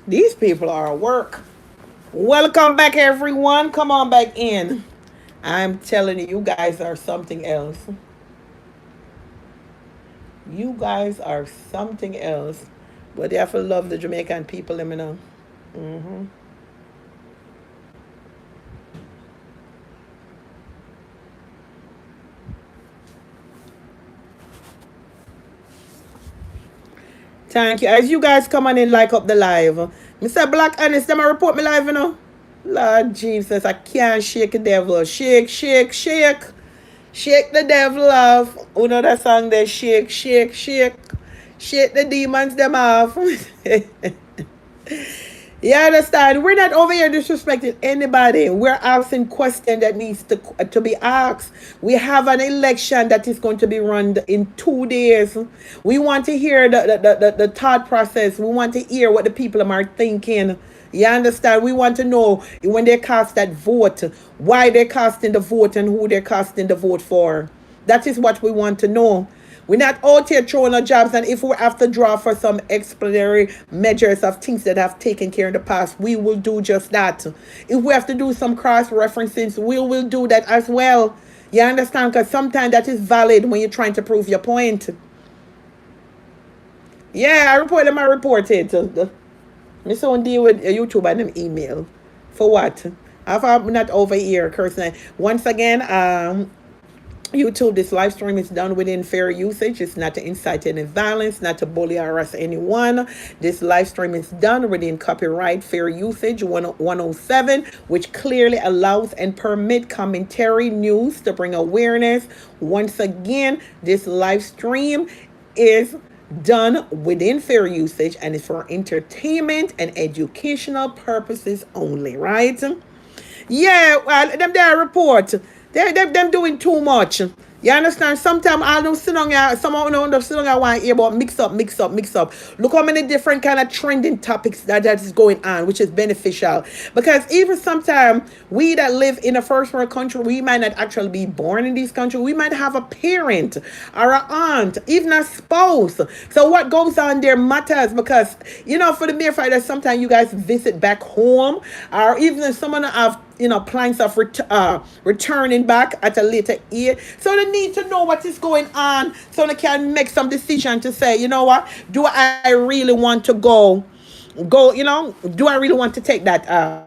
These people are at work. Welcome back, everyone. Come on back in. I'm telling you, you guys are something else. You guys are something else. But you have to love the Jamaican people, let me know. Hmm. Thank you. As you guys come on in, like up the live. Mr. Black Honest, them a report me live, you know. Lord Jesus, I can't shake the devil. Shake, shake, shake. Shake the devil off. You know that song there? Shake, shake, shake. Shake the demons them off. You understand? We're not over here disrespecting anybody. We're asking questions that needs to be asked. We have an election that is going to be run in 2 days. We want to hear the thought process. We want to hear what the people are thinking. You understand? We want to know when they cast that vote, why they're casting the vote and who they're casting the vote for. That is what we want to know. We're not out here throwing our jobs, and if we have to draw for some explanatory measures of things that have taken care in the past, we will do just that. If we have to do some cross references, we will do that as well. You understand? Because sometimes that is valid when you're trying to prove your point. Yeah, I reported my reported. Me soon deal with YouTube and them email. For what? I'm not over here cursing. Once again, YouTube, this live stream is done within fair usage. It's not to incite any violence, not to bully or harass anyone. This live stream is done within copyright fair usage 107, which clearly allows and permit commentary news to bring awareness. Once again, this live stream is done within fair usage and is for entertainment and educational purposes only, right? Yeah, well, them there report. Them doing too much. You understand? Sometimes I don't sit on here, some of them don't sit on here want to hear about mix up, mix up, mix up. Look how many different kind of trending topics that is going on, which is beneficial. Because even sometimes we that live in a first world country, we might not actually be born in this country. We might have a parent or an aunt, even a spouse. So what goes on there matters because, for the mere fact that sometimes you guys visit back home, or even if someone have plans of returning back at a later age. So they need to know what is going on so they can make some decision to say, you know what, do I really want to do I really want to take that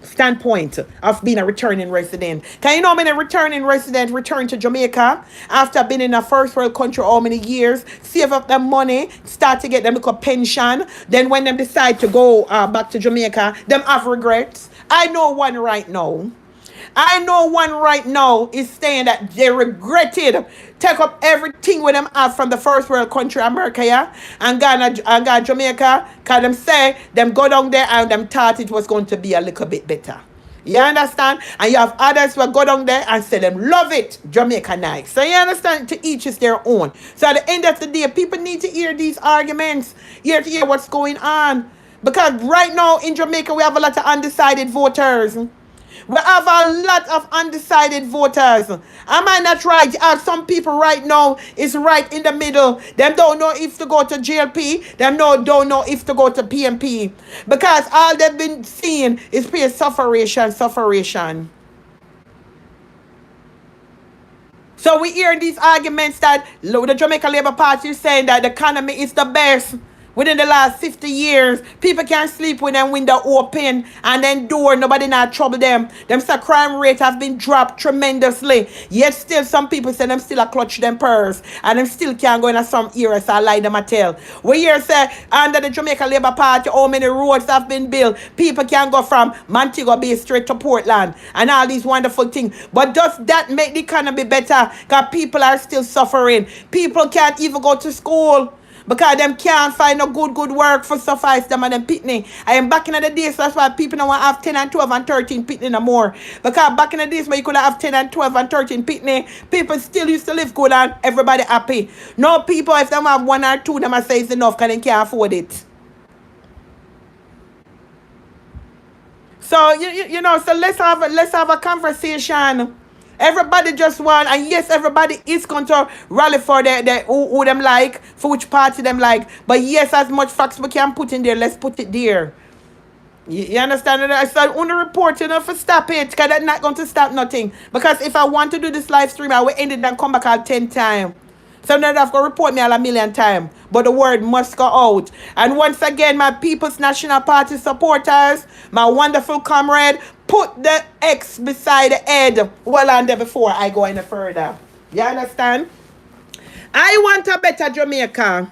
standpoint of being a returning resident. Can you know many returning residents return to Jamaica after being in a first world country all many years, save up their money, start to get them a pension, then when them decide to go back to Jamaica, them have regrets. I know one right now. I know one right now is saying that they regretted take up everything with them have from the first world country, America, yeah, and Ghana, Jamaica, because them say them go down there and them thought it was going to be a little bit better. You understand? And you have others who go down there and say them love it, Jamaica nice. So you understand? To each is their own. So at the end of the day, people need to hear these arguments, hear to hear what's going on. Because right now in Jamaica, we have a lot of undecided voters. We have a lot of undecided voters. Am I not right? Some people right now is right in the middle. Them don't know if to go to JLP. Them don't know if to go to PMP. Because all they've been seeing is pure sufferation. So we hear these arguments that the Jamaica Labour Party is saying that the economy is the best within the last 50 years. People can't sleep with them window open and then door, nobody not trouble them. Them say crime rate has been dropped tremendously. Yet still some people say them still a clutch them purse and them still can't go in some areas. I lie them a tell. We hear say under the Jamaica Labour Party how many roads have been built. People can go from Montego Bay straight to Portland and all these wonderful things. But does that make the economy better? Because people are still suffering. People can't even go to school because them can't find no good work for suffice them and them pitney. I am back in the days, that's why people don't want to have 10 and 12 and 13 pitney no more. Because back in the days where you could have 10 and 12 and 13 pitney, people still used to live good and everybody happy. No people, if them have one or two, them I say it's enough because they can't afford it. So so let's have a conversation Everybody just want, and yes, everybody is going to rally for who them like, for which party them like. But yes, as much facts we can put in there, let's put it there. You understand? And I said, on the report, you know, for stop it, because that's not going to stop nothing. Because if I want to do this live stream, I will end it and come back all 10 times. So now they've got to report me all a million times. But the word must go out. And once again, my People's National Party supporters, my wonderful comrade, put the X beside the head well on there before I go any further. You understand? I want a better Jamaica.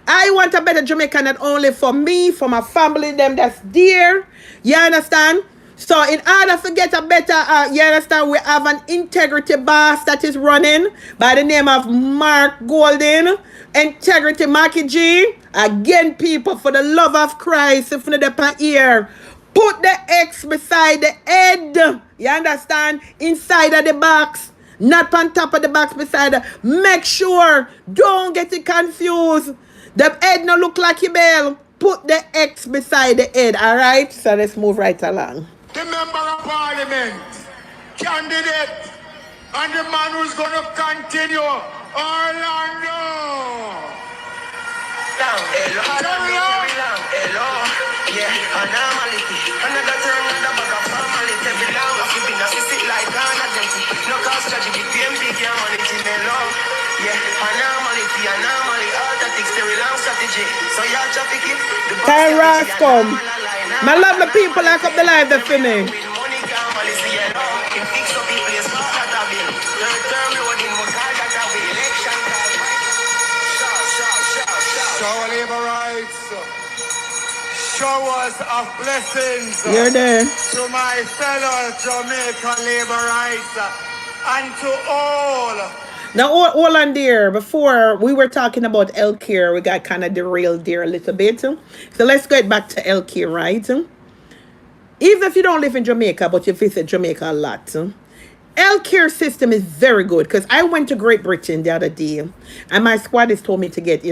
I want a better Jamaica, not only for me, for my family, them that's dear. You understand? So in order to get a better, you understand, we have an integrity boss that is running by the name of Mark Golden. Integrity Marky G. Again, people, for the love of Christ, if you're not here, put the X beside the head. You understand? Inside of the box. Not on top of the box beside it. Make sure, don't get it confused. The head no look like a bell. Put the X beside the head, alright? So let's move right along. The member of parliament, candidate, and the man who's going to continue, Orlando. Hello. Yeah, anomaly. Another turn, another bag of formality. Every long of you been a sit like an identity. No cost strategy, big money in the law. Yeah, anomaly. All tactics, very long strategy. So y'all traffic it. Tyra come. My lovely people like up the live that for me. Shower labor rights, showers of blessings. You're there. To my fellow Jamaican labor rights and to all. Now, all on there, before we were talking about healthcare, we got kind of derailed there a little bit. So let's get back to healthcare, right? Even if you don't live in Jamaica, but you visit Jamaica a lot, healthcare system is very good. Because I went to Great Britain the other day, and my squad has told me to get,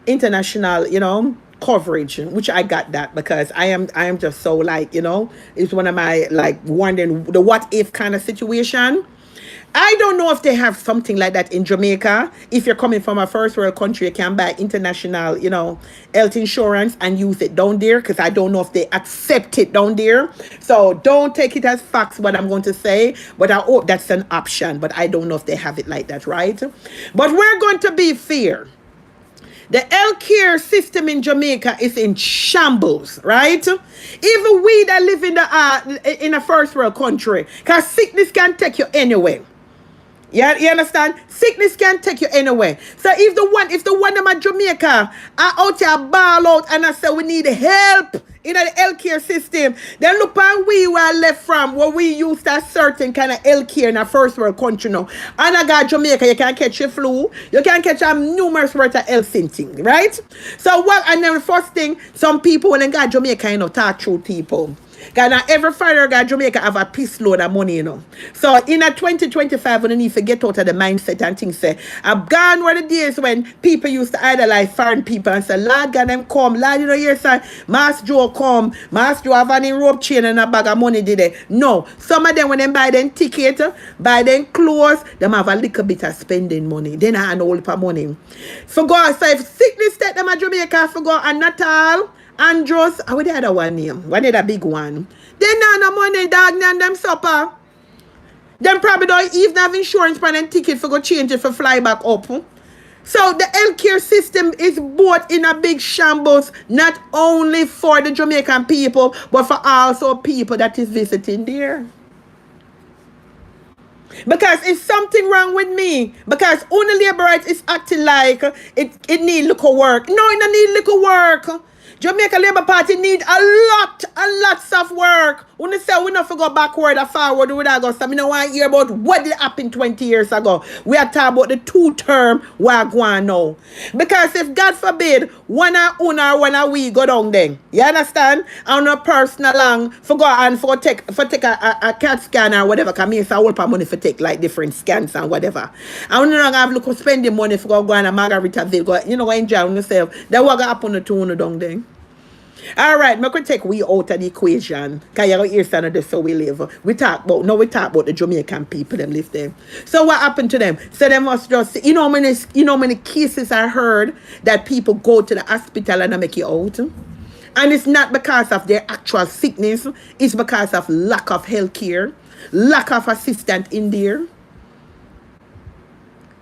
international, coverage, which I got that because I am just so it's one of my wondering the what if kind of situation. I don't know if they have something like that in Jamaica. If you're coming from a first world country, you can buy international, health insurance and use it down there because I don't know if they accept it down there. So don't take it as facts what I'm going to say, but I hope that's an option. But I don't know if they have it like that, right? But we're going to be fair. The healthcare system in Jamaica is in shambles, right? Even we that live in a first world country, because sickness can take you anywhere. Yeah, you understand? Sickness can take you anywhere. So if the one of my Jamaica are out here ball out and I say we need help in the healthcare system, then look at we were left from where we used a certain kind of healthcare in a first world country now. And I got Jamaica, you can catch your flu, you can catch numerous worth of health symptoms, right? So and then the first thing, some people when they got Jamaica, talk through people. Because now every Friday guy Jamaica have a piece load of money, So in a 2025, when you need to get out of the mindset and things say, I've gone where the days when people used to idolize foreign people and say, Lord God, them come. Lord, yes, sir, Master Joe come. Master Joe have any rope chain and a bag of money, did they? No. Some of them, when they buy them ticket, buy them clothes, them have a little bit of spending money. They not an whole of money. For God, so if sickness take them at Jamaica, for God, and Natal, Andros, what the other one name? One of the big one. They not no money, dog, and them supper. Them probably don't even have insurance for them ticket for go change it for fly back up. So the healthcare system is both in a big shambles, not only for the Jamaican people, but for also people that is visiting there. Because if something wrong with me, because only labor rights is acting like it need little work. No, it don't need little work. Jamaica Labour Party need lots of work. When they say we not go backward or forward, we not go. So I don't want to hear about what did happen 20 years ago. We are talking about the 2-term we are going now. Because if God forbid, one or we go down then. You understand? On a personal long for go and for take a CAT scan or whatever. Because me is a whole lot of money for take like different scans and whatever. And we don't have look spending money for go and a Margaritaville. Go enjoy yourself. Then what happen to 2 down then? All right, I'm going to take we out of the equation. Because you hear some of the so we live. We talk about the Jamaican people, them live there. So what happened to them? So they must just, many cases I heard that people go to the hospital and they make it out. And it's not because of their actual sickness. It's because of lack of health care, lack of assistance in there.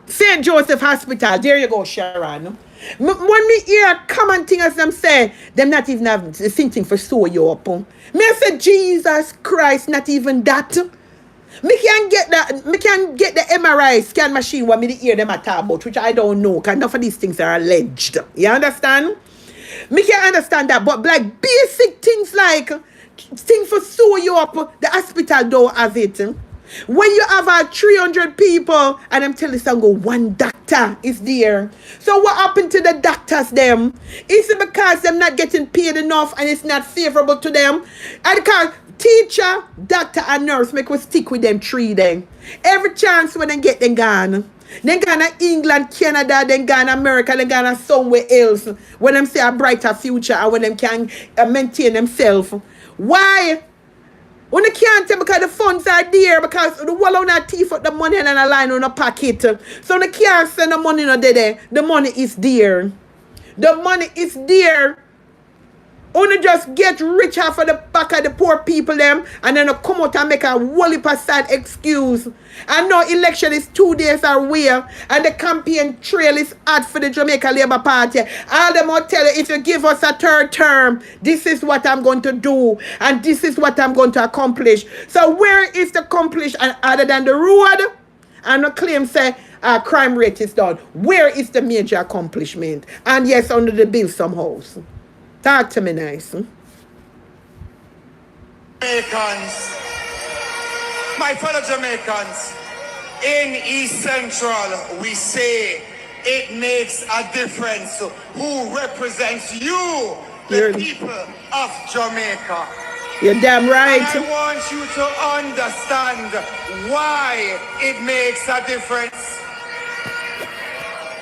St. Joseph Hospital, there you go, Sharon. When me hear common thing as them say, them not even have the same thing for sew you up. Me I say, Jesus Christ, not even that. Me can get the MRI scan machine what me hear them at talk about, which I don't know, because enough of these things are alleged. You understand? Me can understand that, but like basic things like things for sew you up, the hospital don't have it. When you have 300 people and I'm telling you, go one doctor is there. So what happened to the doctors them? Is it because they're not getting paid enough and it's not favorable to them? And because teacher, doctor and nurse make us stick with them 3 then. Every chance when they get them gone. Then gone to England, Canada, then gone to America, then gone to somewhere else. When them say a brighter future and when them can maintain themselves. Why? When they can't tell because the funds are there because the wall on our teeth the money and a line on a pocket. So they can't send the money no there. The money is there. The money is there. Only just get rich off of the back of the poor people them and then they come out and make a whole heap of sad excuse. And now election is 2 days away and the campaign trail is hard for the Jamaica Labour Party. All them will tell you, if you give us a 3rd term, this is what I'm going to do and this is what I'm going to accomplish. So where is the accomplish and other than the road? And the claim say crime rate is down. Where is the major accomplishment? And yes, under the bill somehow. Talk to me nice. Jamaicans, my fellow Jamaicans, in East Central, we say it makes a difference who represents you, the people of Jamaica. You're damn right. And I want you to understand why it makes a difference.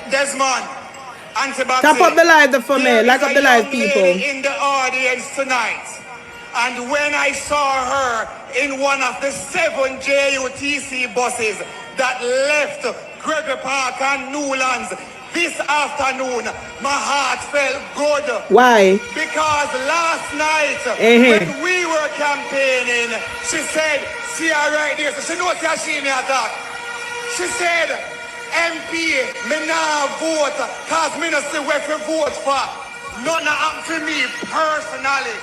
Desmond. Tap up the live for me. Like up the live, people. In the audience tonight, and when I saw her in one of the 7 JUTC buses that left Gregory Park and Newlands this afternoon, my heart felt good. Why? Because last night when we were campaigning, she said, "See her right there." So she knows how she me attack. She said, "MP, me nah vote, cause me no see where to vote for. Nothing happened to me personally."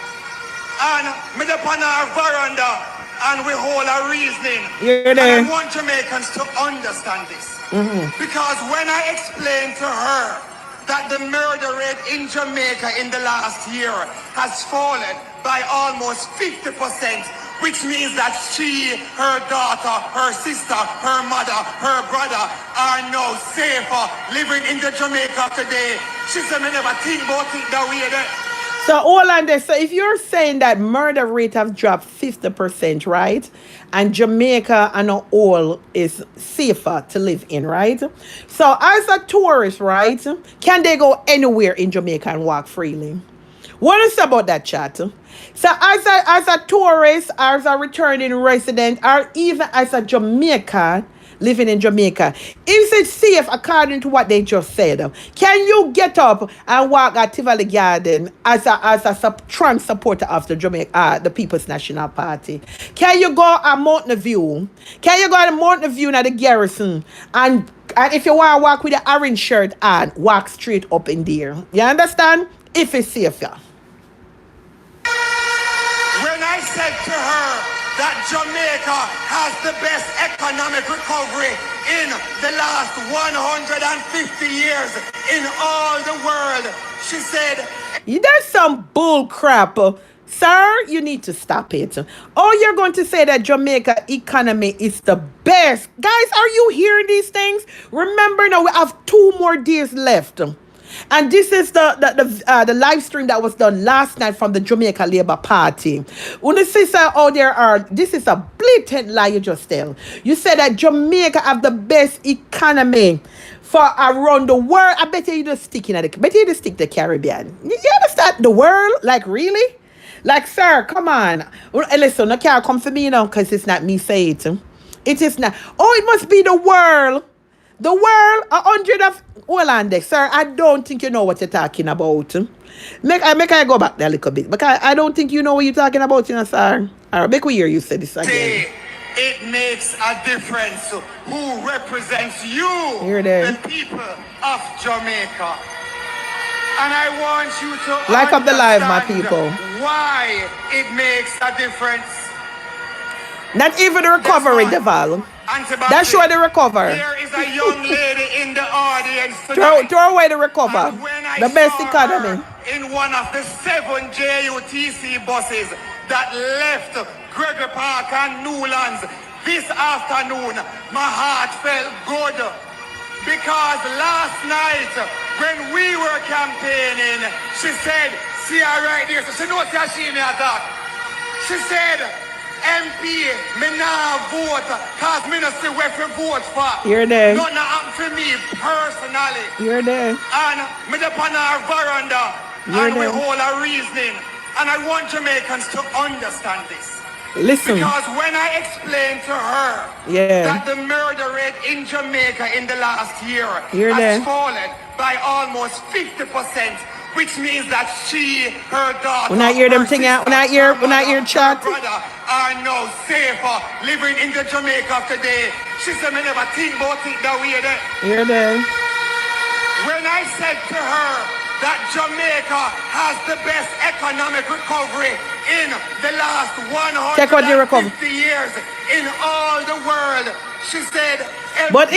And me upon our veranda and we hold a reasoning. And I want Jamaicans to understand this. Because when I explained to her that the murder rate in Jamaica in the last year has fallen by almost 50%, which means that she, her daughter, her sister, her mother, her brother are now safer living in the Jamaica today. She said, "Me never think about it that way." So all on this. So if you're saying that murder rate have dropped 50%, right? And Jamaica and all is safer to live in, right? So as a tourist, right? Can they go anywhere in Jamaica and walk freely? What is about that, chat? So as a tourist, as a returning resident, or even as a Jamaican living in Jamaica, is it safe according to what they just said? Can you get up and walk at Tivoli Garden as a strong supporter of the Jamaica, the People's National Party? Can you go at Mountain View? Can you go to Mountain View at the Garrison and if you want to walk with the orange shirt on, walk straight up in there? You understand? If it's safer. When I said to her that Jamaica has the best economic recovery in the last 150 years in all the world, she said, "That's some bull crap. Sir, you need to stop it. Oh, you're going to say that Jamaica economy is the best. Guys, are you hearing these things? Remember now, we have 2 more days left. And this is the live stream that was done last night from the Jamaica Labour Party. When the sister out there this is a blatant lie you just tell. You said that Jamaica have the best economy for around the world. I bet you just stick the Caribbean. You understand the world? Like really? Like, sir, come on. Well, listen, no can't come for me now because it's not me say it. It is not. Oh, it must be the world. The world, 100 of... Hold on there, sir. I don't think you know what you're talking about. Make I go back there a little bit. Because I don't think you know what you're talking about, sir. All right, make we hear you say this again. It makes a difference who represents you, the people of Jamaica. And I want you to like up the live, my people. Why it makes a difference. Not even the recovery, Deval. That's sure the recover. There is a young lady in the audience throw away the recover. The best economy. In one of the 7 JUTC buses that left Gregory Park and Newlands this afternoon, my heart felt good. Because last night, when we were campaigning, she said, see her right there, so she knows how she may attack. She said, MP, me nah vote, cause me not see where to vote for. You're there. Nothing happened to me personally. You're there. And me up on our veranda, and we hold a reasoning. And I want Jamaicans to understand this. Listen. Because when I explained to her that the murder rate in Jamaica in the last year has fallen by almost 50%, which means that she, her daughter, when I hear them thing out, when I hear chat, brother are now safer living in the Jamaica of today. She said, me never think about it that way there. You're there. When I said to her that Jamaica has the best economic recovery in the last 150 years in all the world, she said, but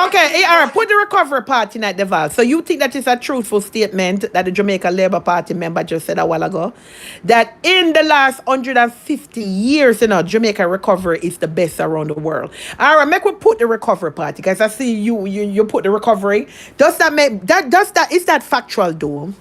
okay, AR, put the recovery part in at the val. So you think that is a truthful statement that the Jamaica Labour Party member just said a while ago? That in the last 150 years, Jamaica recovery is the best around the world. All right, make we put the recovery part, because I see you put the recovery. Is that factual though?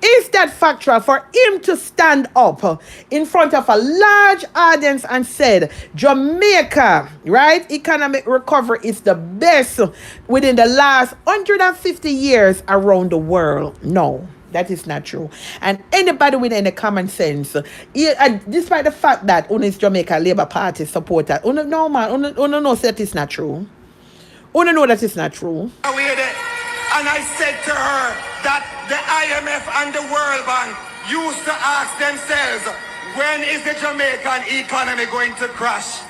Is that factual for him to stand up in front of a large audience and said Jamaica, right, economic recovery is the best within the last 150 years around the world? No, that is not true. And anybody with any common sense, despite the fact that is Jamaica Labour Party supporter, no man, no say that is not true. Know that is not true. And I said to her that the IMF and the World Bank used to ask themselves, when is the Jamaican economy going to crash?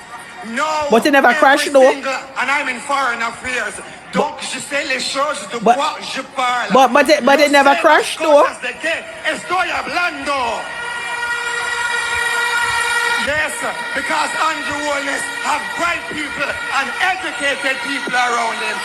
No. But it never crashed though. And I'm in foreign affairs. Donc je sais les choses de quoi je parle. But it never crashed though. Estoy hablando. Yes, because Andrew Holness have bright people and educated people around him.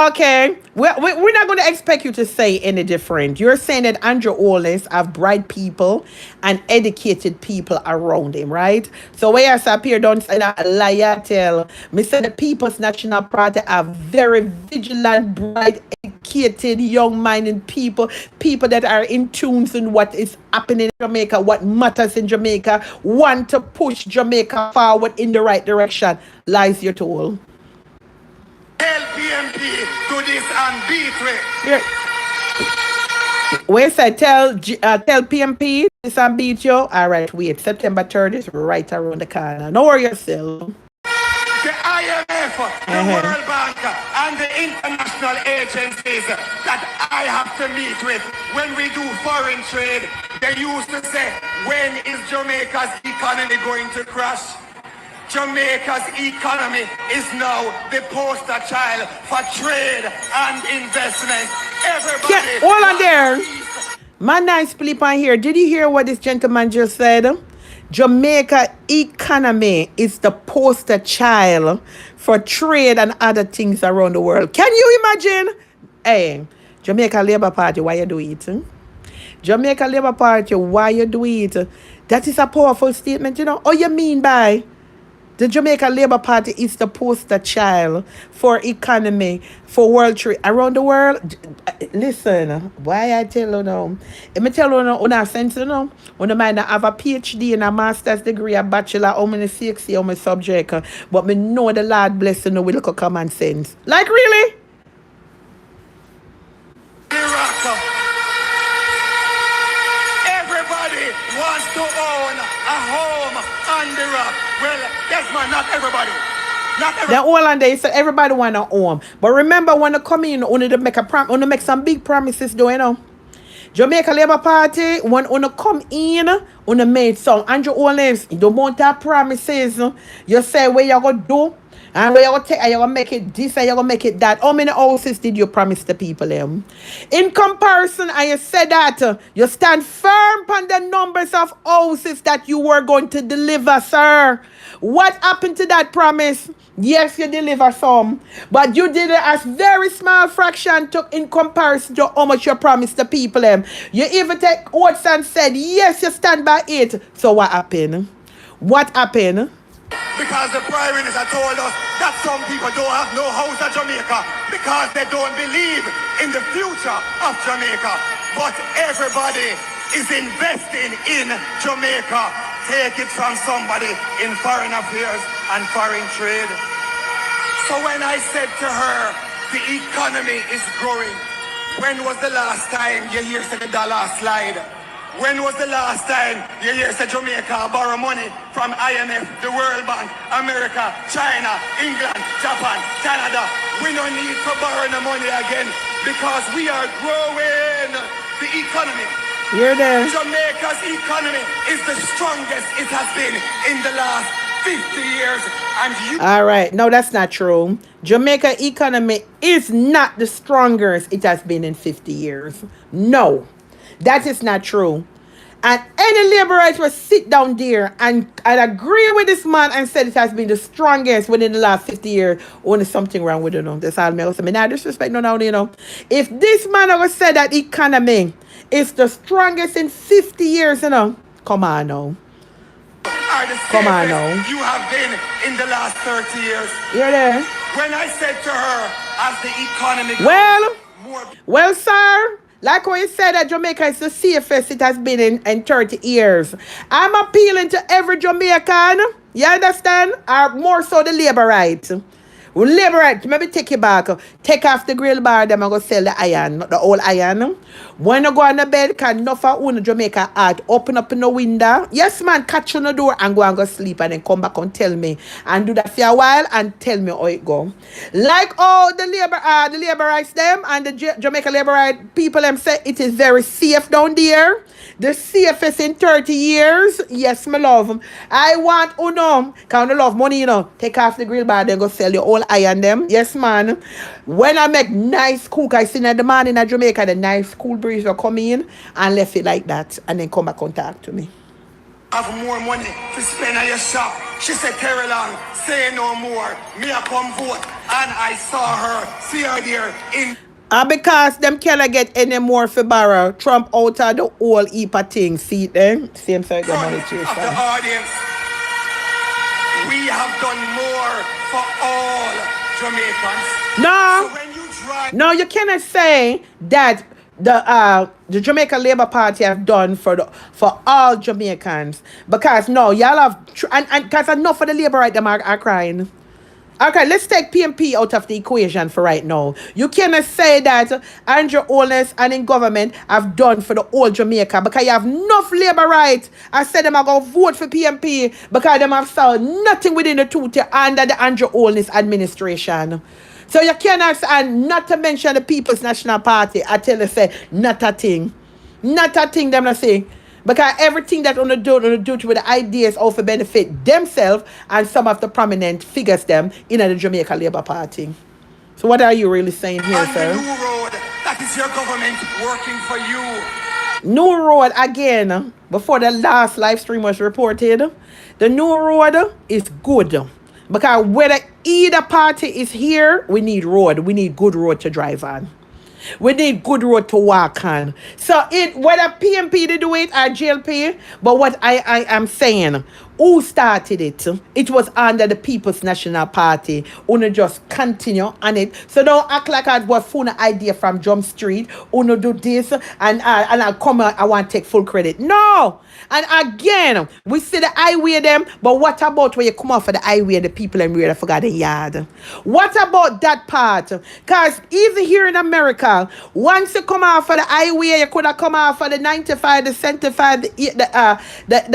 Okay, we're not going to expect you to say any different. You're saying that Andrew Holness have bright people and educated people around him, right? So where I appear, don't say that liar tell. Me say the People's National Party are very vigilant, bright, educated, young-minded people that are in tune in what is happening in Jamaica, what matters in Jamaica, want to push Jamaica forward in the right direction. Lies you're told. Tell PMP do this and beat it. Wait, say tell PMP this and beat you. All right, wait. September 3rd is right around the corner. Don't worry yourself. The IMF, the World Bank, and the international agencies that I have to meet with when we do foreign trade, they used to say, when is Jamaica's economy going to crash? Jamaica's economy is now the poster child for trade and investment. Everybody... Hold on there. My nice flip on here. Did you hear what this gentleman just said? Jamaica economy is the poster child for trade and other things around the world. Can you imagine? Hey, Jamaica Labour Party, why you do it? Jamaica Labour Party, why you do it? That is a powerful statement, Oh, you mean by The Jamaica Labour Party is the poster child for economy, for world trade around the world. Listen, why I tell you now? Let me tell you now, una sense you know. Una might not have a PhD and a master's degree, a bachelor, how many 60, how many subject, but me know the Lord bless you know with little common sense. Like really? Iraq. Everybody wants to own a home on the rock. Well, yes, man, not everybody. Not The everybody. all and they said everybody want a home. But remember when they come in, only to make only make some big promises though, you know. Jamaica Labour Party, when you come in, you made some. Andrew Holness, you don't want that promises. You say where you're going to do, and where you're going to take, and you're going to make it this, and you're going to make it that. How many houses did you promise the people? In comparison, and you said that, you stand firm on the numbers of houses that you were going to deliver, sir. What happened to that promise? Yes, you deliver some, but you did it as very small fraction to in comparison to how much you promised the people. You even take oaths and said, yes, you stand by it. So what happened? What happened? Because the Prime Minister told us that some people don't have no house in Jamaica because they don't believe in the future of Jamaica. But everybody is investing in Jamaica. Take it from somebody in foreign affairs and foreign trade. So when I said to her, the economy is growing, when was the last time you hear the dollar slide? When was the last time you hear Jamaica borrow money from IMF, the World Bank, America, China, England, Japan, Canada? We don't need to borrow the money again because we are growing the economy. You're there. Jamaica's economy is the strongest it has been in the last 50 years. And you... All right. No, that's not true. Jamaica economy is not the strongest it has been in 50 years. No, that is not true. And any laborites will sit down there and agree with this man and said it has been the strongest within the last 50 years. Only something wrong with it. No. That's all me. I mean, I disrespect no now, you know. If this man ever said that economy is the strongest in 50 years, you know, come on now. Come on now. You have been in the last 30 years. You're there. When I said to her, as the economy Well, sir, like when you said that Jamaica is the safest it has been in 30 years. I'm appealing to every Jamaican, you understand? Or more so the labor right. Labor right, maybe take it back. Take off the grill bar, them and go sell the iron, not the old iron. When you go on the bed, can enough of one Jamaica art open up in the window. Yes, man, catch on the door and go sleep and then come back and tell me. And do that for a while and tell me how it go. Like all the labor rights them and the Jamaica labor right people them say it is very safe down there. The safest in 30 years. Yes, my love. I want uno. Can you love money, you know. Take off the grill bar, then go sell your old iron them. Yes, man. When I make nice cook, I seen at the man in Jamaica, the nice cool breeze will come in and left it like that. And then come back and talk to me. Have more money to spend at your shop. She said, carry along, say no more. Me I come vote. And I saw her, see her there in... Because them cannot get any more for borrow. Trump out of the whole heap of things. See them? Same side the money chase. Of the audience. We have done more for all Jamaicans. No. So when you try... No, you cannot say that the Jamaica Labour Party have done for all Jamaicans. Because no, y'all have and because enough of the labor right them are crying. Okay, let's take PMP out of the equation for right now. You cannot say that Andrew Holness and in government have done for the whole Jamaica because you have enough labor rights. I said them are going to vote for PMP because them have sold nothing within the 2 years under the Andrew Holness administration. So you cannot, and not to mention the People's National Party, I tell you, say, not a thing. Not a thing, them not say. Because everything that on the do with the ideas of to benefit themselves and some of the prominent figures them in the Jamaica Labour Party. So what are you really saying here, on sir? the new road, that is your government working for you. New road again, before the last live stream was reported, the new road is good. Because whether either party is here, we need road. We need good road to drive on. We need good road to walk on. So whether PMP to do it or JLP, but what I am saying, Who started it? It was under the People's National Party. Uno just continue on it. So don't act like it was full idea from Jump Street. Uno do this and I come out, I want to take full credit. No. And again, we see the highway them, but what about when you come off of the highway and the people and really forgot the yard? What about that part? Because even here in America, once you come off of the highway, you could have come off of the 95, the 75, the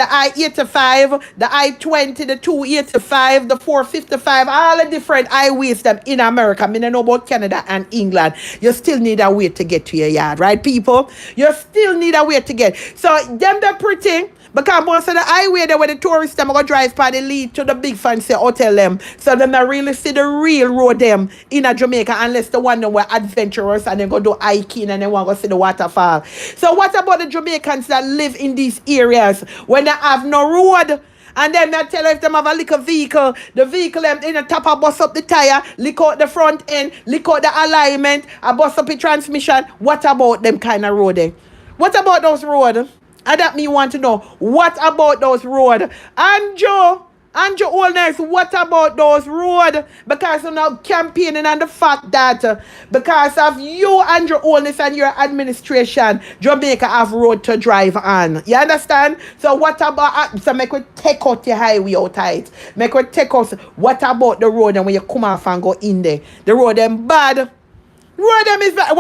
I-85, the I-20, the 285, the 455, all the different highways them in America. I mean, I know about Canada and England. You still need a way to get to your yard, right, people? You still need a way to get. So, them they're pretty. Because most of the highway there where the tourists them go drive by the lead to the big fancy hotel them. So them not really see the real road them in a Jamaica unless the one that were adventurous and then go do hiking and then want to go see the waterfall. So what about the Jamaicans that live in these areas when they have no road? And then I tell you if them have a little vehicle, the vehicle them in the top I bust up the tire, lick out the front end, lick out the alignment, I bust up the transmission. What about them kind of road then? What about those roads? And that me want to know, what about those roads? Andrew Holness, what about those roads? Because you're now campaigning on the fact that because of you, Andrew Holness, and your administration, Jamaica have road to drive on. You understand? So what about, so make we take out the highway out of it. Make we take out, what about the road and when you come off and go in there? The road them bad. Road them is bad.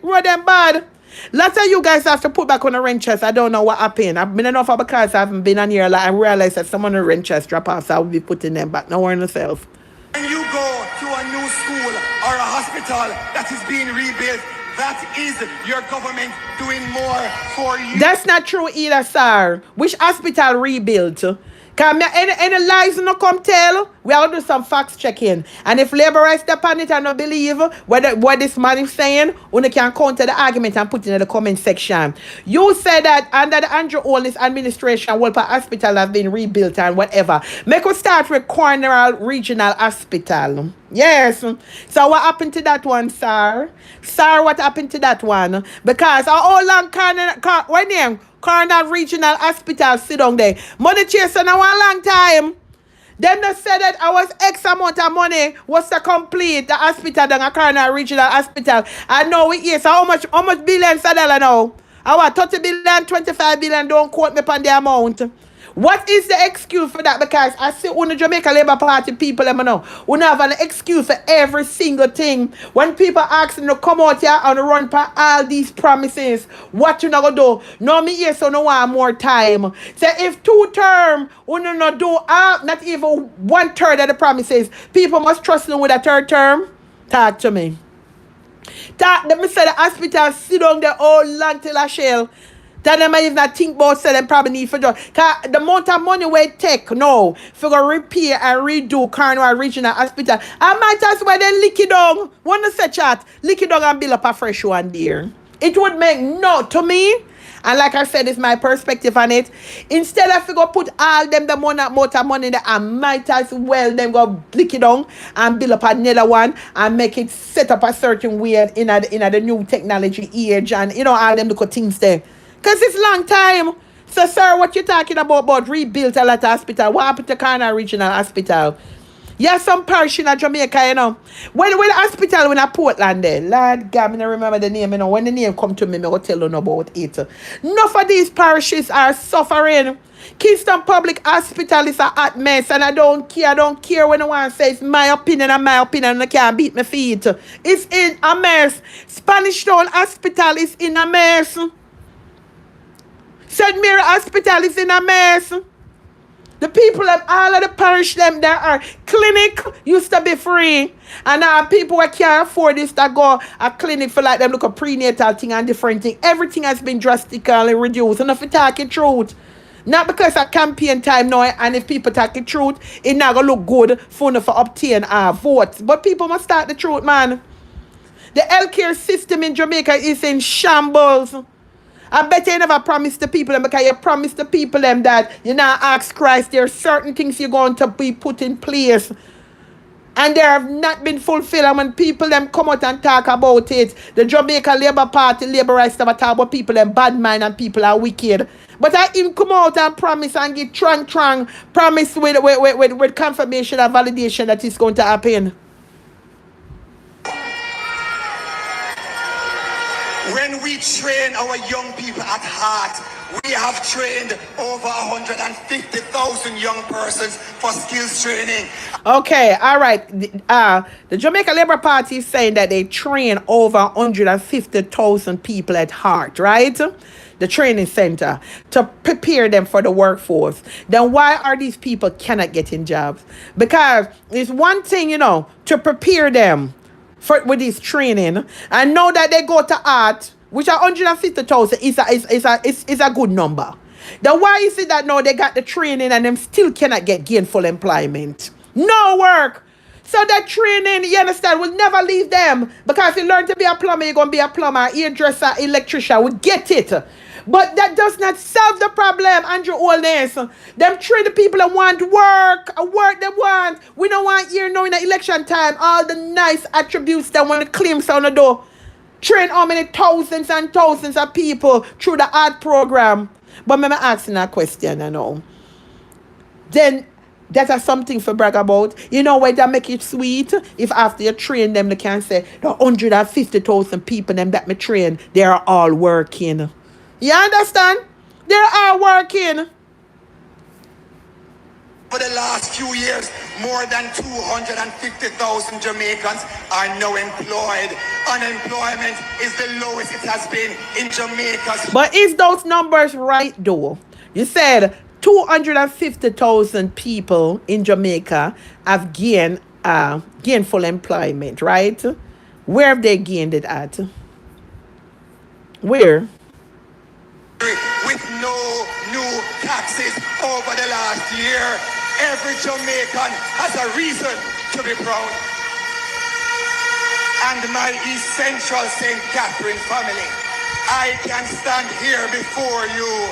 Road them bad. Lots of you guys have to put back on the wrenches. I don't know what happened. I've been enough because I haven't been on here. Like, I realized that some of the wrenches drop off, so I will be putting them back. No worry yourself. When you go to a new school or a hospital that is being rebuilt, that is your government doing more for you. That's not true either, sir. Which hospital rebuilt? Because any lies no come tell, we will do some facts checking. And if Labour step on it and not believe what this man is saying, you can counter the argument and put it in the comment section. You said that under the Andrew Holness administration, Walper Hospital has been rebuilt and whatever. Make us start with Cornwall Regional Hospital. Yes. So what happened to that one, sir? Sir, what happened to that one? Because how long Cornwall Regional Hospital sit down there? Money chasing a one long time. Them they said that I was X amount of money was to complete the hospital than a Cornwall Regional Hospital. And now we hear so how much billions of dollars now? I want 30 billion, 25 billion, don't quote me upon the amount. What is the excuse for that? Because I see when the Jamaica Labour Party people, let me know, we have an excuse for every single thing. When people ask them to come out here and run for all these promises, what you not gonna do? No, me here, so no one more time. So if 2 term, we not do not even 1/3 of the promises, people must trust them with a 3rd term. Talk to me. Let me say the hospital sit down there all long till a shell. That they might even think about say them probably need for job. Cause the amount of money we take now for go repair and redo Cornwall Regional Hospital, I might as well then lick it down. Want to say chat, lick it down and build up a fresh one there. It would make no to me. And like I said, it's my perspective on it. Instead of you go put all them the amount of money there, I might as well them go lick it down and build up another one and make it set up a certain way in the new technology age and you know all them little things there. Because it's long time. So, sir, what you talking about rebuilt a lot of hospital? What happened to Cornwall Regional Hospital? Yes, some parish in Jamaica, you know. When the hospital in Portland there, Lord God, I don't remember the name, you know. When the name come to me, I will tell you about it. Enough of these parishes are suffering. Kingston Public Hospital is a hot mess, and I don't care when no one says my opinion, and I can't beat my feet. It's in a mess. Spanish Town Hospital is in a mess. St. Mary Hospital is in a mess. The people of all of the parish them there are clinic used to be free. And now people who can't afford this that go a clinic for like them look a prenatal thing and different thing. Everything has been drastically reduced. And if you talk the truth, not because of campaign time now, and if people talk the truth, it not gonna look good for obtain our votes. But people must start the truth, man. The healthcare system in Jamaica is in shambles. I bet you never promised the people them because you promised the people them that you now ask Christ there are certain things you're going to be put in place. And they have not been fulfilled. And when people them come out and talk about it, the Jamaica Labour Party, Labourites never talk about people them bad mind and people are wicked. But I him come out and promise and give trang promise with confirmation and validation that it's going to happen. When we train our young people at heart, we have trained over 150,000 young persons for skills training. Okay, all right. The Jamaica Labour Party is saying that they train over 150,000 people at heart, right? The training center to prepare them for the workforce. Then why are these people cannot get in jobs? Because it's one thing, to prepare them with this training and know that they go to art, which are 150,000 is a good number. Then why is it that now they got the training and them still cannot get gainful employment? No work. So that training, you understand, will never leave them. Because if you learn to be a plumber, you're going to be a plumber, hairdresser, electrician. We get it. But that does not solve the problem, Andrew Holness. Them train the people that want work they want. We don't want here now in the election time all the nice attributes that want to claim on the door. Train how many thousands and thousands of people through the art program. But I'm asking a question, I know. Then that's something for brag about. You know why that make it sweet? If after you train them, they can say, the 150,000 people them that me train, they are all working. You understand? They are working. For the last few years, more than 250,000 Jamaicans are now employed. Unemployment is the lowest it has been in Jamaica. But is those numbers right though? You said 250,000 people in Jamaica have gained gainful employment, right? Where have they gained it at? Where? With no new taxes over the last year, every Jamaican has a reason to be proud. And my East Central St. Catherine family, I can stand here before you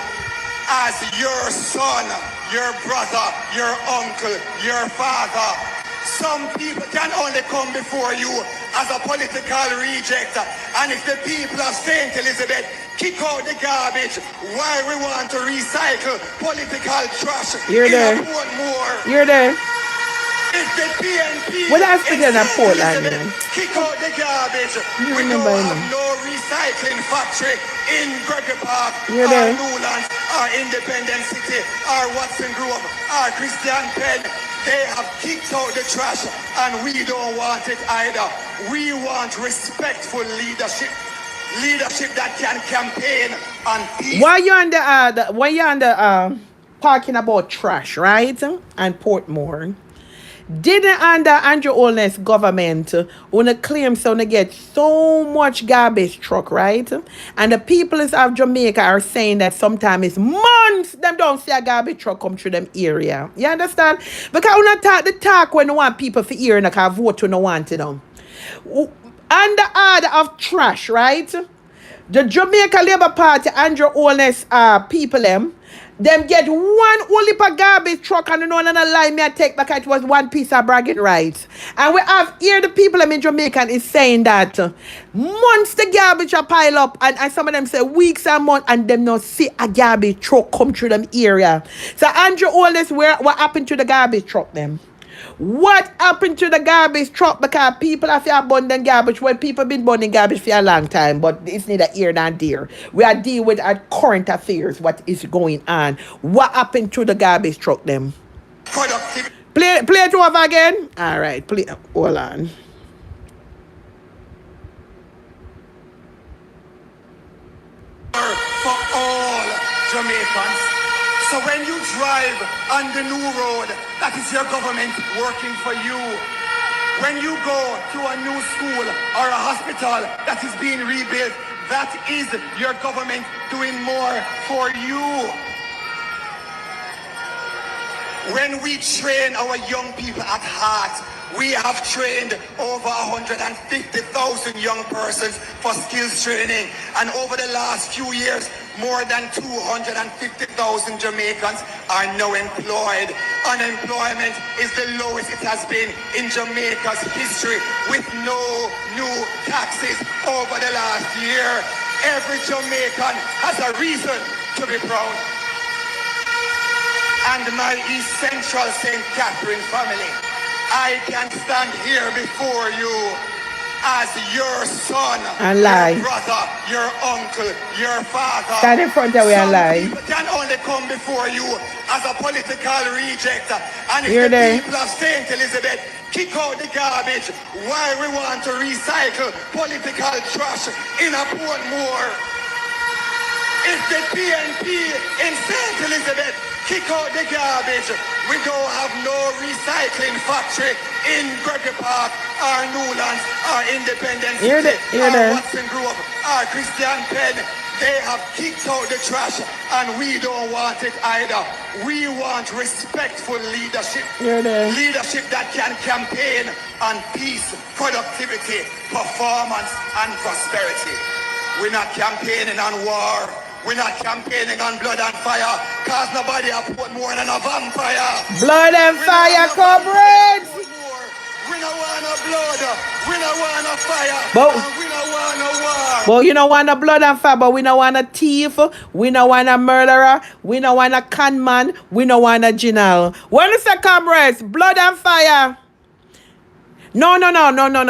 as your son, your brother, your uncle, your father. Some people can only come before you as a political reject. And if the people of St. Elizabeth kick out the garbage, why we want to recycle political trash You're there. You're there. If the PNP what else is in Portland, man? Kick out the garbage. We don't have no recycling factory in Gregory Park, or Newlands, or Independence City, or Watson Grove, or Christian Penn. They have kicked out the trash, and we don't want it either. We want respectful leadership. Leadership that can campaign on peace. Why you on the talking about trash, right? And Portmore. Didn't under Andrew Holness government wanna claim so they get so much garbage truck, right? And the people of Jamaica are saying that sometimes it's months them don't see a garbage truck come through them area. You understand? Because we not talk the talk when you want people for hear and I can vote when you want it them. Under order of trash, right? The Jamaica Labour Party, Andrew Holness people them get one only per garbage truck and no one lie me I take back it was one piece of bragging rights. And we have here the people in Jamaica is saying that months the garbage are pile up and some of them say weeks and months and them not see a garbage truck come through them area. So Andrew Holness, what happened to the garbage truck them? What happened to the garbage truck? Because people have abundant garbage. Well, people been burning garbage for a long time, but it's neither here nor there. We are dealing with our current affairs, what is going on. What happened to the garbage truck them? Play it over again. All right, hold on. For all Jamaicans. So when you drive on the new road, that is your government working for you. When you go to a new school or a hospital that is being rebuilt, that is your government doing more for you. When we train our young people at heart, we have trained over 150,000 young persons for skills training. And over the last few years, more than 250,000 Jamaicans are now employed. Unemployment is the lowest it has been in Jamaica's history, with no new taxes over the last year. Every Jamaican has a reason to be proud. And my East Central St. Catherine family, I can stand here before you as your son, and lie. your brother, your uncle, your father. Stand in front of me and lie. Some people can only come before you as a political reject. And if You're the there. people of St. Elizabeth kick out the garbage, why we want to recycle political trash in a Portmore? If the PNP in St. Elizabeth kick out the garbage, we don't have no recycling factory in Gregory Park or Newlands or Independence City or Watson Grove or Christian Penn. They have kicked out the trash and we don't want it either. We want respectful leadership. Leadership that can campaign on peace, productivity, performance and prosperity. We're not campaigning on war. We're not campaigning on blood and fire, cause nobody have put more than a vampire. Blood and fire, comrades! We don't want no blood, we don't want no fire, but we don't want no war. But you don't want no blood and fire, but we don't want a thief, we don't want a murderer, we don't want a con man, we don't want a general. What is that, comrades? Blood and fire. No.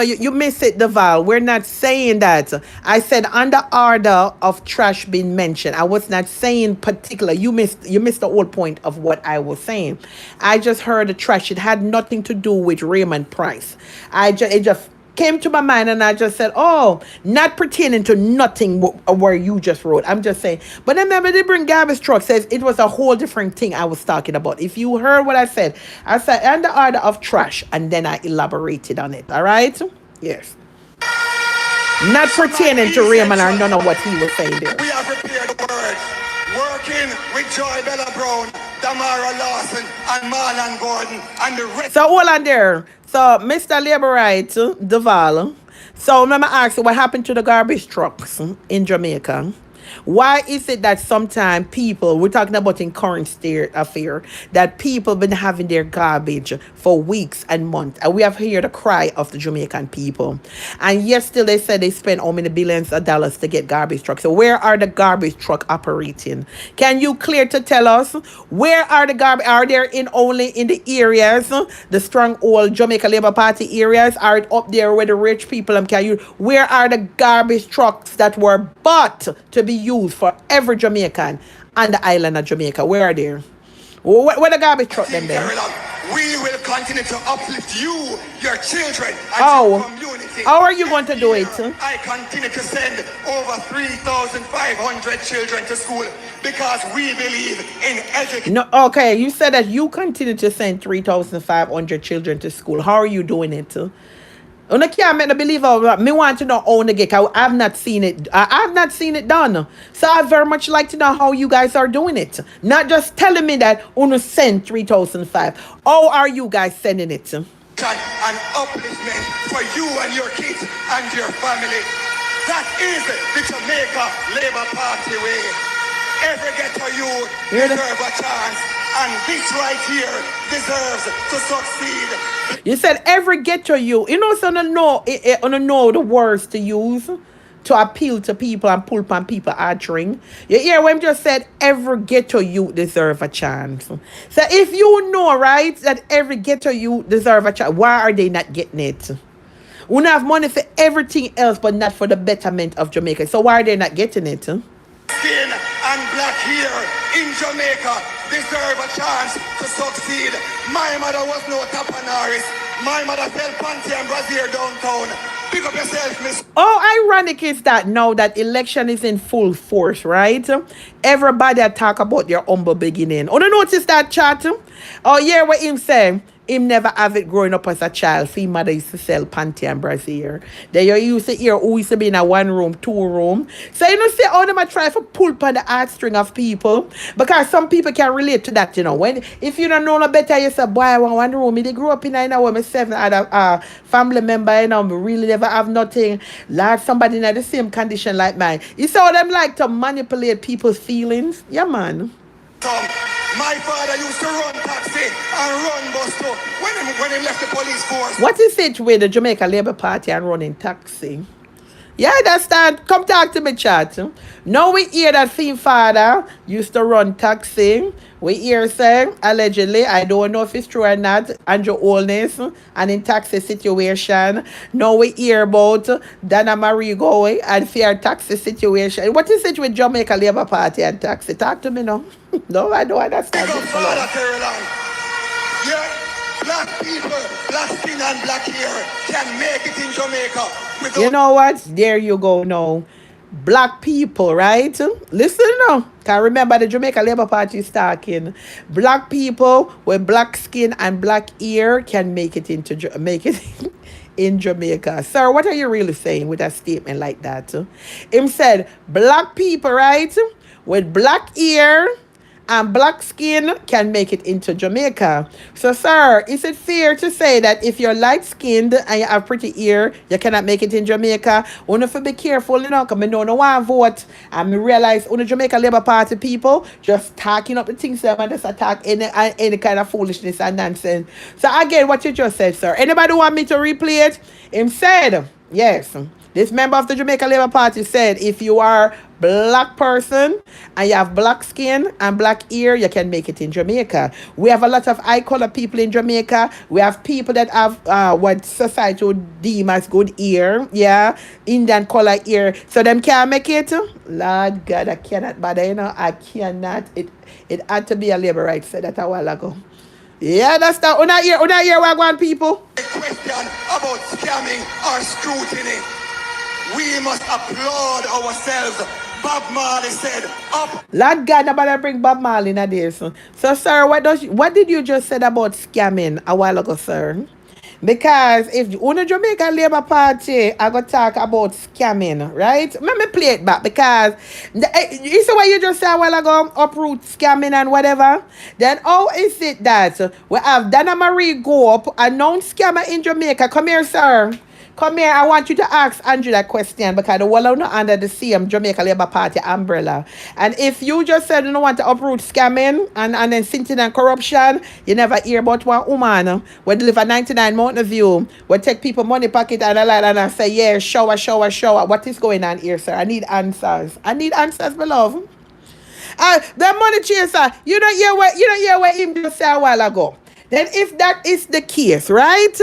You miss it, Deval. We're not saying that. I said under order of trash being mentioned. I was not saying particular. You missed the whole point of what I was saying. I just heard the trash. It had nothing to do with Raymond Price. It just came to my mind and I just said, oh, not pertaining to nothing where you just wrote. I'm just saying. But then remember, they bring garbage truck, says it was a whole different thing I was talking about. If you heard what I said under order of trash, and then I elaborated on it. All right? Yes. Not pertaining to Raymond or none of what he was saying there. We have prepared the word. Working with Joy Bella Brown, Damara Lawson, and Marlon Gordon, and the rest. So hold on there. So Mr. Labor Right, Deval. So let me ask you, what happened to the garbage trucks in Jamaica? Why is it that sometimes people, we're talking about in current state affair, that people been having their garbage for weeks and months, and we have heard the cry of the Jamaican people, and yet still they said they spend how many billions of dollars to get garbage trucks. So where are the garbage truck operating? Can you clear to tell us where are the garbage? Are they only in the areas, the stronghold Jamaica Labour Party areas? Are it up there where the rich people where are the garbage trucks that were bought to be used for every Jamaican on the island of Jamaica? Where are they? Where the garbage truck them there? We will continue to uplift you, your children, and your community. How are you going to do it? I continue to send over 3,500 children to school because we believe in education. No, okay, you said that you continue to send 3,500 children to school. How are you doing it? I can't make the believe me want to know how to get. I've not seen it. I've not seen it done. So I very much like to know how you guys are doing it. Not just telling me that you send 3,500. How are you guys sending it? An upliftment for you and your kids and your family. That is the Jamaica Labour Party way. Every ghetto youth deserve a chance, and this right here deserves to succeed. You said every ghetto youth. You know, so I know the words to use to appeal to people and pull upon people answering. You hear when just said every ghetto youth deserve a chance. So if you know, right, that every ghetto youth deserve a chance, why are they not getting it? We have money for everything else, but not for the betterment of Jamaica. So why are they not getting it? Skin and black here in Jamaica deserve a chance to succeed. My mother was no Tapanaris. My mother fell Panty and Brazil downtown. Pick up yourself, miss. Oh, ironic is that now that election is in full force, right? Everybody talk about their humble beginning. Oh, you notice that chat? Oh, yeah, what him say? Him never have it growing up as a child. See, mother used to sell panty and brassiere. Then you used to hear who used to be in a 1 room, 2 room. So you know, see how them try to pull upon the heartstring of people. Because some people can relate to that, you know. If you don't know no better, you say, boy, I want 1 room. They grew up in a room with 7 other family member, you know, really never have nothing. Like somebody in the same condition like mine. You see how them like to manipulate people's feelings? Yeah, man. My father used to run taxi and run bus too. When he left the police force. What is it with the Jamaica Labour Party and running taxi? Yeah, that's that. Come talk to me, chat. Now we hear that same father used to run taxi. We hear saying, allegedly, I don't know if it's true or not, Andrew Holness and in taxi situation. Now we hear about Dana Marie going and fair taxi situation. What is it with Jamaica Labour Party and taxi? Talk to me now. No, I don't understand. Yeah, black people, black skin and black hair can make it in Jamaica. You know what? There you go now. Black people, right? Listen now. Can remember the Jamaica Labour Party is talking. Black people with black skin and black hair can make it in Jamaica. Sir, what are you really saying with a statement like that? Him said, black people, right? With black hair and black skin can make it into Jamaica. So, sir, is it fair to say that if you're light-skinned and you have pretty hair, you cannot make it in Jamaica? We have to be careful, because I don't want to vote. And I realize the Jamaica Labour Party people just talking up the things and just attack any kind of foolishness and nonsense. So, again, what you just said, sir. Anybody want me to replay it? Him said, yes. This member of the Jamaica Labour Party said, if you are black person and you have black skin and black hair, you can make it in Jamaica. We have a lot of eye color people in Jamaica. We have people that have what society would deem as good hair, yeah, Indian color hair. So them can't make it. Lord God, I cannot bother, I cannot. It had to be a labor right said that a while ago. Yeah, that's that. Una hear what one people. A question about scamming or scrutiny. We must applaud ourselves. Bob Marley said, up. Lord God, nobody bring Bob Marley in this. So, sir, what did you just said about scamming a while ago, sir? Because if the Jamaica Labour Party I go talk about scamming, right? Let me play it back because you see what you just said a while ago, uproot scamming and whatever. Then how is it that we have Dana Marie go up, a known scammer in Jamaica? Come here, sir. Come here, I want you to ask Andrew that question because the world are not under the same Jamaica Labour Party umbrella. And if you just said you don't want to uproot scamming and then sinting and corruption, you never hear about one woman who live at 99 Mountain View, would take people money pocket and a lot and say, yeah, shower. What is going on here, sir? I need answers. Beloved. The money chaser, you don't hear what him just said a while ago. Then if that is the case, right?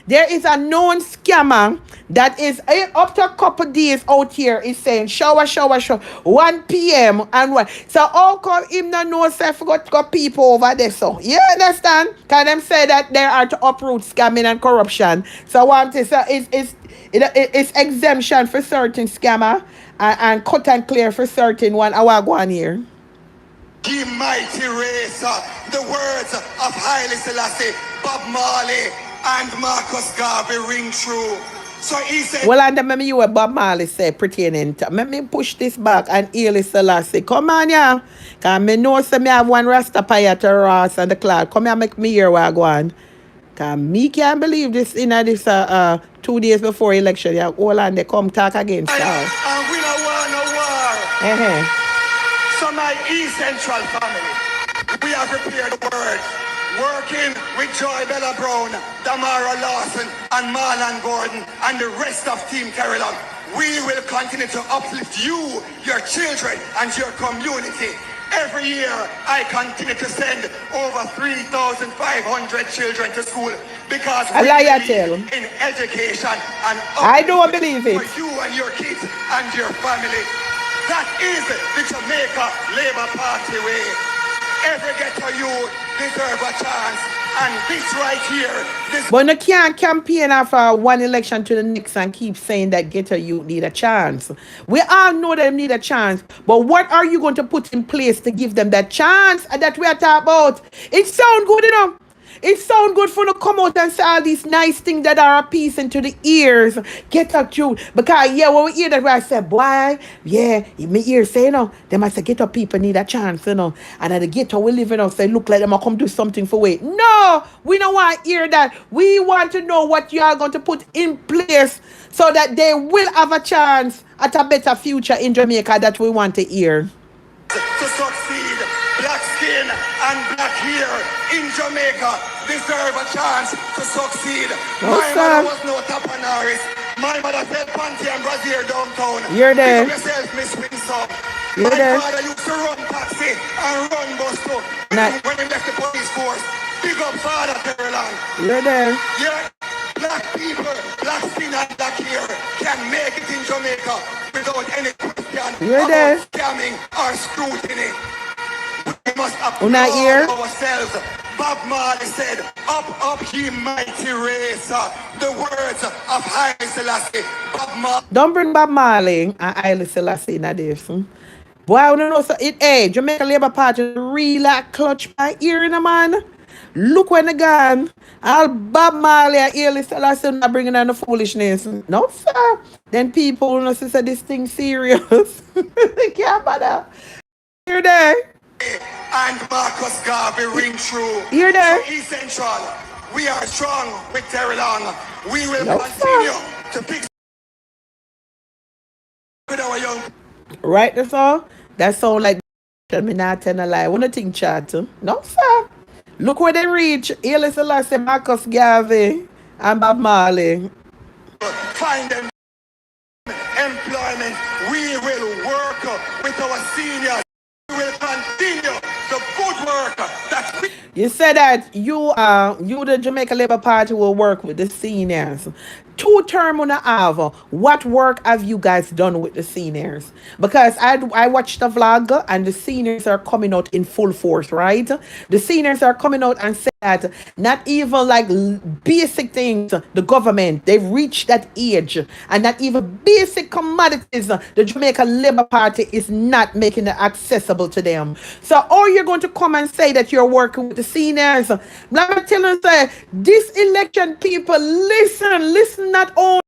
There is a known scammer that is up to a couple days out here is saying shower 1 p.m. and what. So how come him not know self got people over there? So you understand? Can them say that they are to uproot scamming and corruption? So what is it's exemption for certain scammer and cut and clear for certain one. I want go on here. The mighty racer, the words of Haile Selassie, Bob Marley, and Marcus Garvey ring true. So he said, well, and remember you what Bob Marley said pertaining to. Let me push this back and Haile Selassie. Come on, yeah. Because I know say me have one Rastafari to Ross and the cloud. Come here, make me hear what I go on. Because me can't believe this in this 2 days before election. Yeah, all on they come talk against us. And we don't want no war. So my East Central family, we have prepared the word. Working with Joy Bella Brown, Damara Lawson, and Marlon Gordon, and the rest of Team Carolyn, we will continue to uplift you, your children, and your community. Every year, I continue to send over 3,500 children to school because we believe in education and I don't believe it. For you and your kids and your family. That is the Jamaica Labour Party way. Every ghetto youth deserve a chance, and this right here, but you can't campaign after one election to the next and keep saying that ghetto youth need a chance. We all know they need a chance, but what are you going to put in place to give them that chance that we are talking about? It sounds good enough. It sounds good for you to come out and say all these nice things that are appeasing to the ears. Get up, truth. Because, yeah, when we hear that, I say, boy, yeah, my ears say, they might say, get up, people need a chance, And at the ghetto we live in, say, look like them will come do something for we. No, we don't want to hear that. We want to know what you are going to put in place so that they will have a chance at a better future in Jamaica that we want to hear. to succeed. Black skin and black hair in Jamaica deserve a chance to succeed. No, My sir. mother was no tapanaris. My mother said Panty and Brazier downtown. You're there. Pick up yourself, Miss Winsor. You're My there. father used to run taxi and run bus too. Not. When he left the police force. Big up Father Terreland. You're there. Yeah, black people, black skin and black hair can make it in Jamaica without any question You're about there. scamming or scrutiny. We must Not here. applaud ourselves. Bob Marley said, up ye mighty race. The words of Haile Selassie. Bob Marley. Don't bring Bob Marley and Haile Selassie in this. Boy, I don't know. So hey, Jamaica Labour Party really clutch my ear in a man. Look when they gone. All Bob Marley and Haile Selassie not bringing on the foolishness. No, sir. Then people will not say this thing serious. They can't bother. You're there. And Marcus Garvey ring true. You're there. So essential. We are strong with Terry Long. We will No, continue sir. to fix with our young. Right, that's all. That sound like me not tell a lie. What do you think, chat? No, sir. Look where they reach. Haile Selassie, Marcus Garvey, and Bob Marley. Find them employment. We will work with our seniors. We will continue the good work that we. You said that you the Jamaica Labour Party will work with the seniors. 2 term on the have. What work have you guys done with the seniors? Because I watched the vlog and the seniors are coming out in full force, right? The seniors are coming out and say that not even like basic things, the government, they've reached that age, and not even basic commodities, the Jamaica Labour Party is not making it accessible to them. So are you going to come and say that you're working with the seniors? Let me tell you, say, this election, people, listen, not only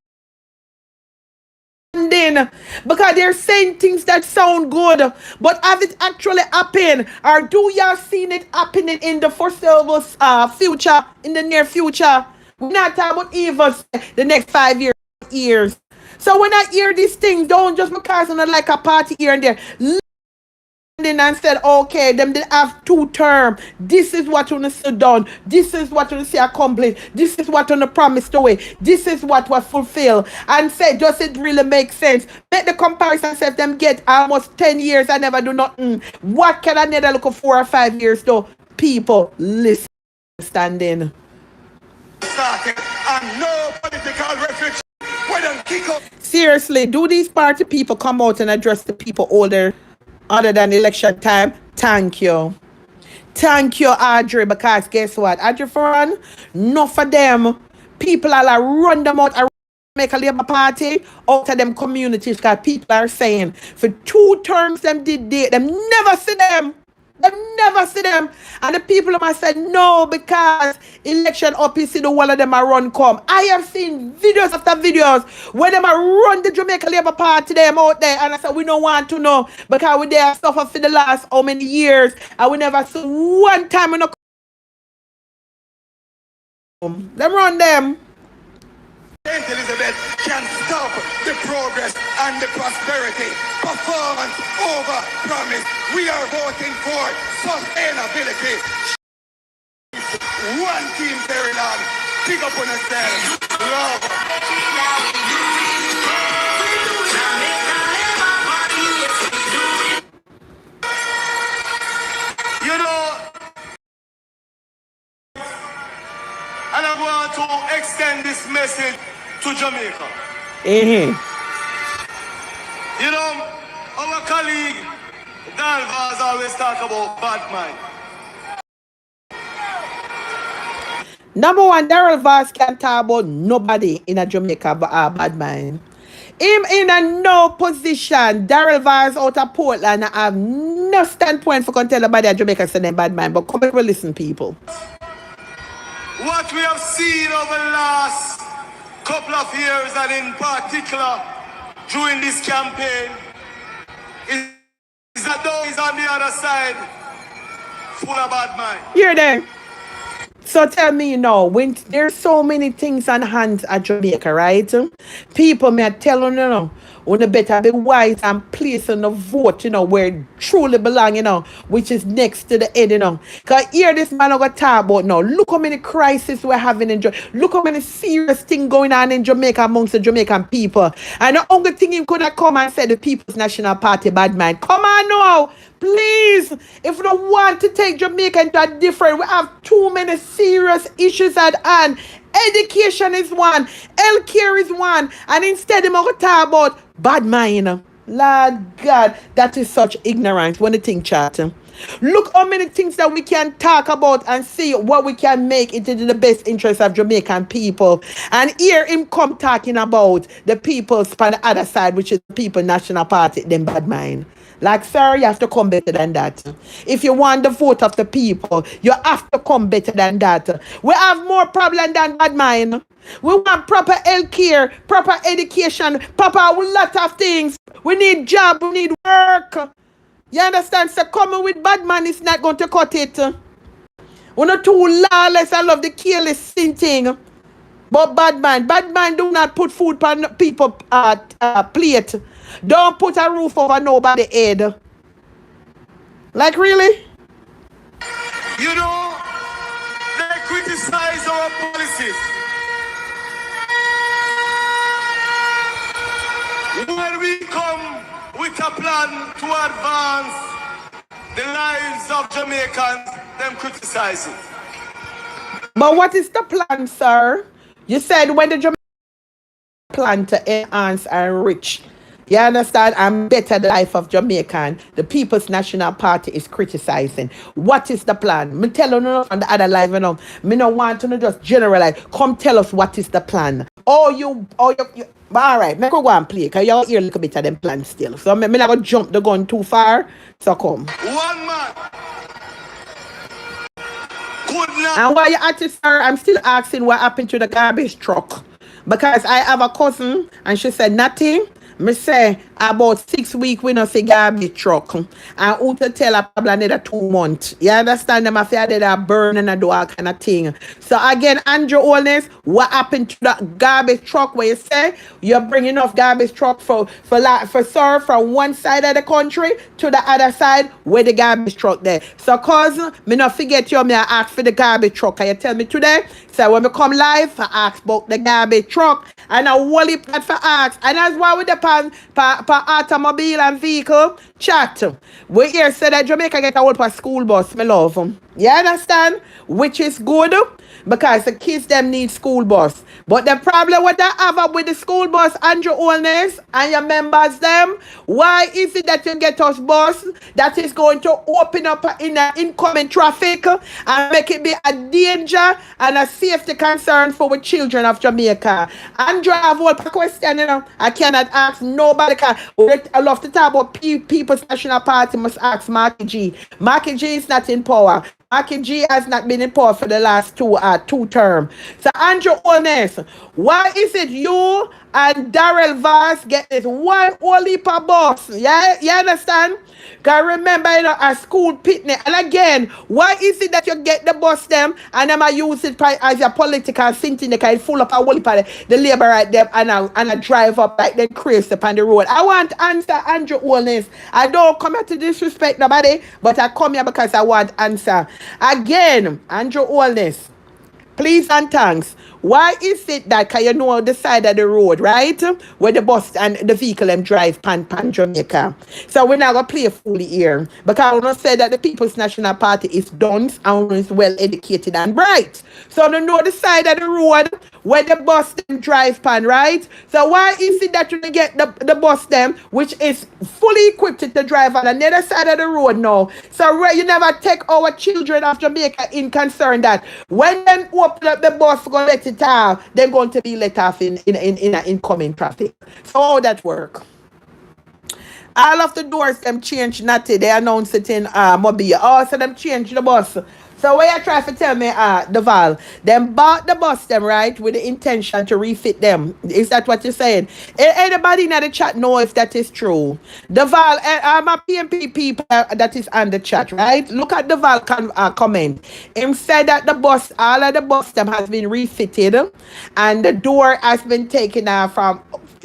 because they're saying things that sound good, but have it actually happen, or do y'all seen it happening in the foreseeable future, in the near future? We're not talking about even the next 5 years. So when I hear these things, don't just because I'm not like a party here and there. And said, okay, them they have 2 term. This is what you see done. This is what you see accomplished. This is what you promised away. This is what was fulfilled. And say, does it really make sense? Make the comparison. Say, if them get almost 10 years, I never do nothing. What can I need to look for 4 or 5 years though? People, listen, standing. And no political refuge. Seriously, do these party people come out and address the people older other than election time? Thank you. Thank you, Audrey, because guess what? Audrey Foran, enough of them. People are run them out and make a Labour Party out of them communities because people are saying for 2 terms them did them never see them. Them never see them. And the people must say no because election up, you see the one of them are run come. I have seen videos after videos where them are run the Jamaica Labour Party them out there, and I said we don't want to know because we there suffer for the last how many years and we never see one time in a them run them. Saint Elizabeth can stop the progress and the prosperity. Performance over promise. We are voting for sustainability. One team very long. Pick up on yourself. Love. You know, and I want to extend this message to Jamaica. You know, our colleague Dalvas always talk about bad mind. Number one, Daryl Vaz can't talk about nobody in a Jamaica but bad mind. Him in a no position. Daryl Vaz out of Portland have no standpoint for tell about that Jamaica saying bad mind. But come and listen, people. What we have seen over the last couple of years, and in particular during this campaign, is that those on the other side full of bad mind. You're there. So tell me, when there's so many things on hand at Jamaica, right? People may tell you better be wise and place on the vote, where it truly belong, which is next to the head, Because here this man I got talk about now. Look how many crises we're having in Jamaica. Look how many serious things going on in Jamaica amongst the Jamaican people. And the only thing he could have come and said the People's National Party bad mind. Come on now. Please, if you don't want to take Jamaica into a different, we have too many serious issues at hand. Education is one, healthcare is one, and instead of talk about bad mind. Lord God, that is such ignorance when the thing chat. Look how many things that we can talk about and see what we can make into the best interest of Jamaican people. And hear him come talking about the people's on the other side, which is the People National Party, them bad mind. Like, sir, you have to come better than that. If you want the vote of the people, you have to come better than that. We have more problem than bad mind. We want proper health care, proper education, proper a lot of things. We need job, we need work. You understand? So coming with bad man is not going to cut it. We're not too lawless. I love the careless sin thing. But bad man do not put food on people plate. Don't put a roof over nobody's head. Like, really? You know, they criticize our policies. When we come with a plan to advance the lives of Jamaicans, them criticize it. But what is the plan, sir? You said when the Jamaican plan to enhance and enrich. You understand? And better the life of Jamaican. The People's National Party is criticizing. What is the plan? Me tell you on the other live, me no want to just generalize. Come tell us what is the plan. You. All right, me go and play, because you're here a little bit of them plans still. So me not going to jump the gun too far. So come. One man. Good night. And while you're at it, sir, I'm still asking what happened to the garbage truck. Because I have a cousin, and she said nothing. Me say about 6 weeks we not see garbage truck. And who to tell her probably another 2 months. You understand them after they are burning and do all kind of thing. So again, Andrew Holness, what happened to the garbage truck where you say you're bringing off garbage truck for serve from one side of the country to the other side where the garbage truck there. So cousin, me not forget you, me I ask for the garbage truck. Can you tell me today? So when we come live, I ask about the garbage truck and I will it for ask. And that's why we depend per automobile and vehicle chat. We here say that Jamaica get a hold for school bus, me love. You understand? Which is good because the kids them need school bus. But the problem what I have with the school bus, Andrew Holness and your members them, why is it that you get us bus that is going to open up in the incoming traffic and make it be a danger and a safety concern for the children of Jamaica? Andrew, I have one question, I cannot ask nobody. I love to talk about People's National Party, must ask Marky G. Marky G is not in power. Marky G has not been in power for the last two terms. So Andrew Holness, why is it you and Darrell Vaz get this one whole heap of bus? Yeah, you understand? Because remember, a school picnic. And again, why is it that you get the bus them and them I use it as a political thing? They can full up a whole heap of the labor right there and I drive up like them crazy up on the road. I want answer, Andrew Holness. I don't come here to disrespect nobody, but I come here because I want answer. Again, Andrew Holness, please and thanks. Why is it that the side of the road, right? Where the bus and the vehicle them drive pan Jamaica. So we're not gonna play fully here. Because I want to say that the People's National Party is done and is well educated and bright. So they know the side of the road where the bus them drive pan, right? So why is it that you get the bus them which is fully equipped to drive on the other side of the road now? So where you never take our children of Jamaica in concern that when them open up the bus for let it out, they're going to be let off in incoming traffic. So how that work? All of the doors them change natty. They announced it in Mobile. Oh, so them change the bus So what you try to tell me, Deval, them bought the bus them, right, with the intention to refit them. Is that what you're saying? Anybody in the chat know if that is true? Deval, I'm a PMP people that is on the chat, right? Look at Deval comment. Him said that the bus, all of the bus them has been refitted and the door has been taken from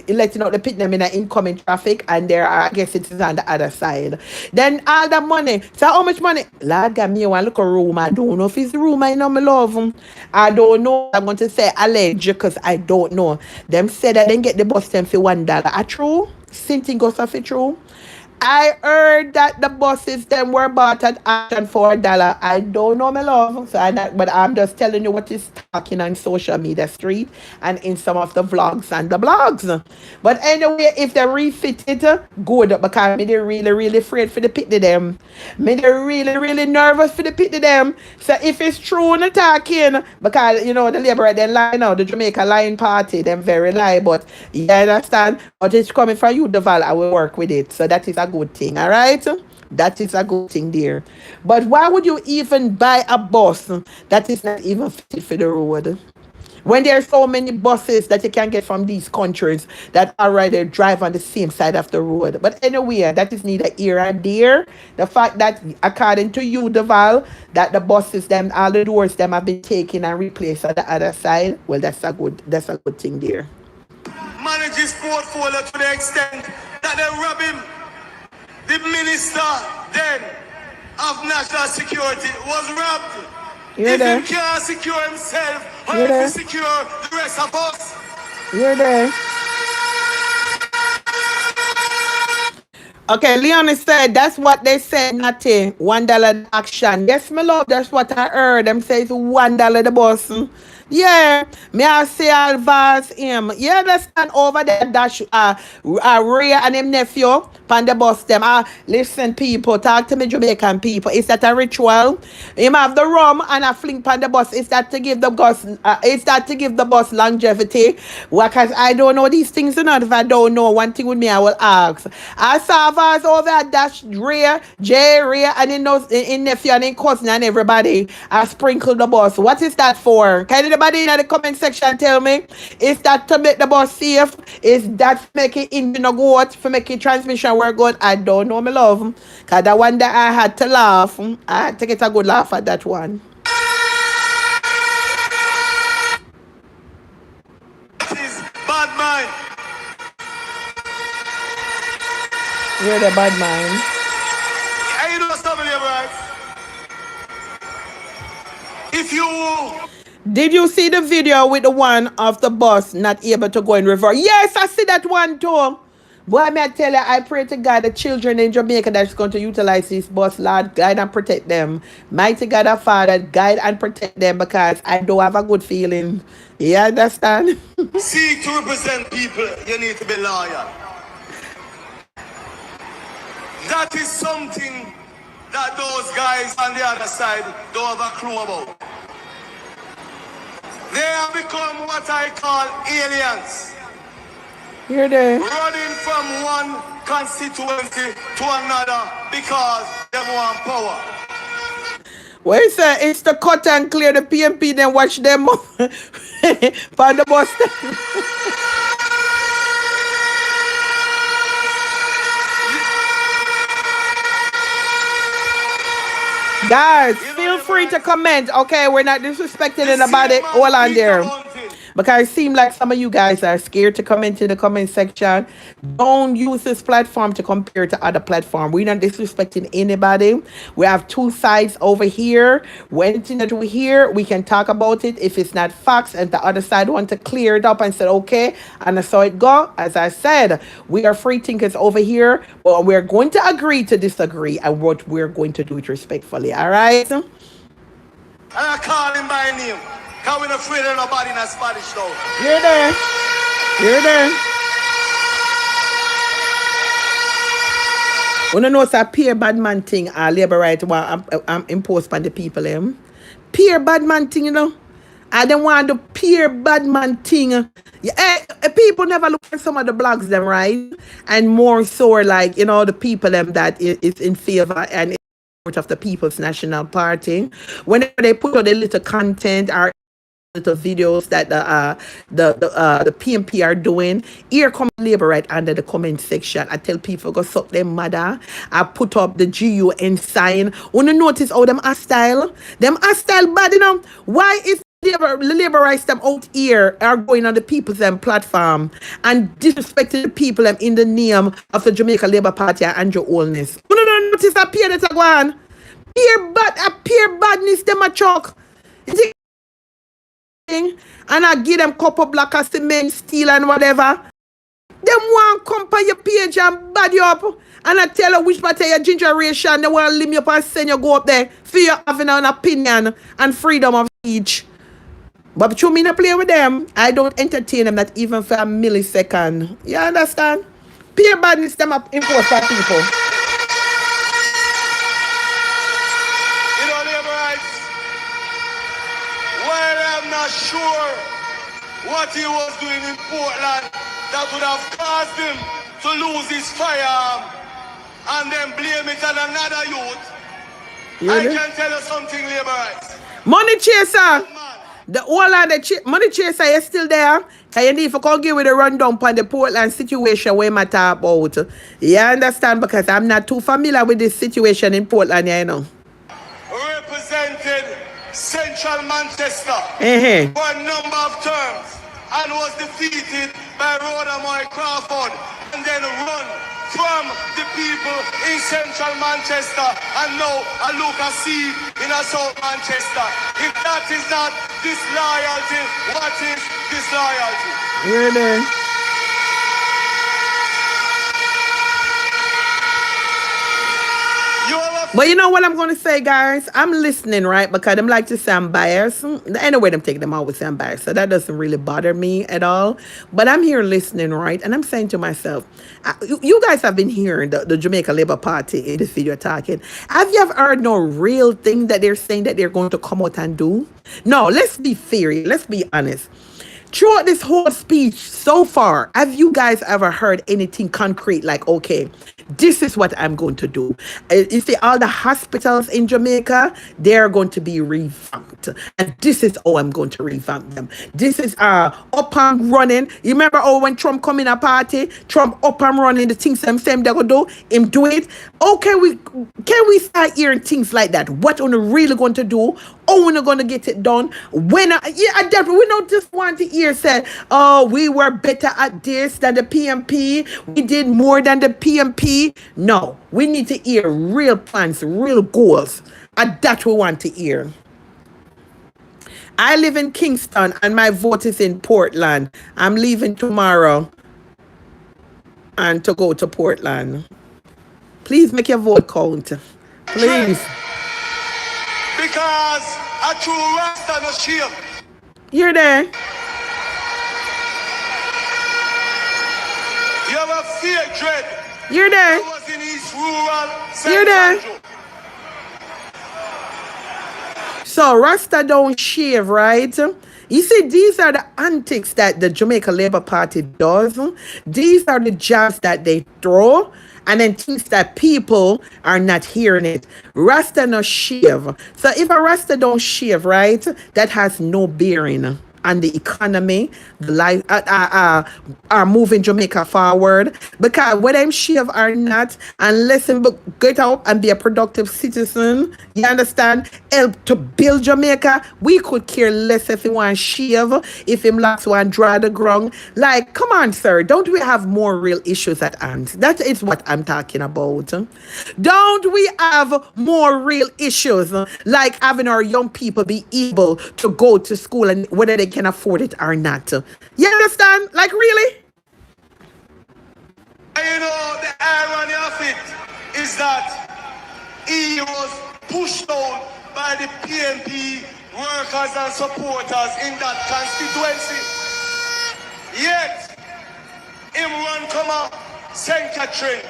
letting out the pit them in the incoming traffic, and there are, I guess it is on the other side. Then all the money. So how much money? Lord God, me want look a room. I don't know if it's the room. I know me love him. I don't know. I'm going to say alleged because I don't know. Them said that they get the bus them for $1. Are true? Sinting goes off it true? I heard that the buses then were bought at auction for $1. I don't know, my love. So but I'm just telling you what is talking on social media street and in some of the vlogs and the blogs. But anyway, if they refit it, good. Because me they really, really afraid for the pit of them. Me they really, really nervous for the pit of them. So if it's true in the talking, because you know the Labour then lie now, the Jamaica Lion Party, them very lie. But you understand? But it's coming from you, Deval. I will work with it. So that is a good thing, all right? That is a good thing there. But why would you even buy a bus that is not even fitted for the road? When there are so many buses that you can get from these countries that already drive on the same side of the road. But anyway, that is neither here or there. The fact that, according to you, Deval, that the buses, them, all the doors, them have been taken and replaced on the other side, well, that's a good thing there. Manage his portfolio to the extent that they rob him. The minister then of national security was robbed. You're there. If he can't secure himself, how You're there. if he secure the rest of us? You're there. Okay, Leonie said that's what they said, Natty. $1 action. Yes, my love, that's what I heard. Them say it's $1 the bus. Yeah, me I say advance him. You understand over there dash Ray and him nephew pan the bus them. Listen people, talk to me Jamaican people. Is that a ritual? Him have the rum and a fling pan the bus. Is that to give the bus longevity? Well, cause I don't know these things enough. If I don't know one thing with me, I will ask. I saw us over at dash Ray, Ray and in nephew and in cousin and everybody. I sprinkle the bus. What is that for? Can anybody in the comment section tell me? Is that to make the bus safe? Is that to make it engine go out? For making transmission work good? I don't know, my love. Because that one that I had to laugh. I had to get a good laugh at that one. That is bad mind. You're the bad mind. I know something, right? If you... Did you see the video with the one of the bus not able to go in reverse? Yes, I see that one too. Boy, may I tell you, I pray to God the children in Jamaica that's going to utilize this bus, Lord, guide and protect them. Mighty God our Father, guide and protect them because I do have a good feeling. You understand? Seek to represent people, you need to be loyal. That is something that those guys on the other side don't have a clue about. They have become what I call aliens. You're there. Running from one constituency to another because they want power. Well, it's the cut and clear the PMP, then watch them on the bus. Guys, feel free to comment. Okay, we're not disrespecting anybody. Hold on there. Because it seems like some of you guys are scared to comment in the comment section. Don't use this platform to compare to other platforms. We're not disrespecting anybody. We have two sides over here. Anything that we hear, we can talk about it. If it's not facts and the other side want to clear it up and say, okay, and that's how it go. As I said, we are free thinkers over here, but we're going to agree to disagree, and what we're going to do it respectfully. All right? And I call him by name. Because we're not afraid of nobody in a Spanish though. You're there. You're there. We don't know it's a peer bad man thing, labor right I'm imposed on the people. Peer bad man thing, you know. I don't want the peer bad man thing. People never look at some of the blogs them, right? And more so like, you know, the people them that is in favor and of the People's National Party. Whenever they put out a little content or little videos that the PMP are doing, here come labor right under the comment section. I tell people go suck them mother. I put up the GUN sign. Wanna notice how them hostile? Them hostile bad, you know? Why is the labor rights them out here are going on the people's platform and disrespecting the people in the name of the Jamaica Labour Party and Andrew Holness? You don't notice a peer that's going peer badness them a chuck. And I give them couple block of cement, steel and whatever. Them want come on your page and bad you up. And I tell you which part of your ginger ration they want to limit you up and send you go up there for you having an opinion and freedom of speech. But you mean I play with them, I don't entertain them not even for a millisecond. You understand? Peer badness them up enforce for people. You know, labor rights, while I'm not sure what he was doing in Portland that would have caused him to lose his firearm and then blame it on another youth. Really? I can tell you something, labor rights. Money chaser! The whole of the money chaser is still there. And you need to come give with a rundown on the Portland situation where I talk about. You understand? Because I'm not too familiar with this situation in Portland, you know. Represented Central Manchester for a number of terms and was defeated by Rhoda Moy Crawford and then run from the people in Central Manchester and now a Lucas seat in a South Manchester. If that is not disloyalty, what is disloyalty? Really? But you know what I'm going to say, guys? I'm listening, right? Because them like to say I'm biased. Anyway, them take them always say I'm biased. So that doesn't really bother me at all. But I'm here listening, right? And I'm saying to myself, you guys have been hearing the Jamaica Labour Party in this video talking. Have you ever heard no real thing that they're saying that they're going to come out and do? No, let's be fair. Let's be honest. Throughout this whole speech so far, have you guys ever heard anything concrete like, okay, this is what I'm going to do? You see, all the hospitals in Jamaica, they're going to be revamped. And this is how I'm going to revamp them. This is up and running. You remember when Trump come in a party, Trump up and running, the things them they're going to do, him do it. Okay, can we start hearing things like that? What are we really going to do? How we're going to get it done? When definitely we don't just want to hear say, oh, we were better at this than the PMP. We did more than the PMP. No, we need to hear real plans, real goals. And that we want to hear. I live in Kingston and my vote is in Portland. I'm leaving tomorrow and to go to Portland. Please make your vote count. Please. Because a true Rasta no shield. You're there. You have a fear dread. You're there. I was in East Rural. You're there. So Rasta don't shave, right? You see, these are the antics that the Jamaica Labour Party does. These are the jabs that they throw. And then things that people are not hearing it. Rasta no shave. So if a Rasta don't shave, right, that has no bearing on the economy, the life, are moving Jamaica forward. Because whether I'm shave or not, unless him get out and be a productive citizen, you understand, help to build Jamaica, we could care less if he want shave, if him locks one draw the ground. Like, come on, sir, don't we have more real issues at hand? That is what I'm talking about. Don't we have more real issues, like having our young people be able to go to school and whether they can afford it or not? You understand? Like, really? You know, the irony of it is that he was pushed out by the PNP workers and supporters in that constituency. Yet, him run come out St. Catherine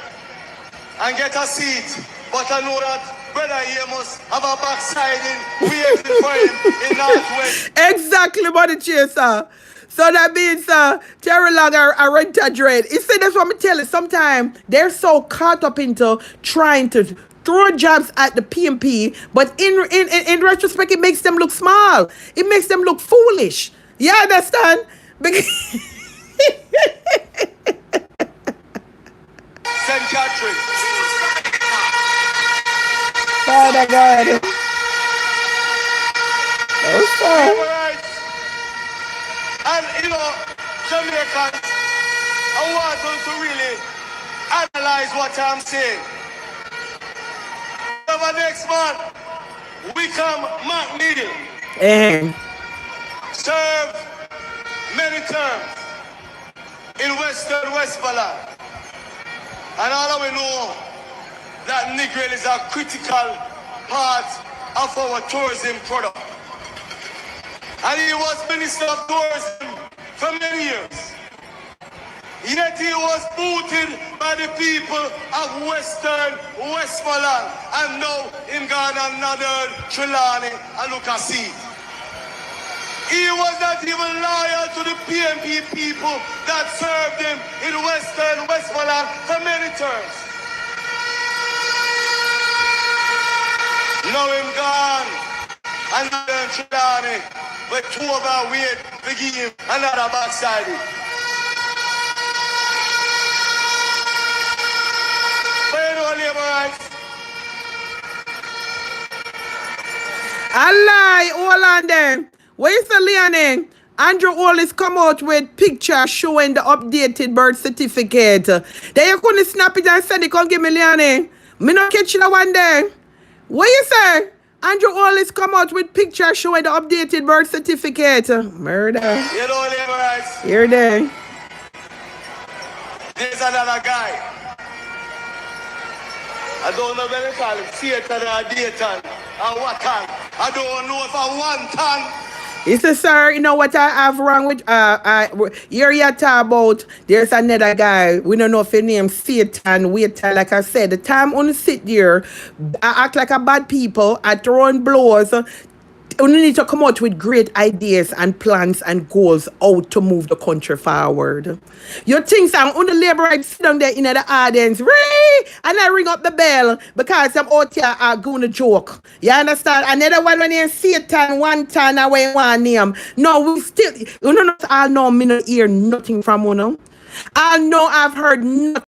and get a seat. But I know that brother here must have a backsliding waiting for him in Northwest. Exactly, Money Chaser. So that means Terry Long are rent a dread. You see, that's what I'm telling you. Sometimes they're so caught up into trying to throw jabs at the PMP, but in retrospect, it makes them look small. It makes them look foolish. You understand? Because St. Catherine. Father God. Oh, sorry. And you know, Jamaicans, I want them to really analyze what I'm saying. Over next month, we come McNeil. Serve many terms in Western Westmoreland. And all of we know that Negril is a critical part of our tourism product. And he was Minister of Tourism for many years. Yet he was booted by the people of Western Westmoreland. And now in Ghana, Northern Trelawney and Lucasi. He was not even loyal to the PMP people that served him in Western Westmoreland for many terms. Now him gone, and Northern Trelawney, but two of our wait to give him another backside. But you know, labor rights. I lie, hold on there. What you say, Leonie? Andrew Holness come out with picture showing the updated birth certificate. Then you couldn't snap it and send it, come give me, Leonie. Me not catch that one day. What you say? Andrew Holness come out with picture showing the updated birth certificate. Murder. You know, labor rights. Here they. There's another guy. I don't know whether they call him Satan or Dayton or what time. I don't know if I want time. He says, sir, you know what I have wrong with here you talk about there's another guy. We don't know if his name Satan, waiter, like I said. The time on sit there, I act like a bad people, I throwing blows. We need to come out with great ideas and plans and goals out to move the country forward. You think I'm on the labor rights sit down there in the audience, Ray, and I ring up the bell because I'm out here going to joke. You understand? Another one when you Satan one time away one name. No, we still you know not all know me not hear nothing from you. I know I've heard nothing.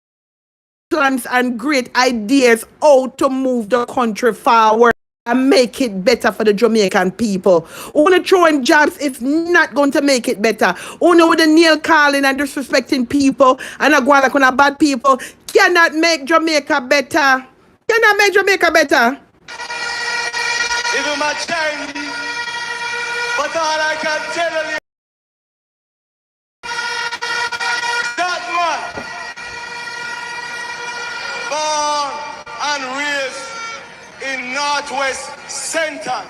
Plans and great ideas how to move the country forward and make it better for the Jamaican people. Only throwing jobs is not going to make it better. Only with the nail calling and disrespecting people and a going like on a bad people cannot make Jamaica better. Cannot make Jamaica better. Even my Chinese, but all I can tell you, that man, born and raised in Northwest Center,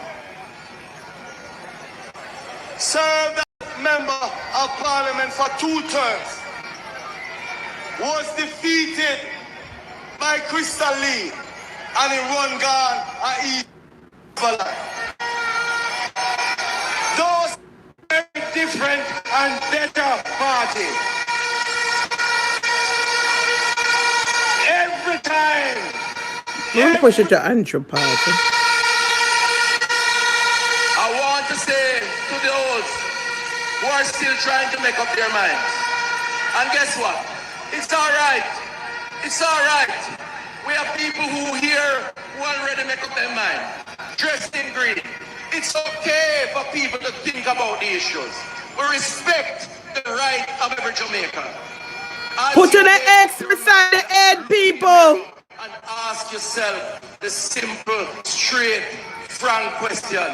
served as member of Parliament for 2 terms, was defeated by Crystal Lee, and he run gone at East Balance. Those very different and better party. Every time. Let me push it to Andrew party. I want to say to those who are still trying to make up their minds. And guess what? It's all right. It's all right. We have people who here who already make up their mind. Dressed in green. It's okay for people to think about the issues. We respect the right of every Jamaican. Put to the X beside the head, people. And ask yourself the simple, straight, frank question.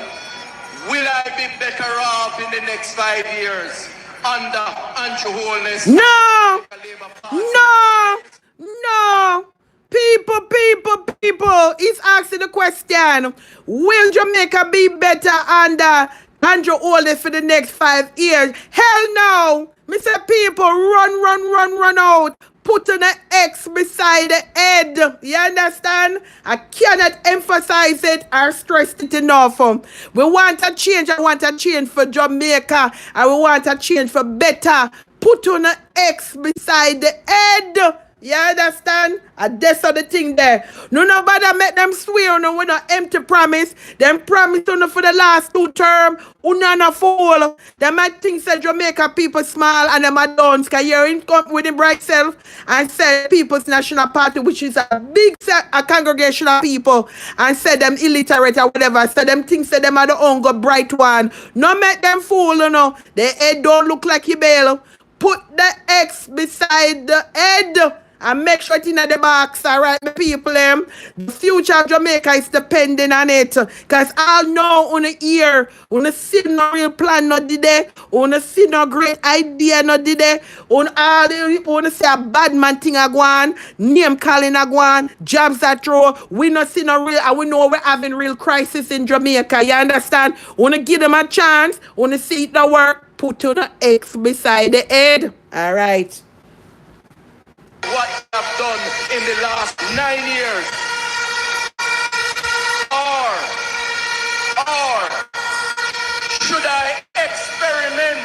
Will I be better off in the next 5 years under Andrew Holness? No! No! No! People, he's asking the question, will Jamaica be better under Andrew Holness for the next 5 years? Hell no! Mr. People, run out. Put an X beside the head. You understand? I cannot emphasize it or stress it enough. We want a change. I want a change for Jamaica. And we want a change for better. Put on an X beside the head. You understand? And that's the thing there. No nobody make them swear no with no empty promise. Them promise on for the last 2 term. Una na fool. Them might think say Jamaica people small and them are done. Cause you're in company with the bright self and said People's National Party, which is a big a congregation of people, and said them illiterate or whatever. So them things say them are the only bright one. No make them fool, you know. Their head don't look like a bell. Put the X beside the head and make sure it's in the box, all right, my people. The future of Jamaica is depending on it. Because I'll know on the ear, on the see no real plan, not did they, on the see no great idea, not did they, on all the, on the say a bad man thing a go on, name calling a go on, jobs that throw, we not see no real, and we know we're having real crisis in Jamaica, you understand? Want to give them a chance, want to see it the work, put to the X beside the head, all right. What you have done in the last 9 years, or should I experiment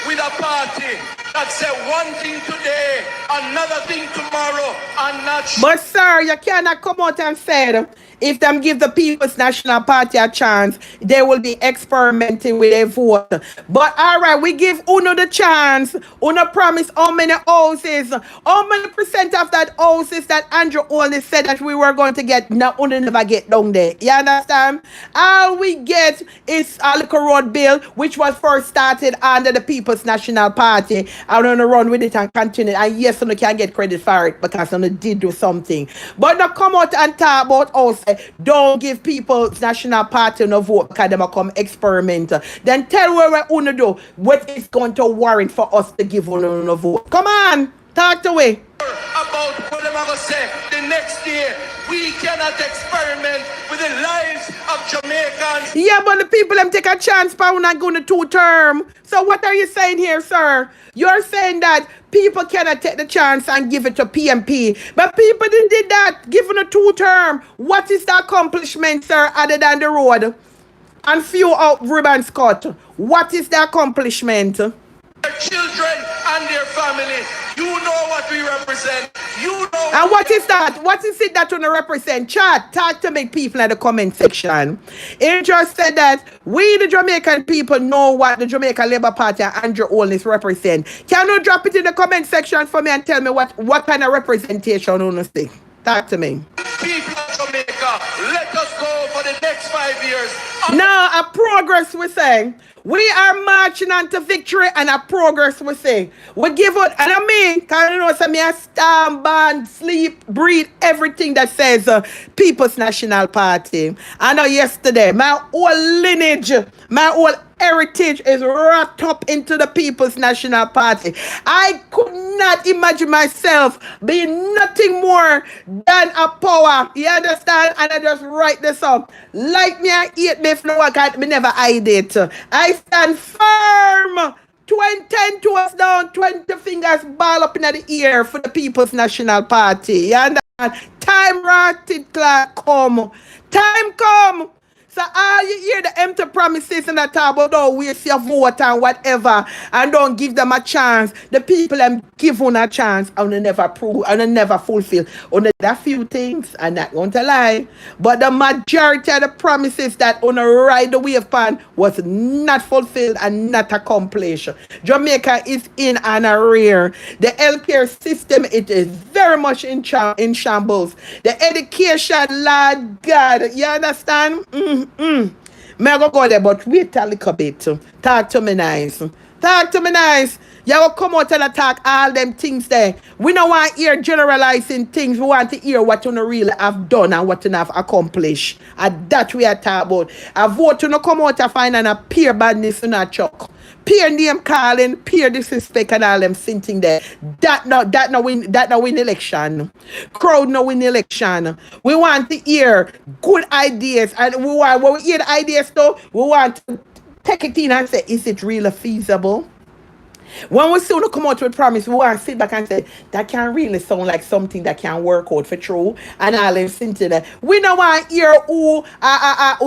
with a party that say one thing today, another thing tomorrow, and not? But sir, you cannot come out and say if them give the People's National Party a chance, they will be experimenting with a vote. But all right, we give Uno the chance. Uno promise how many houses, how many percent of that houses that Andrew only said that we were going to get. Now Uno never get down there. You understand? All we get is a little road bill, which was first started under the People's National Party. I'm going to run with it and continue. And yes, Uno can get credit for it because Uno did do something. But now come out and talk about us. Don't give People's National Party no vote because they come experiment. Then tell where we uno do what is going to warrant for us to give uno no vote. Come on, talk to me. About what I'm going to say the next year, we cannot experiment with the lives of Jamaicans. Yeah, but the people them take a chance for when I go to 2 term. So what are you saying here, sir? You're saying that people cannot take the chance and give it to PMP. But people didn't did that, given a 2 term. What is the accomplishment, sir, other than the road? And few out ribbons cut. What is the accomplishment? Their children and their family. You know what we represent. You know. And what is that? What is it that you represent? Chat, talk to me, people in the comment section. It just said that we, the Jamaican people, know what the Jamaica Labour Party and Andrew Holness represent. Can you drop it in the comment section for me and tell me what kind of representation you see? Talk to me. People of Jamaica, let us go for the next 5 years. Now, a progress we say. We are marching on to victory and a progress we say. We give out, and I mean, because you know, so me I stand, band, sleep, breathe, everything that says People's National Party. I know yesterday, my whole lineage, my whole heritage is wrapped up into the People's National Party. I could not imagine myself being nothing more than a power. You understand? And I just write this up. Like me, I eat me flow, I can't, me never hide it. I stand firm. 10 toes down, 20 fingers ball up in the ear for the People's National Party. You understand? Time ratted clock come. Time come. So all you hear the empty promises and the talk about don't waste your vote and whatever and don't give them a chance. The people them give on a chance and they never prove and they never fulfill. On a few things, I'm not going to lie. But the majority of the promises that on a ride the wave pan was not fulfilled and not accomplished. Jamaica is in an arrear. The healthcare system, it is very much in shambles. The education, Lord God, you understand? May I go there, but wait a little bit. Talk to me nice. Talk to me nice. You will come out and attack all them things there. We don't want to hear generalizing things. We want to hear what you really have done and what you have accomplished. And that we are talking about. A vote you come out and find and a peer badness in a chuck. Peer name calling, peer disrespect and all them things there. That no win election. Crowd no win election. We want to hear good ideas. And we want, when we hear the ideas though, we want to take it in and say, is it really feasible? When we soon come out with promise, we want to sit back and say, that can really sound like something that can work out for true. And all them things there. We don't want to hear who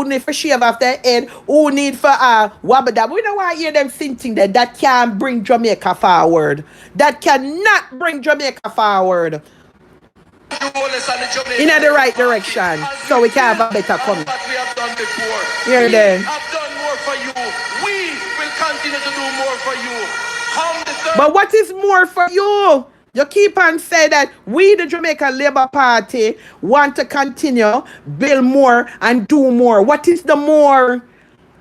need for shave off their head, who need for wabba that. We don't want to hear them thinking that can bring Jamaica forward. That cannot bring Jamaica forward. in the right direction, so we can have a better coming. What we have done before. Here We then. have done more for you. We will continue to do more for you. But what is more for you? You keep on saying that we, the Jamaican Labour Party, want to continue, build more and do more. What is the more?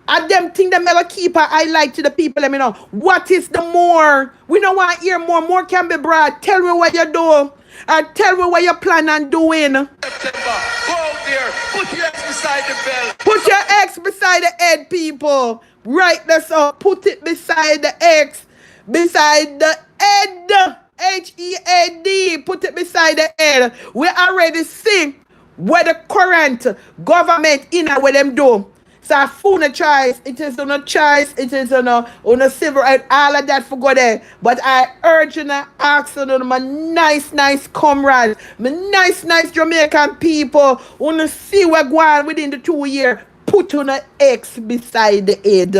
And them thing them never keep a highlight to the people, let me know. What is the more? We don't want to hear more. More can be brought. Tell me what you do. And tell me what you plan on doing. September, go out there, put your ex beside the bell. Put your X beside the head, people. Write this up. Put it beside the X. Beside the head. H-E-A-D. Put it beside the head. We already see what the current government in and what them do. So for no choice, it is on a choice, it is on a civil right, all of that for go there. But I urge and I ask my nice comrades, my nice Jamaican people, wanna see what go on within the 2 years. Put on an X beside the head.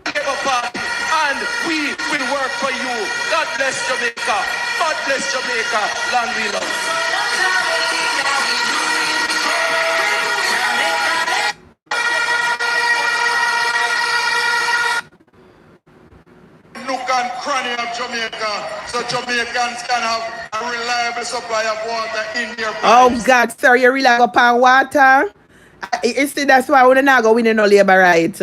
And we will work for you. God bless Jamaica. God bless Jamaica. Long we love. Nook and cranny of Jamaica, so Jamaicans can have a reliable supply of water in their pipes. Oh God, sir, you really go pan water? You see, that's why we're not going to win no labor right.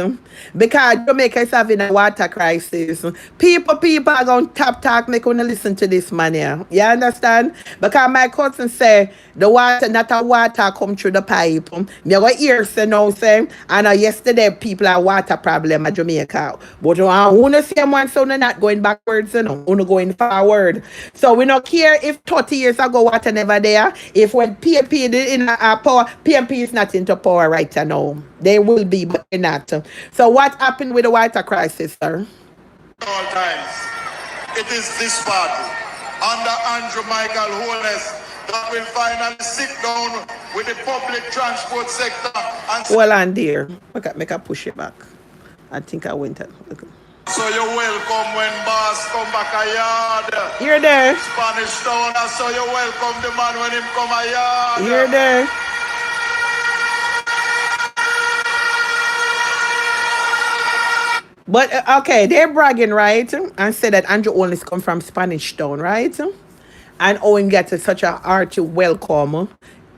Because Jamaica is having a water crisis. People are going to talk, make you listen to this man here. You understand? Because my cousin say, the water, not a water come through the pipe. Me go hear say now say, and yesterday people have water problem at Jamaica. But who no same one, so they're not going backwards, you know, who going forward. So we don't care if 30 years ago water never there. If when PMP in power, PMP is not into power right now. They will be, but they're not. So what happened with the water crisis, sir? All times, it is this party under Andrew Michael Holness that will finally sit down with the public transport sector and well on dear. Make a push it back. I think I went okay. So you're welcome when boss come back a yard. You're there. Spanish town, so you're welcome the man when him come a yard. You're there. But okay, they're bragging, right? And say that Andrew Holness come from Spanish Town, right? And Owen gets such a hearty welcome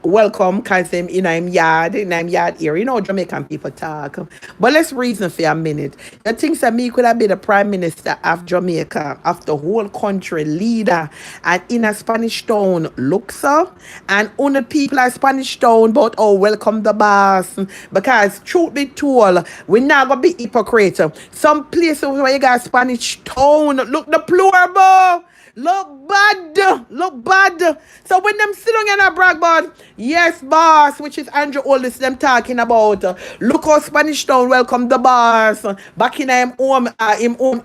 because him in him yard here. You know Jamaican people talk. But let's reason for a minute. You think that me could have been the Prime Minister of Jamaica, of the whole country, leader, and in a Spanish Town, look so, and on the people of Spanish Town, but welcome the boss. Because truth be told, we're not gonna be hypocrite. Some places where you got Spanish Town, look deplorable. Look bad. So when them sit down and brag about, yes, boss, which is Andrew Holness, them talking about, look how Spanish Town welcome the boss back in him home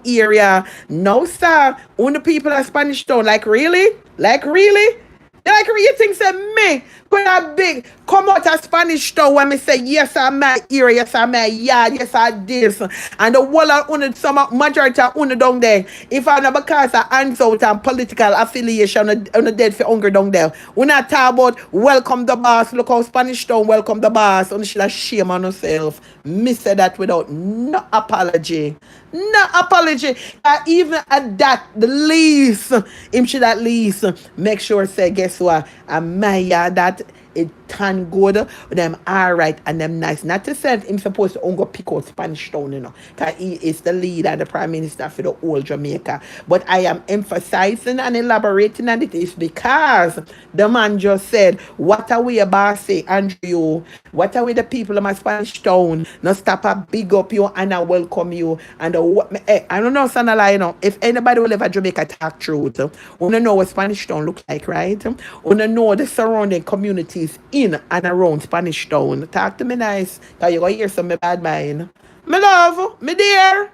area. No, sir. Only people of Spanish Town, like really? Like you think say me could have big come out of Spanish Town when me say yes I'm my area, yes I'm my yard, yes I this, and the whole of some majority of down there. If I never cause a hands out and political affiliation on the dead for hunger down there. We not talk about welcome the boss. Look how Spanish Town welcome the boss. And she shame on herself. Me say that without no apology. Even at that, the least, him should at least make sure say, guess what? I'm my yard that it turn good, them alright and them nice. Not to say him supposed to go pick out Spanish Town, you know, because he is the leader, the Prime Minister for the whole Jamaica. But I am emphasizing and elaborating on it is because the man just said, what are we about say, Andrew? What are we the people of my Spanish Town? No stop a big up you and I welcome you. And I don't know, son, you know, if anybody will ever Jamaica talk truth, we don't know what Spanish Town look like, right? We don't know the surrounding communities in and around Spanish Town. Talk to me nice, because you're going to hear some bad mind. Me love, me dear.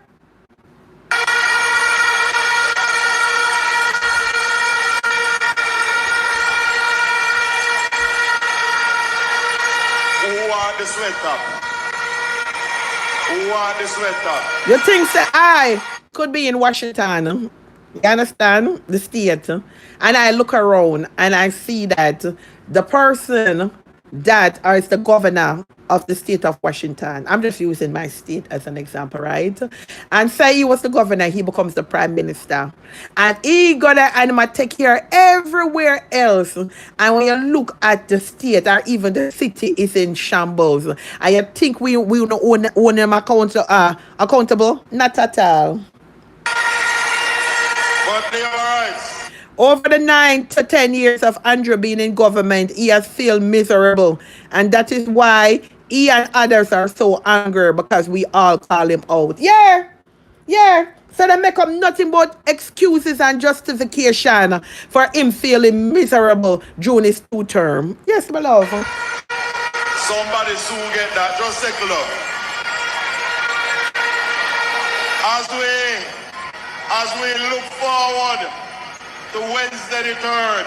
Who want the sweater? Who want the sweater? You think say I could be in Washington You understand? The state. And I look around and I see that the person that is the governor of the state of Washington, I'm just using my state as an example, right? And say he was the governor, he becomes the prime minister. And he gonna and take care everywhere else. And when you look at the state or even the city is in shambles, and you think we don't own them accountable? Not at all. But they are right. Over the 9 to 10 years of Andrew being in government, he has felt miserable. And that is why he and others are so angry because we all call him out. Yeah, yeah. So they make up nothing but excuses and justification for him feeling miserable during his 2 term. Yes, my love. Somebody soon get that. Just take a look. As we look forward to Wednesday the 3rd,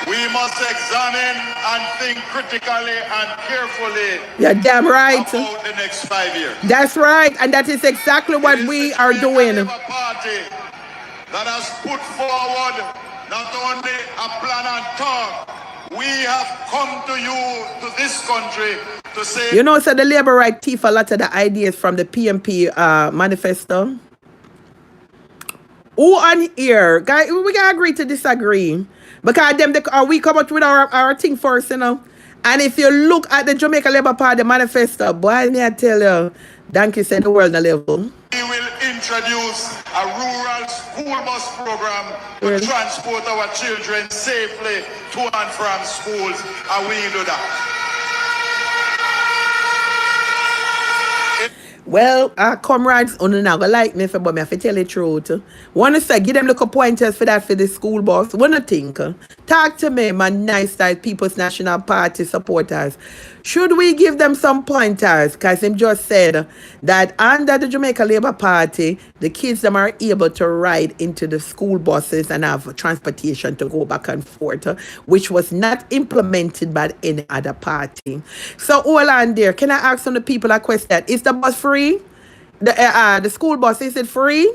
we must examine and think critically and carefully. You're damn right. About the next 5 years. That's right, and that is exactly what we are doing. A party that has put forward not only a plan and talk. We have come to you, to this country, to say. You know, so the labor right thief a lot of the ideas from the PMP manifesto. Who on here? Guys, we gotta agree to disagree. Because we come up with our thing first, you know. And if you look at the Jamaica Labour Party manifesto, boy, me I tell you, Donkey said the world on level. We will introduce a rural school bus program to transport our children safely to and from schools, and we do that. Well, comrades, on not gonna like me, but me have to tell the truth. Wanna say, give them little pointers for that for the school bus. Wanna think? Talk to me, my nice type People's National Party supporters. Should we give them some pointers? Because him just said that under the Jamaica Labour Party, the kids them are able to ride into the school buses and have transportation to go back and forth, which was not implemented by any other party. So, hold on there. Can I ask some of the people a question? Is the bus free? The school bus, is it free?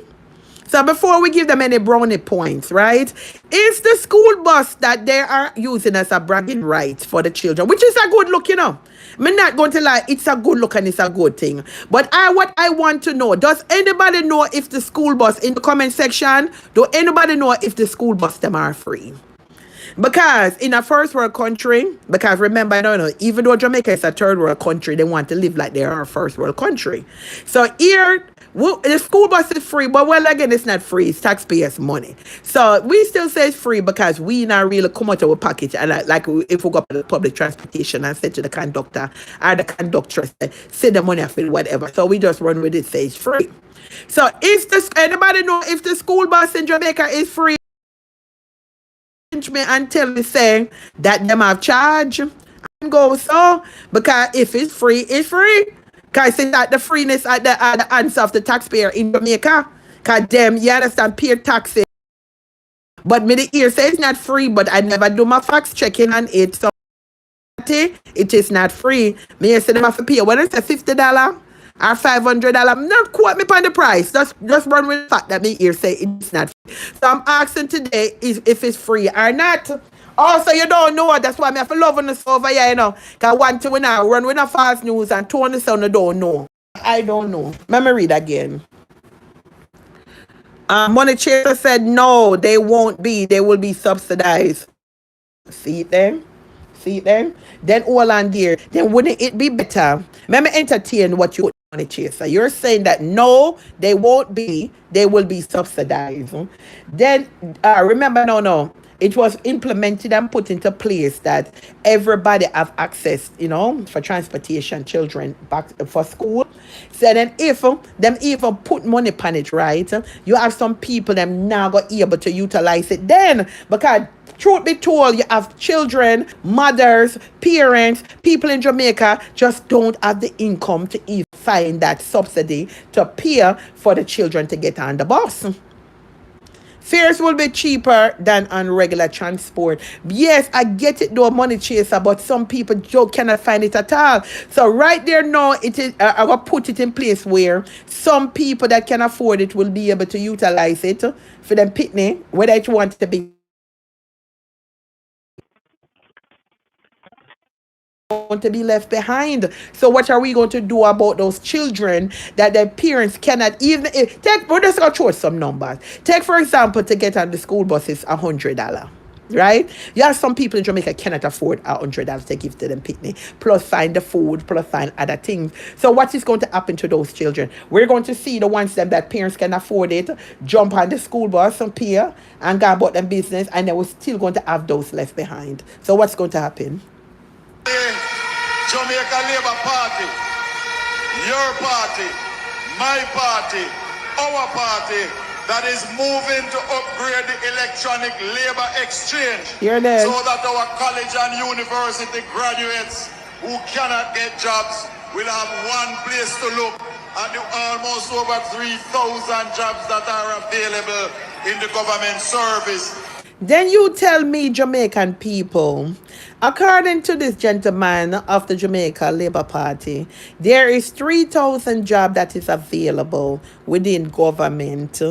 So before we give them any brownie points, right? Is the school bus that they are using as a bragging right for the children, which is a good look, you know. I'm not going to lie, it's a good look and it's a good thing. But what I want to know, does anybody know if the school bus, in the comment section, do anybody know if the school bus them are free? Because in a first world country, because remember, I don't know, even though Jamaica is a third world country, they want to live like they are a first world country. So here, the school bus is free, but well, again, it's not free. It's taxpayers' money. So we still say it's free because we not really come out of our package. And like if we go to the public transportation and say to the conductor or the conductress, say the money, I feel whatever. So we just run with it, say it's free. So anybody know if the school bus in Jamaica is free? Me and tell me saying that them have charge and go so, because if it's free, it's free. Because I say that the freeness at the answer of the taxpayer in Jamaica. Because them, you understand, pay taxes. But me the ear say it's not free, but I never do my fact checking on it. So it is not free. Me say them have to pay. When it's $50 or $500, not quote me on the price. Just run with the fact that me ear say it's not free. So I'm asking today if it's free or not. Also, you don't know. That's why I have to love on this over here, you know. Because one thing when I run with a false news and Tony Son don't know. I don't know. Let me read again. Money Chaser said no, they won't be. They will be subsidized. See it then? See it then? Then all on there. Then wouldn't it be better? Let me entertain what you Money Chaser. You're saying that no, they won't be. They will be subsidized. Then remember, no. It was implemented and put into place that everybody have access, you know, for transportation, children back for school. So then if them even put money on it, right, you have some people them now got able to utilize it then. Because truth be told, you have children, mothers, parents, people in Jamaica just don't have the income to even find that subsidy to pay for the children to get on the bus. Fares will be cheaper than on regular transport. Yes, I get it though, money chaser, but some people just cannot find it at all. So right there now, it is. I will put it in place where some people that can afford it will be able to utilize it for them pitney, whether it wants to be going to be left behind. So what are we going to do about those children that their parents cannot even take? We're just going to throw some numbers. Take for example, to get on the school bus is $100. Right? You have some people in Jamaica cannot afford $100 to give to them picnic, plus find the food, plus find other things. So what is going to happen to those children? We're going to see the ones them that parents can afford it, jump on the school bus and pay and go about them business, and they were still going to have those left behind. So what's going to happen? Jamaica Labour Party, your party, my party, our party, that is moving to upgrade the electronic labor exchange so that our college and university graduates who cannot get jobs will have one place to look at the almost over 3,000 jobs that are available in the government service. Then you tell me, Jamaican people, according to this gentleman of the Jamaica Labour Party, there is 3,000 jobs that is available within government.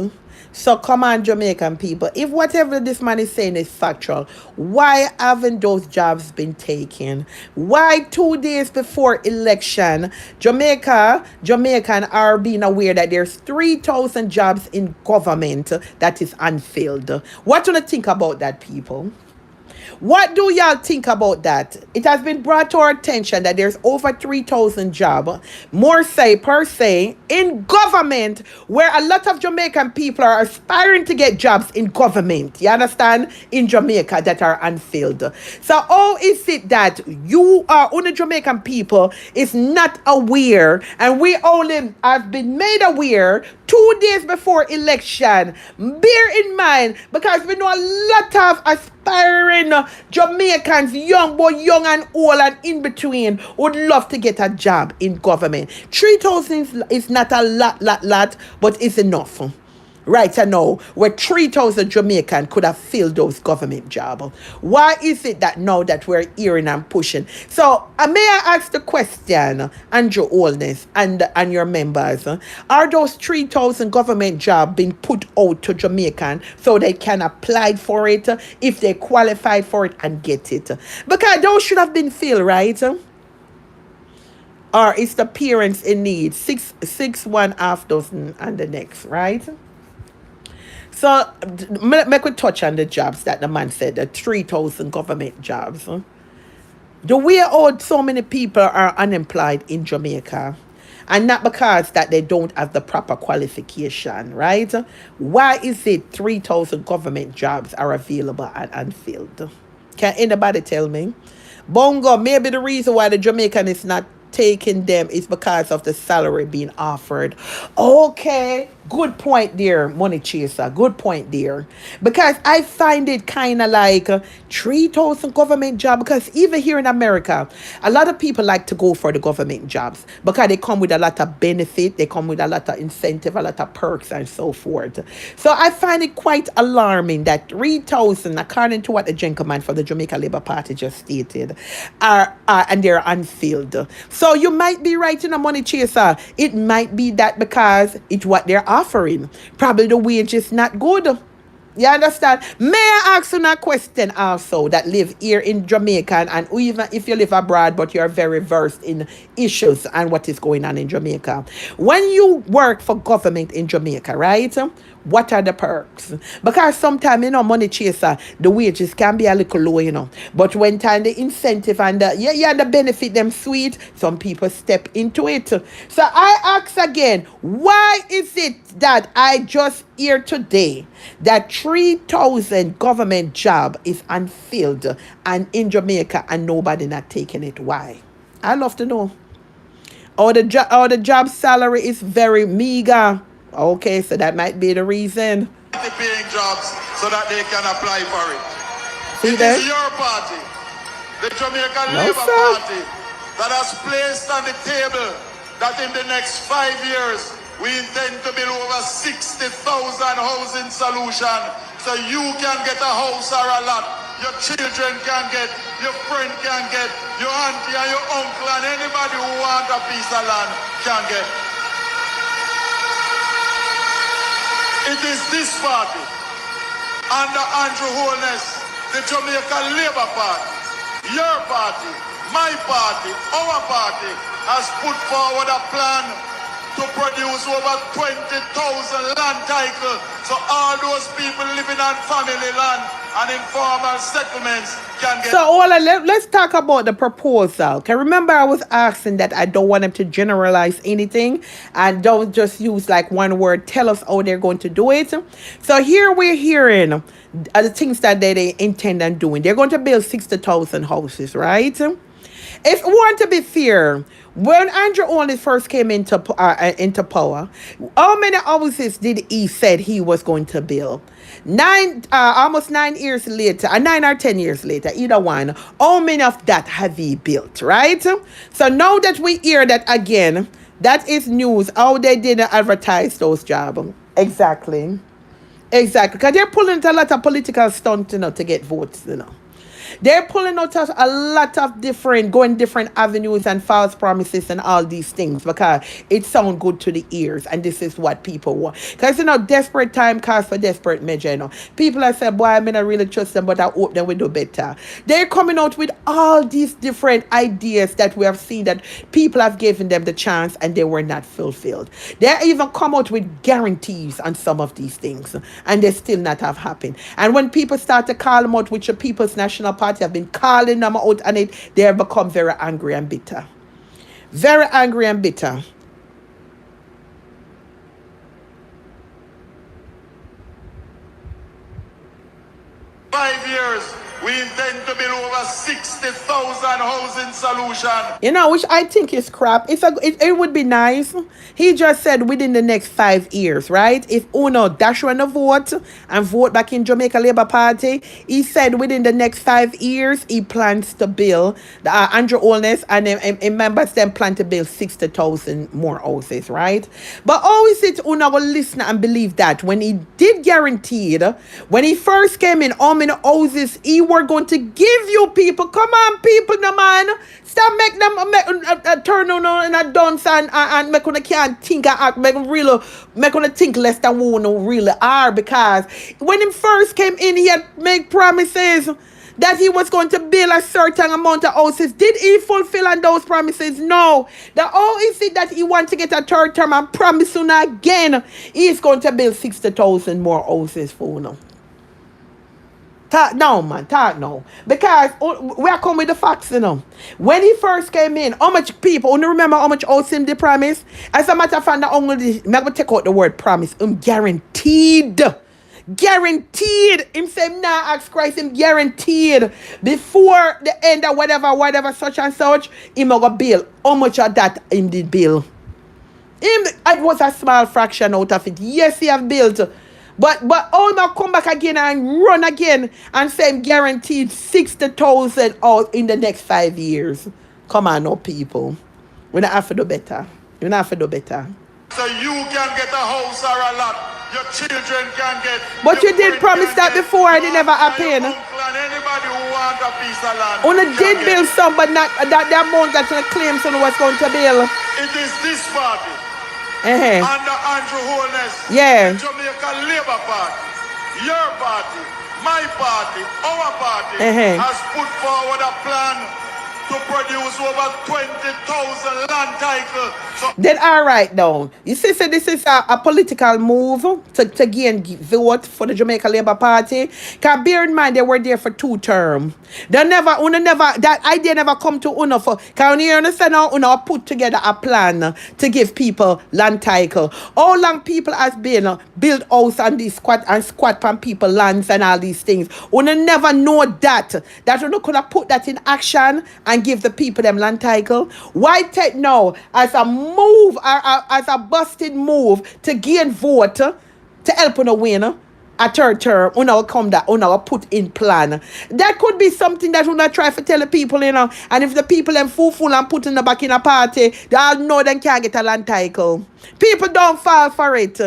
So come on, Jamaican people, if whatever this man is saying is factual, why haven't those jobs been taken? Why 2 days before election, Jamaican are being aware that there's 3,000 jobs in government that is unfilled? What do you think about that, people? What do y'all think about that? It has been brought to our attention that there's over 3,000 jobs, more say per se, in government, where a lot of Jamaican people are aspiring to get jobs in government. You understand? In Jamaica that are unfilled. So how is it that you are only Jamaican people is not aware, and we only have been made aware 2 days before election? Bear in mind, because we know a lot of aspiring Jamaicans, young and old and in between, would love to get a job in government. 3,000 is not a lot, but it's enough. Right now, where 3,000 Jamaican could have filled those government jobs. Why is it that now that we're hearing and pushing? So, may I ask the question, Andrew Holness and your members, are those 3,000 government jobs being put out to Jamaican so they can apply for it if they qualify for it and get it? Because those should have been filled, right? Or it's the parents in need, six one half dozen and the next, right? So, make we touch on the jobs that the man said, the 3,000 government jobs. The way how so many people are unemployed in Jamaica, and not because that they don't have the proper qualification, right? Why is it 3,000 government jobs are available and unfilled? Can anybody tell me? Bongo, maybe the reason why the Jamaican is not taking them is because of the salary being offered. Okay, good point there, money chaser. Good point there. Because I find it kind of like 3,000 government job. Because even here in America, a lot of people like to go for the government jobs because they come with a lot of benefit, they come with a lot of incentive, a lot of perks and so forth. So I find it quite alarming that 3,000, according to what the gentleman for the Jamaica Labour Party just stated, are and they're unfilled. So you might be right in a money chaser. It might be that because it's what they're offering. Probably the wage is not good. You understand? May I ask you a question also that live here in Jamaica, and even if you live abroad but you're very versed in issues and what is going on in Jamaica. When you work for government in Jamaica, right? What are the perks? Because sometimes, money chaser, the wages can be a little low, But when time the incentive and the benefit them sweet, some people step into it. So I ask again, why is it that I just hear today that 3,000 government job is unfilled and in Jamaica and nobody not taking it? Why? I love to know. Or the job salary is very meager. Okay, so that might be the reason. Paying jobs so that they can apply for it. See it is your party, the Jamaican Labour Party, that has placed on the table that in the next 5 years, we intend to build over 60,000 housing solution so you can get a house or a lot. Your children can get, your friend can get, your auntie and your uncle and anybody who wants a piece of land can get. It is this party, under Andrew Holness, the Jamaica Labour Party, your party, my party, our party, has put forward a plan to produce over 20,000 land titles so all those people living on family land and informal settlements can get. So, let's talk about the proposal. Okay, remember I was asking that I don't want them to generalize anything and don't just use like one word. Tell us how they're going to do it. So here we're hearing the things that they intend on doing. They're going to build 60,000 houses, right? If we want to be fair, when Andrew Holness first came into power, how many houses did he said he was going to build? Almost 9 years later, 9 or 10 years later, either one. How many of that have he built, right? So now that we hear that again, that is news. How they didn't advertise those jobs. Exactly. Because they're pulling a lot of political stunts, to get votes, They're pulling out a lot of going different avenues and false promises and all these things because it sounds good to the ears and this is what people want. Because, desperate time calls for desperate measure, People have said, boy, I mean, I really trust them, but I hope they will do better. They're coming out with all these different ideas that we have seen that people have given them the chance and they were not fulfilled. They even come out with guarantees on some of these things and they still not have happened. And when people start to call them out, which the People's National Party have been calling them out on it, they have become very angry and bitter. Very angry and bitter. "5 years, we intend to build over 60,000 housing solution." Which I think is crap. It would be nice. He just said within the next 5 years, right? If Uno dash on a vote and vote back in Jamaica Labour Party, he said within the next 5 years, he plans to build, Andrew Holness and members then plan to build 60,000 more houses, right? But always it Uno will listen and believe that when he did guaranteed, when he first came in, how many houses he were going to give you people. Come on, people, no man. Stop make them turn on and a dance and make them can't think and act, make them think less than who no really are. Because when he first came in, he had made promises that he was going to build a certain amount of houses. Did he fulfill on those promises? No. How is it that he wants to get a third term and promise soon again he's going to build 60,000 more houses for now? Talk now, man. Talk now. Because we are coming with the facts, When he first came in, how much people, you remember how much housing they promised? As a matter of fact, I'm going to take out the word promise. Guaranteed. Guaranteed. Him say, nah, ask Christ, him guaranteed. Before the end of whatever, such and such, him going to build. How much of that him did build? It was a small fraction out of it. Yes, he have built. But now come back again and run again and say guaranteed 60,000 out in the next 5 years. Come on now, people. We don't have to do better. We don't have to do better. So you can get a house or a lot. Your children can get. But you did promise that before and it never happened. Anybody who wants a piece of land. Una did build some, but not that the amount that you claim someone was going to build. It is this party. Uh-huh. Under Andrew Holness, yeah. the Jamaica Labour Party, your party, my party, our party, has put forward a plan to produce over 20,000 land titles. Then all right now. You see, so this is a political move to gain vote for the Jamaica Labour Party. Because bear in mind, they were there for 2 terms. That idea never come to Una for. Because you understand how Una put together a plan to give people land title. How long people has been build house and these squat on people lands and all these things. Una never know that Una could have put that in action and give the people them land title. Why take now as a move, as a busted move to gain vote to help Una win? a third term, una will come that una will put in plan. That could be something that una try to tell the people, you know. And if the people them fool and put in the back in a party, they all know they can't get a land title. People don't fall for it.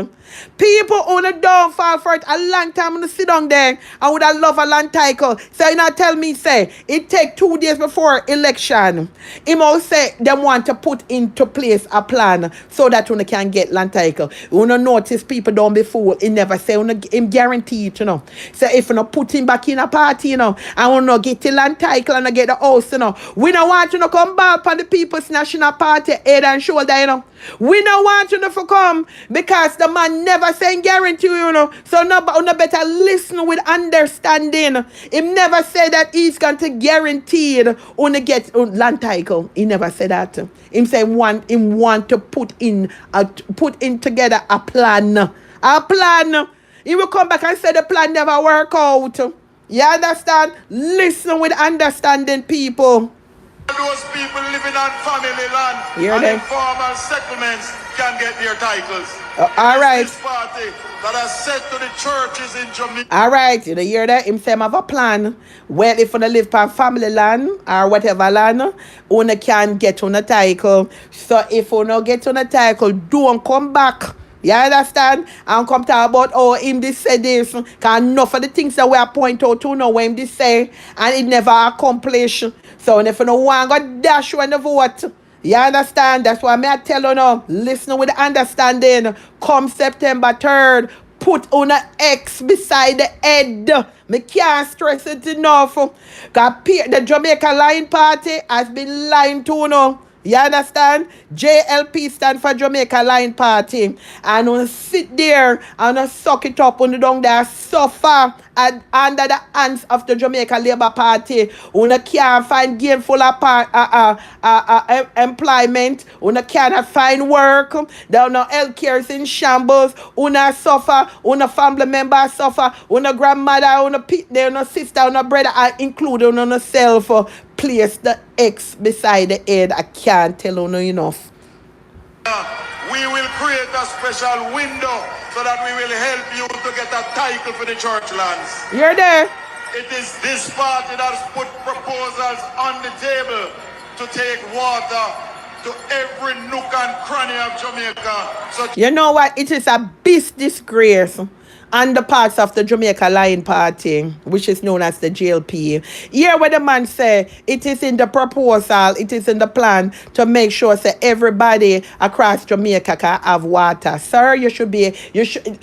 People only don't fall for it. A long time when sit down there, I would have love a land title. So you know tell me say it take 2 days before election. He must say they want to put into place a plan so that one can get land title. You know notice people don't be fooled. He never say him guarantee it, you know. So if you put him back in a party, you know, and we not get the land title and get the house, you know. We don't want you to come back on the people's national party head and shoulder, you know. We don't want you to come because the man never saying guarantee you know. So no better listen with understanding. He never said that he's going to guarantee on get land title. He never said that. Him say him want to put in together a plan. A plan. He will come back and say the plan never work out. You understand? Listen with understanding, people. Those people living on family land and informal settlements can get their titles. All right. This party that has said to the churches in Jamaica. All right, you hear that? Him say have a plan. Well, if you live on family land or whatever land, you can get on a title. So if you don't get on a title, don't come back. You understand? And come talk about him this say this. Because enough of the things that we are point out to know what him this say and it never accomplish. So if you don't want to dash when the vote. You understand? That's why I tell you now. Listen with understanding. Come September 3rd. Put on an X beside the head. Me can't stress it enough. Because the Jamaica Line Party has been lying to you now. You understand? JLP stand for Jamaica Line Party. And we sit there and suck it up on the down there, suffer under the hands of the Jamaica Labour Party. We can't find gainful employment. We cannot find work. There are no health care in shambles. We suffer. We family members suffer. We grandmother, we sister, we brother, including ourselves. Place the X beside the head. I can't tell you enough. We will create a special window so that we will help you to get a title for the church lands. You're there. It is this party that has put proposals on the table to take water to every nook and cranny of Jamaica. So you know what? It is a big disgrace on the parts of the Jamaica Line Party, which is known as the JLP. Here where the man say it is in the proposal, it is in the plan to make sure that everybody across Jamaica can have water. Sir, you should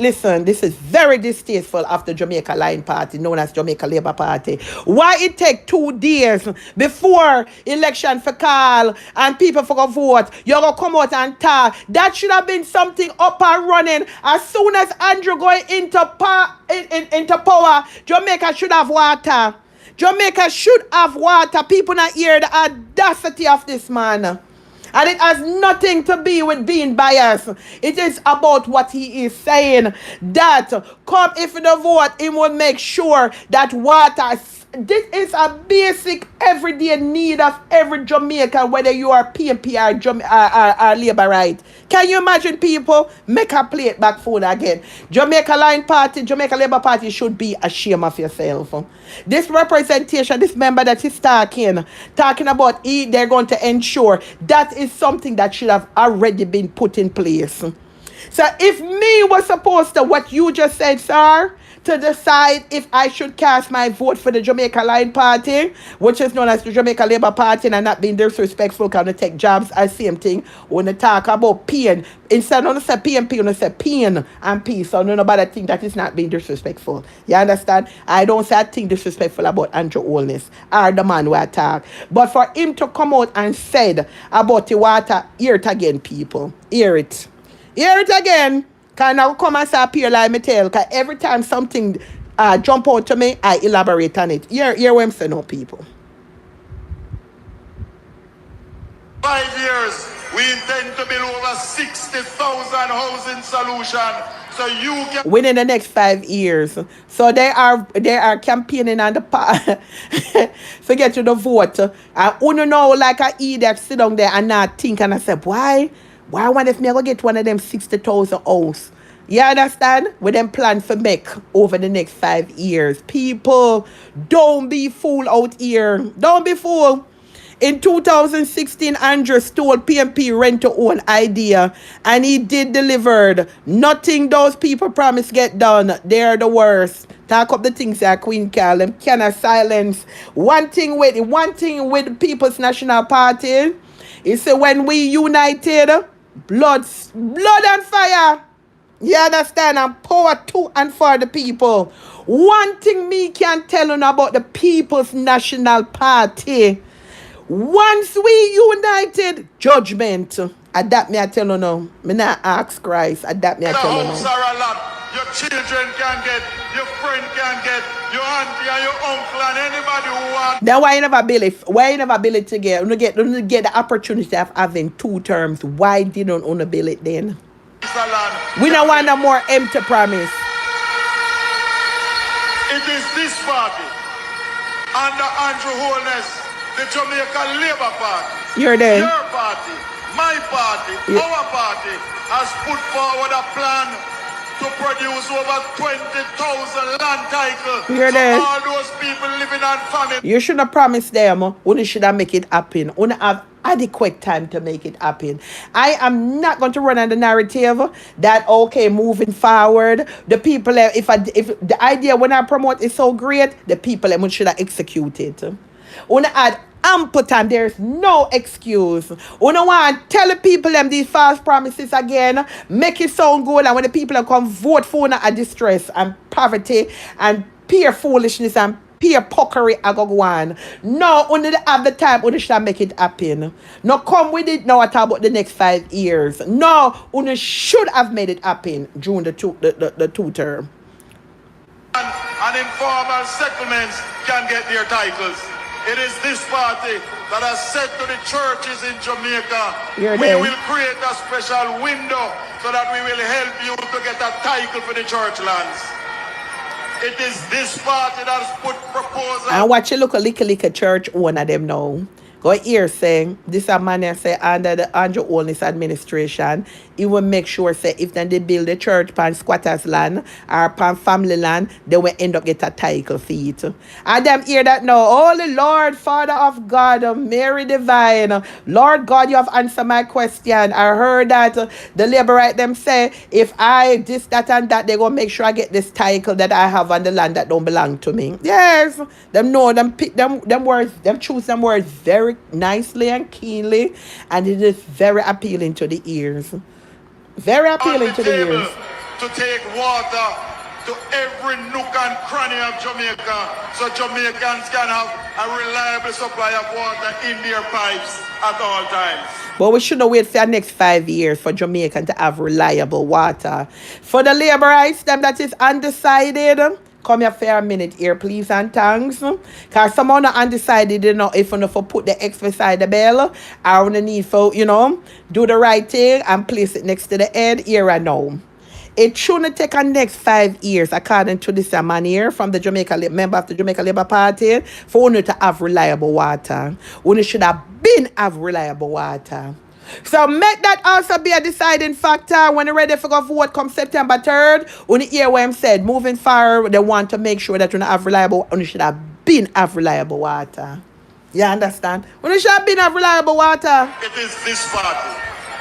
listen, this is very distasteful of the Jamaica Line Party, known as Jamaica Labour Party. Why it take 2 days before election for call and people for go vote, you're going to come out and talk? That should have been something up and running as soon as Andrew going into power. Jamaica should have water. Jamaica should have water. People not hear the audacity of this man. And it has nothing to be with being biased. It is about what he is saying. That come if the vote, he will make sure that water. This is a basic everyday need of every Jamaican, whether you are PNP or Labour right. Can you imagine people make a plate back food again? Jamaica Line Party, Jamaica Labour Party should be ashamed of yourself. This representation, this member that is talking about they're going to ensure that is something that should have already been put in place. So if me was supposed to what you just said, sir, to decide if I should cast my vote for the Jamaica Line Party, which is known as the Jamaica Labour Party, and not being disrespectful, can take jobs as same thing. When they talk about pain, instead of say PNP, when say pain and peace, so nobody think that is not being disrespectful. You understand? I don't say a thing disrespectful about Andrew Holness or the man who I talk. But for him to come out and said about the water, hear it again, people. Hear it. Hear it again. Can I come and say appear like me tell? Because every time something jump out to me, I elaborate on it. Hear what I'm saying now, people. 5 years, we intend to build over 60,000 housing solution. So you can within the next 5 years. So they are campaigning on the part. Forget to the vote. I only know like I idiot sit down there and not think and I say, why? Why wonder if me go get one of them 60,000 house? You understand? With them plan for make over the next 5 years. People, don't be fool out here. Don't be fool. In 2016, Andrew stole PMP rent to own idea, and he did delivered. Nothing those people promise get done. They're the worst. Talk up the things that Queen Carol them cannot silence. One thing with the People's National Party is when we united, blood and fire. You understand? And power to and for the people. One thing me can tell you about the People's National Party. Once we united, judgment. Adapt me, I tell you now. Me not ask Christ. Adapt me, I tell you now. Are a lot. Your children can get, your friend can get, your auntie and your uncle and anybody who wants. Then why you never build it? Why you never build it to get? You get the opportunity of having 2 terms. Why didn't you build it then? We don't want no more empty promise. It is this party under Andrew Holness, the Jamaican Labour Party. You're there. Your party, my party, our party has put forward a plan to produce over 20,000 land titles. You're there. All those people living on family. You should have promised them. You should have make it happen. You have adequate time to make it happen. I am not going to run on the narrative that okay, moving forward, the people if the idea when I promote is so great, the people should have executed. You had ample time. There's no excuse. You don't want to tell the people them these false promises again, make it sound good, and when the people come vote for a distress and poverty and pure foolishness and pure puckery I go on. No, only have the time, only should make it happen. No, come with it now at about the next 5 years. No, only should have made it happen during the two term. And informal settlements can get their titles. It is this party that has said to the churches in Jamaica, we will create a special window so that we will help you to get a title for the church lands. It is this party that has put proposals. And watch you look a little church one of them now. Go here saying this a man say under the Andrew Holness administration, he will make sure say if then they build a church pan squatters land or pan family land, they will end up get a title for it. And them hear that now. Holy Lord, Father of God, Mary Divine, Lord God, you have answered my question. I heard that the Labourite them say if I this, that and that, they gonna make sure I get this title that I have on the land that don't belong to me. Yes, them know them pick them words, them choose them words very nicely and keenly, and it is very appealing to the ears. Very appealing to the ears. To take water to every nook and cranny of Jamaica, so Jamaicans can have a reliable supply of water in their pipes at all times. But we shouldn't wait for the next 5 years for Jamaican to have reliable water. For the Labourites, them that is undecided, come here for a minute here, please and thanks. Because someone are undecided, you know, if you know, for put the X beside the bell, I want to need for, you know, do the right thing and place it next to the head here and now. It shouldn't take the next 5 years, according to this man here from the member of the Jamaica Labour Party, for you to have reliable water. You should have been have reliable water. So make that also be a deciding factor when you're ready for go vote come September 3rd. When you hear what I'm said, moving forward, they want to make sure that you have reliable, you should have been have reliable water. You understand? When you should have been have reliable water. It is this party,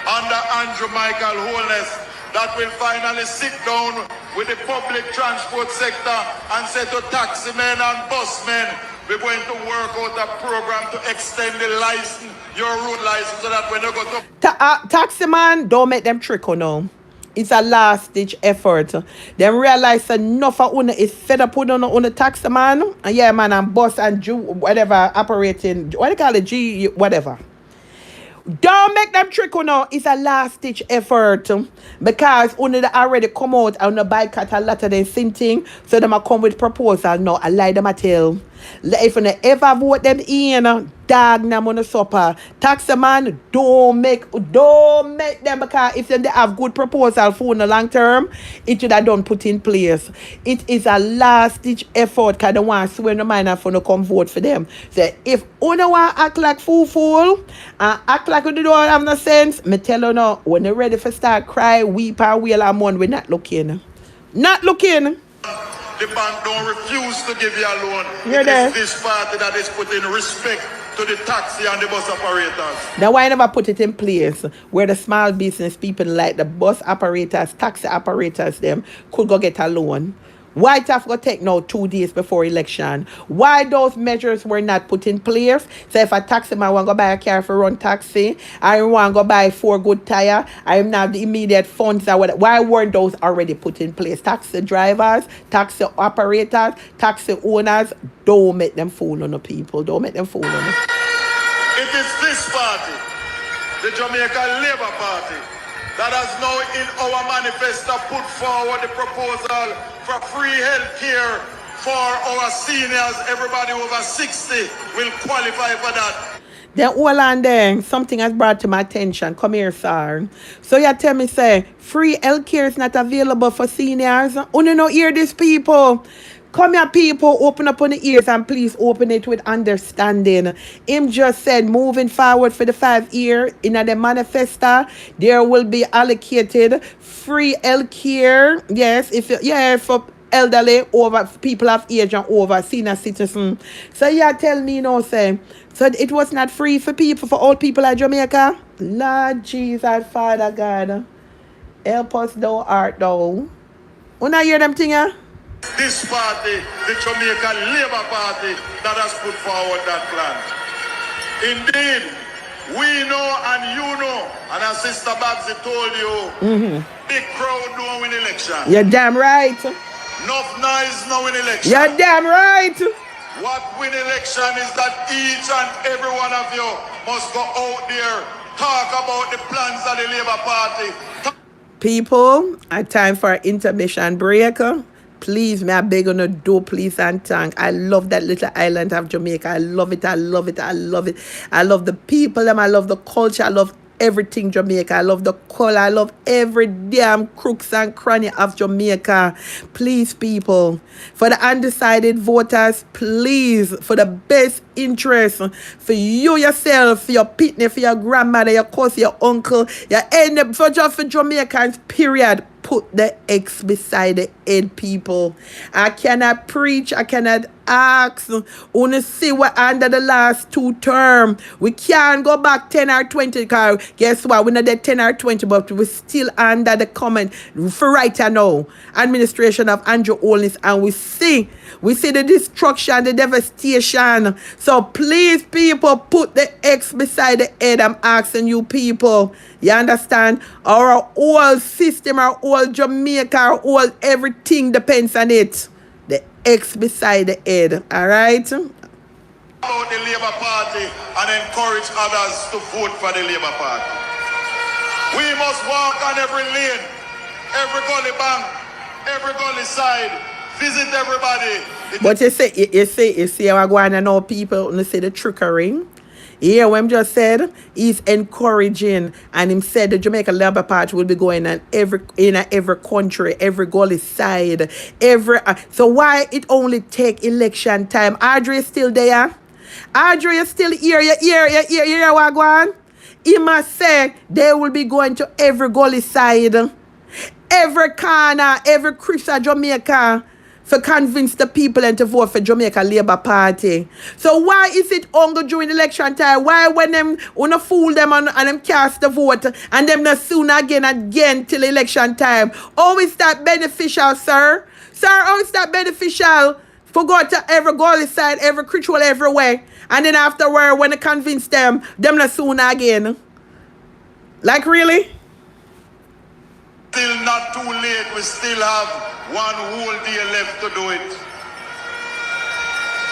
under Andrew Michael Holness, that will finally sit down with the public transport sector and say to taxi men and bus men, we're going to work out a program to extend the license, your road license, so that when you go to taxi man, don't make them trick or no. It's a last ditch effort. Then realize that enough of una is fed up on the taxi man. And yeah, man, and bus and Jew, whatever operating, what do you call it, G, whatever. Don't make them trick or no. It's a last ditch effort. Because only they already come out and the boycott a lot of them same thing. So them a come with proposal now. I lie them a tell. If you ever vote them in, dog them on the supper. Tax man, don't make them, because if they have good proposal for the long term, it should have done put in place. It is a last ditch effort because they want to swear no mind and for no come vote for them. So if you don't want to act like fool and act like you don't have no sense, me tell you now, when you're ready for start cry, weep and wail and mourn, we're not looking. Not looking. The bank don't refuse to give you a loan. It is this party that is putting respect to the taxi and the bus operators. Then why never put it in place where the small business people like the bus operators, taxi operators, them could go get a loan? Why it have to take now 2 days before election? Why those measures were not put in place? So if a taxi man want to go buy a car for run taxi, I want to go buy 4 good tire, I am not the immediate funds or whatever. Why weren't those already put in place? Taxi drivers, taxi operators, taxi owners, don't make them fool on the people. Don't make them fool on them. It is this party, the Jamaica Labour Party, that has now in our manifesto put forward the proposal for free health care for our seniors. Everybody over 60 will qualify for that. Then hold on there. Something has brought to my attention. Come here, sir. So you tell me, say, free health care is not available for seniors? You don't hear this, people. Come here, people, open up on the ears and please open it with understanding. Him just said, moving forward for the 5 year in the manifesto, there will be allocated free health care. Yes, for elderly, over people of age and over senior citizen. So you tell me, say, so it was not free for people, for all people at Jamaica? Lord Jesus, Father God, help us thou art thou. You not hear them thing, yeah? This party, the Jamaica Labour Party, that has put forward that plan. Indeed, we know and you know, and as Sister Babsy told you, big crowd don't win election. You're damn right. Enough noise no win election. You're damn right. What win election is that each and every one of you must go out there, talk about the plans of the Labour Party. People, a time for an intermission break. Please, may I beg on a do, please and thank. I love that little island of Jamaica. I love it. I love it. I love it. I love the people. I love the culture. I love everything Jamaica. I love the color. I love every damn crooks and cranny of Jamaica. Please, people, for the undecided voters, please, for the best interest, for you yourself, for your pitney, for your grandmother, your cousin, your uncle, your end, for Jamaicans, period. Put the X beside the head, people. I cannot preach. I cannot ask. Only see what under the last 2 terms. We can't go back 10 or 20. Because guess what? We're not there 10 or 20, but we're still under the comment for right now. Administration of Andrew Holness. And we see the destruction, the devastation. So please, people, put the X beside the head. I'm asking you, people. You understand? Our whole system, our whole Jamaica, our whole everything depends on it. The X beside the head. All right? About the Labour Party and encourage others to vote for the Labour Party. We must walk on every lane, every gully bank, every gully side, visit everybody. But you see how I go on and know people and say the trickery. Yeah, what him just said, he's encouraging, and him said the Jamaica Labour Party will be going on every country, every gully side, so why it only take election time? Audrey is still there. Audrey is still here. You hear what go on? He must say they will be going to every gully side, every corner, every Christian Jamaica, for convince the people and to vote for Jamaica Labour Party. So why is it only during election time? Why when them wanna fool them and them cast the vote and them not soon again till election time? How is that beneficial, sir? Sir, how is that beneficial? For go to every gully side, every ritual everywhere, and then afterward when they convince them not soon again. Like really? Still not too late. We still have 1 whole day left to do it.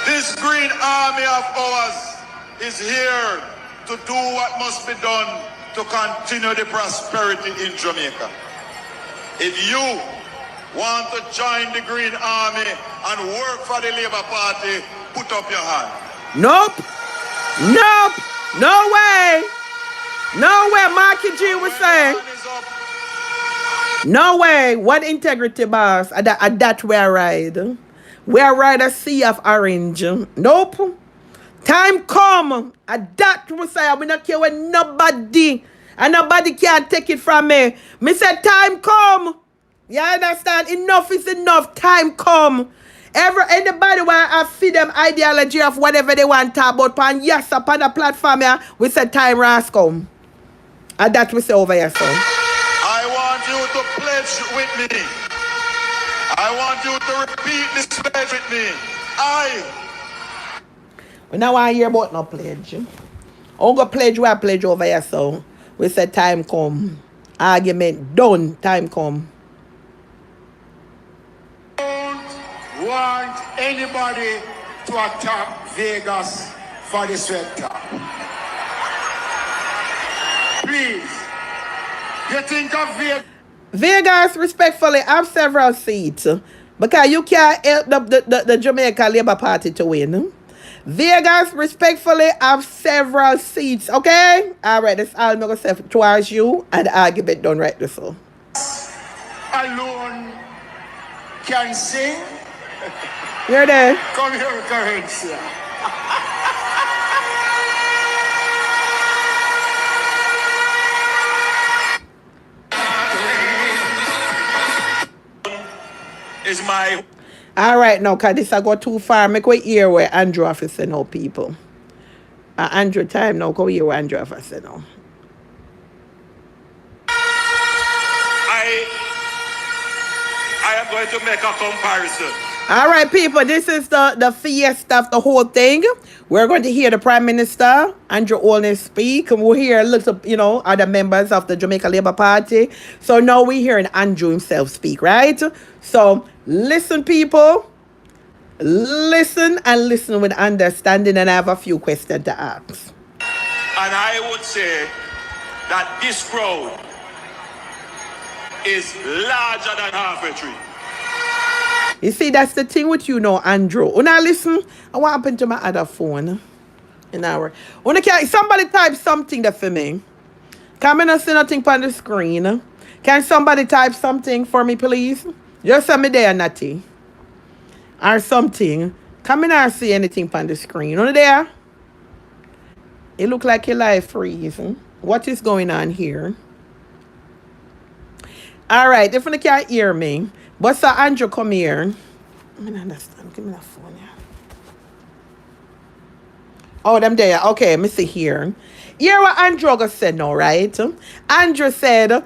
This green army of ours is here to do what must be done to continue the prosperity in Jamaica. If you want to join the green army and work for the Labour Party, put up your hand. Nope. Nope. No way. No way. Marky G was saying. No way. What integrity, boss? At that we are ride. We are ride a sea of orange. Nope. Time come. At that we say. I will not care when nobody. And nobody can take it from me. Me say time come. You understand? Enough is enough. Time come. Anybody where I feed them ideology of whatever they want to talk about, and yes, upon the platform here, we say time has come. And that we say over here, so. I want you to pledge with me. I want you to repeat this pledge with me. We now want to hear about no pledge. I'm going to pledge where I pledge over here, so. We say time come. Argument done. Time come. Want anybody to attack Vegas for this sector. Please, you think of Vegas? Vegas respectfully have several seats because you can't help the Jamaica Labour Party to win. Vegas respectfully have several seats, okay? All right, that's all I'm going to say towards you and the argument done right there, so. Alone can sing. You're there. Come here, currency. Is my. All right, now, because this I go too far. Make way hear where Andrew have to say no, people. Andrew time now, go hear where Andrew have to say no. I am going to make a comparison. All right, people, this is the fiesta of the whole thing. We're going to hear the Prime Minister, Andrew Holness, speak. And we'll hear a little, other members of the Jamaica Labour Party. So now we're hearing Andrew himself speak, right? So listen, people. Listen and listen with understanding. And I have a few questions to ask. And I would say that this crowd is larger than half a tree. You see, that's the thing with you now, Andrew. When I listen, I want to happen to my other phone. Somebody type something there for me. Can I not see nothing on the screen? Can somebody type something for me, please? Just send me there, Natty. Or something. Can I not see anything on the screen? On there? It look like your life freeze. What is going on here? All right, if you can't hear me. But Sir Andrew, come here. I don't understand. Give me that phone here. Oh, them there. Okay, let me see here. Hear what Andrew said now, right? Andrew said,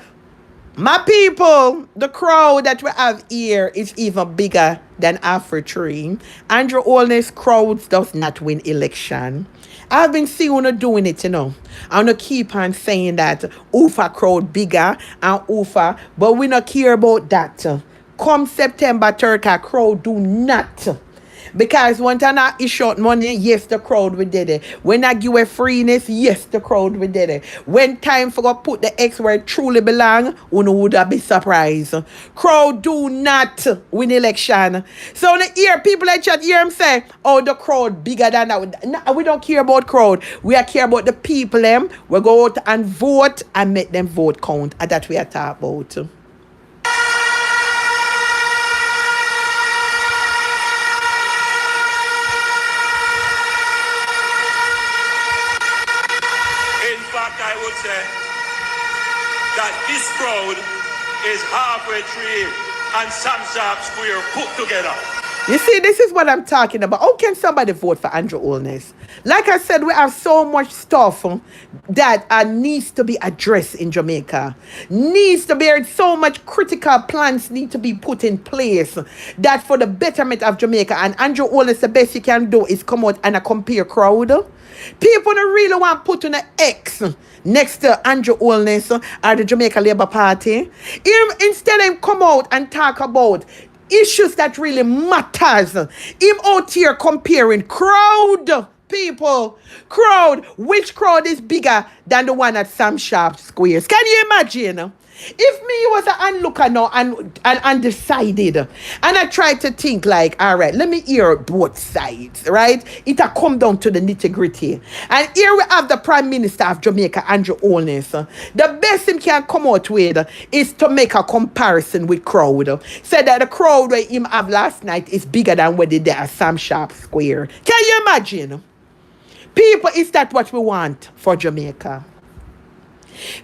my people, the crowd that we have here is even bigger than Afro-Tree. Andrew Holness crowds does not win election. I've been seeing you doing it, I'm going to keep on saying that Ufa crowd bigger and Ufa, but we not care about that. Come September 3rd, crowd do not. Because when I issue money, yes, the crowd we did it. When I give a freeness, yes, the crowd we did it. When time for to put the X where it truly belong, you would be surprised. Crowd do not win election. So when you hear people like chat, hear them say, oh, the crowd bigger than that. No, we don't care about crowd. We are care about the people them. We go out and vote and make them vote count. And that we are talking about. I would say that this crowd is halfway tree and Sam Sharp Square put together. You see, this is what I'm talking about. How can somebody vote for Andrew Holness? Like I said, we have so much stuff that needs to be addressed in Jamaica. Needs to be, so much critical plans need to be put in place that for the betterment of Jamaica. And Andrew Holness, the best you can do is come out and compare crowd. People don't really want to put on an X next to Andrew Holness or the Jamaica Labour Party. Instead of come out and talk about issues that really matters. Him out here comparing crowd people, crowd, which crowd is bigger than the one at Sam Sharp Squares? Can you imagine? If me was an onlooker now and undecided, and I tried to think like, all right, let me hear both sides, right? It a come down to the nitty gritty. And here we have the Prime Minister of Jamaica, Andrew Holness. The best him can come out with is to make a comparison with crowd. Said that the crowd where him have last night is bigger than what they did at Sam Sharp Square. Can you imagine? People, is that what we want for Jamaica?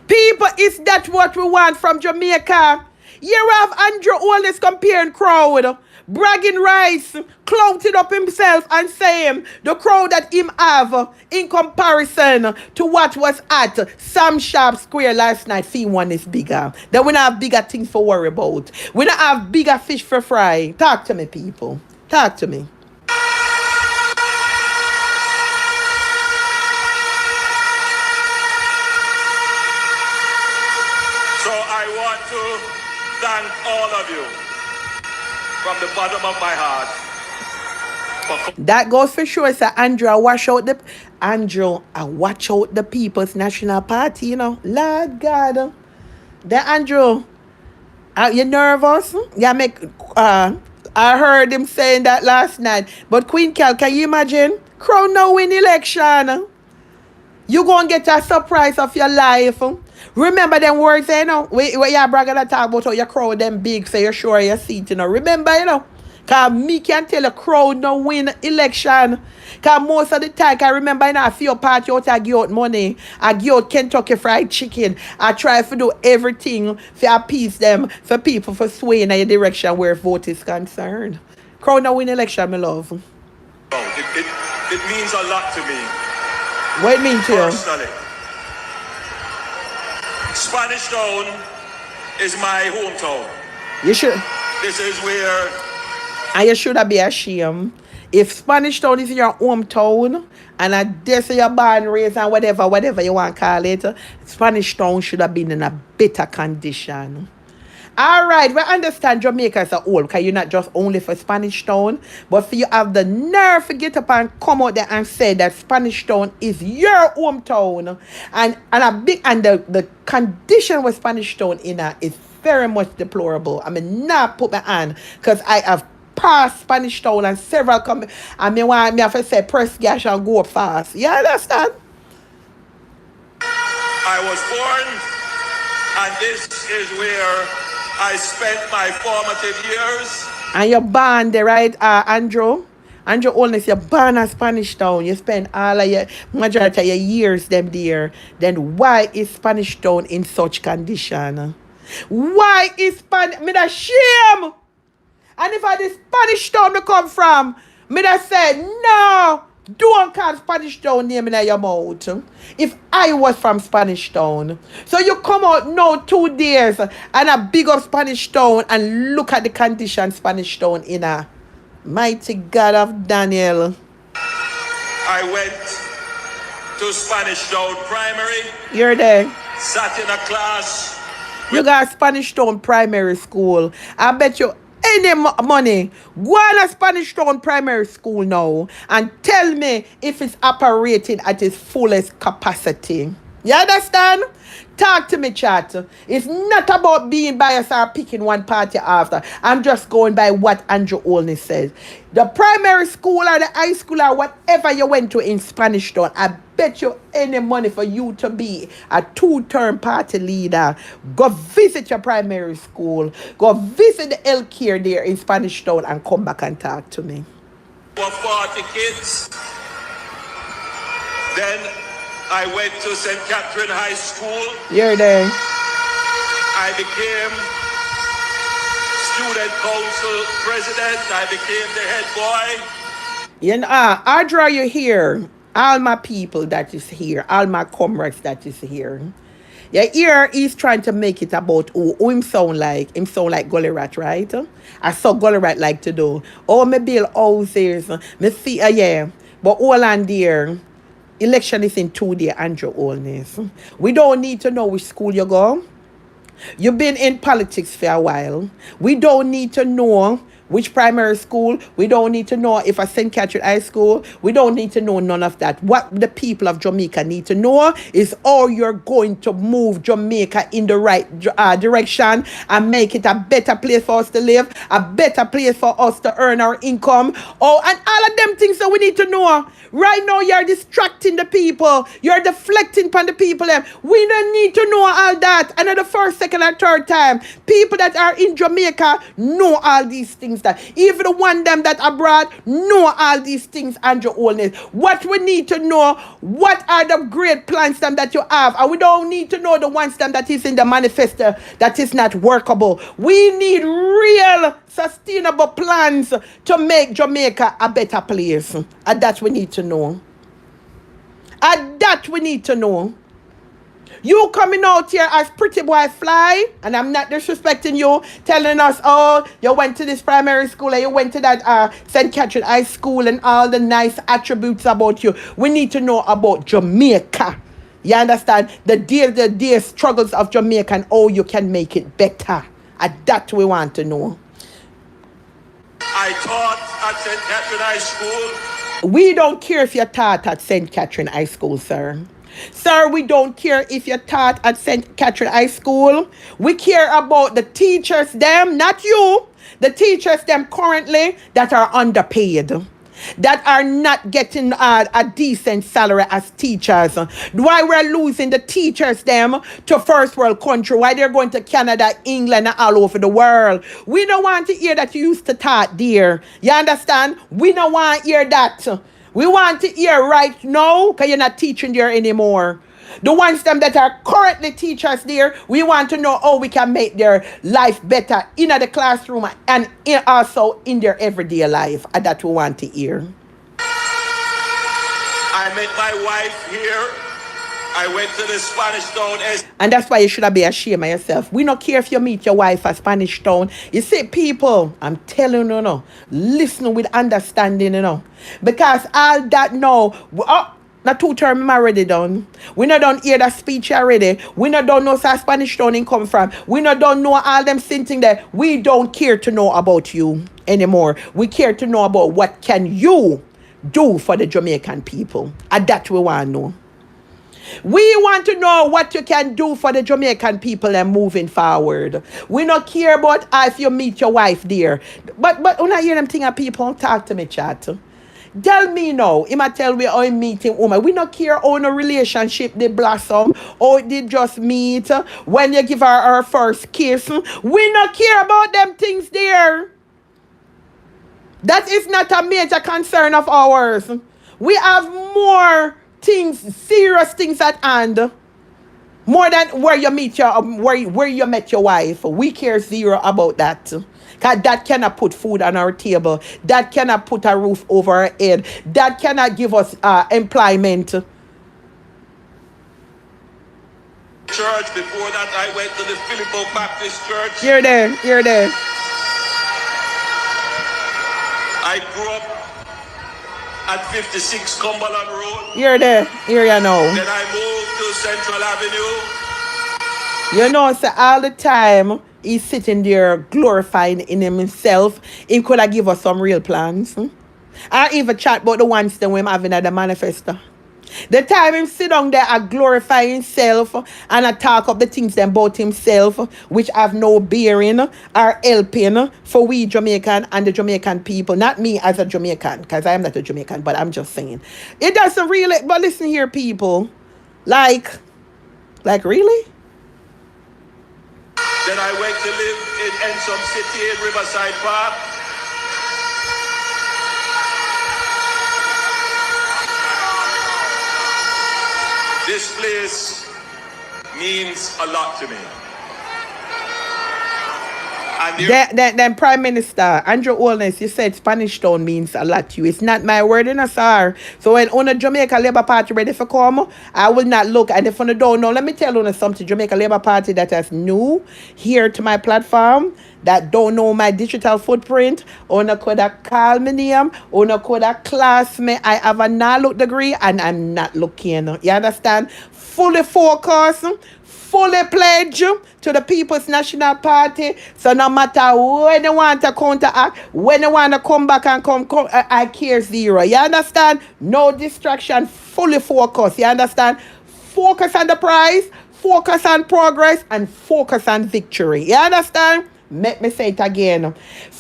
People, is that what we want from Jamaica? You have Andrew Holness comparing crowd, bragging rights, clouting up himself and saying the crowd that him have in comparison to what was at Sam Sharp Square last night, one is bigger. Then we don't have bigger things for worry about. We don't have bigger fish for fry. Talk to me, people. Talk to me. Thank all of you from the bottom of my heart. That goes for sure. So Andrew, I watch out the People's National Party, you know. Lord God. Then Andrew, are you nervous? I heard him saying that last night. But Queen Cal, can you imagine? Crown now win election. You gonna get a surprise of your life. Remember them words, you know, where you're bragging to talk about how your crowd them big, so you're sure your seat, you know. Remember, you know, because me can tell a crowd no win election. Because most of the time, I remember, you know, I feel party out, I give out money, I give out Kentucky Fried Chicken. I try to do everything to appease them, for people for swaying in a direction where vote is concerned. Crowd no win election, my love. It means a lot to me. What it mean to you? Personally. Spanish Town is my hometown. You should. This is where. And you should be ashamed. If Spanish Town is your hometown, and I dare say you're born, raised, and whatever you want to call it, Spanish Town should have been in a better condition. All right, we understand Jamaica as a whole, because you're not just only for Spanish Town, but for you have the nerve to get up and come out there and say that Spanish Town is your hometown, and the condition with Spanish Town in it is very much deplorable. I mean, not put my hand, because I have passed Spanish Town and several I mean, me have to say press gas and go up fast. You understand? I was born, and this is where I spent my formative years. And you're born there, right, Andrew? Andrew Holness, you're born at Spanish Town. You spend all of your majority of your years them there. Then why is Spanish Town in such condition? Why is Spanish? Me da shame. And if I the Spanish Town me come from, me da say no. Don't call Spanish Town name in your mouth. If I was from Spanish Town. So you come out now 2 days and a big up Spanish Town and look at the condition Spanish Town in a. Mighty God of Daniel. I went to Spanish Town Primary. You're there. Sat in a class. You got Spanish Town Primary School. I bet you any money, go on a Spanish Town Primary School now and tell me if it's operating at its fullest capacity. You understand? Talk to me, chat. It's not about being biased or picking one party after. I'm just going by what Andrew Holness says. The primary school or the high school or whatever you went to in Spanish Town, I bet you any money for you to be a 2-term party leader. Go visit your primary school. Go visit the health care there in Spanish Town and come back and talk to me. 40 kids. Then I went to St. Catherine High School. You're there. I became student council president. I became the head boy. You know, I draw you here. All my people that is here. All my comrades that is here. Yeah, here he's trying to make it about who him sound like. Him sound like Gully Rat, right? I saw Gully Rat like to do. Oh, me build houses. Me see, yeah. But all on there. Election is in 2 days, Andrew Holness. We don't need to know which school you go. You've been in politics for a while. We don't need to know which primary school. We don't need to know if a St. Catherine High School. We don't need to know none of that. What the people of Jamaica need to know is how you're going to move Jamaica in the right direction and make it a better place for us to live, a better place for us to earn our income. Oh, and all of them things that we need to know. Right now, you're distracting the people. You're deflecting upon the people. We don't need to know all that. And at the first, second, and third time, people that are in Jamaica know all these things. That even the one them that abroad know all these things, Andrew Holness. What we need to know, what are the great plans them that you have? And we don't need to know the ones them that is in the manifesto that is not workable. We need real sustainable plans to make Jamaica a better place. And that we need to know. And that we need to know. You coming out here as pretty boy fly, and I'm not disrespecting you, telling us, oh, you went to this primary school and you went to that St. Catherine High School and all the nice attributes about you. We need to know about Jamaica. You understand? The dear struggles of Jamaica and how you can make it better. And that we want to know. I taught at St. Catherine High School. We don't care if you taught at St. Catherine High School, sir. Sir, we don't care if you taught at St. Catherine High School. We care about the teachers, them, not you. The teachers, them currently that are underpaid, that are not getting a decent salary as teachers. Why we're losing the teachers, them, to first world country. Why they're going to Canada, England, and all over the world. We don't want to hear that you used to taught there. You understand? We don't want to hear that. We want to hear right now, because you're not teaching there anymore. The ones them that are currently teachers there, we want to know how we can make their life better in the classroom and also in their everyday life. And that we want to hear. I met my wife here. I went to the Spanish Town. And that's why you should be ashamed of yourself. We don't care if you meet your wife at Spanish Town. You see, people, I'm telling you now, listen with understanding, because all that now, not two term already done. We not don't hear that speech already. We not don't know where Spanish Town in come from. We not don't know all them things there. We don't care to know about you anymore. We care to know about what can you do for the Jamaican people. And that we want to know. We want to know what you can do for the Jamaican people and moving forward. We not care about if you meet your wife there. But when I hear them thing of people, talk to me, chat. Tell me now, I tell we how meeting woman. We not care how no relationship they blossom, or they just meet, when you give her first kiss. We not care about them things there. That is not a major concern of ours. We have more things, serious things at hand, more than where you meet your where you met your wife. We care zero about that, because that cannot put food on our table, that cannot put a roof over our head, that cannot give us employment. Church. Before that, I went to the Philippo Baptist Church. You're there. I grew up at 56 Cumberland Road. You're there. Here you know. Then I moved to Central Avenue. You know, so all the time he's sitting there glorifying in himself. He could have give us some real plans. I even chat about the ones that we're having at the manifesto. The time him sit down there and glorify himself and I talk up the things then about himself which have no bearing or helping for we Jamaican and the Jamaican people. Not me as a Jamaican, because I am not a Jamaican, but I'm just saying. It doesn't really, but listen here, people. Like really? Then I went to live in Ensom City in Riverside Park. This place means a lot to me. And then Prime Minister Andrew Holness, you said Spanish Town means a lot to you. It's not my word, sir. So when on a Jamaica Labour Party ready for come, I will not look. And if you don't know, let me tell you something. Jamaica Labour Party that is new here to my platform, that don't know my digital footprint, una could have call me name, una could have class me. I have a non-look degree and I'm not looking. You understand? Fully focused, fully pledged to the People's National Party. So no matter when they want to counteract, when they want to come back and come I care zero. You understand? No distraction, fully focus. You understand? Focus on the prize, focus on progress, and focus on victory. You understand? Let me say it again.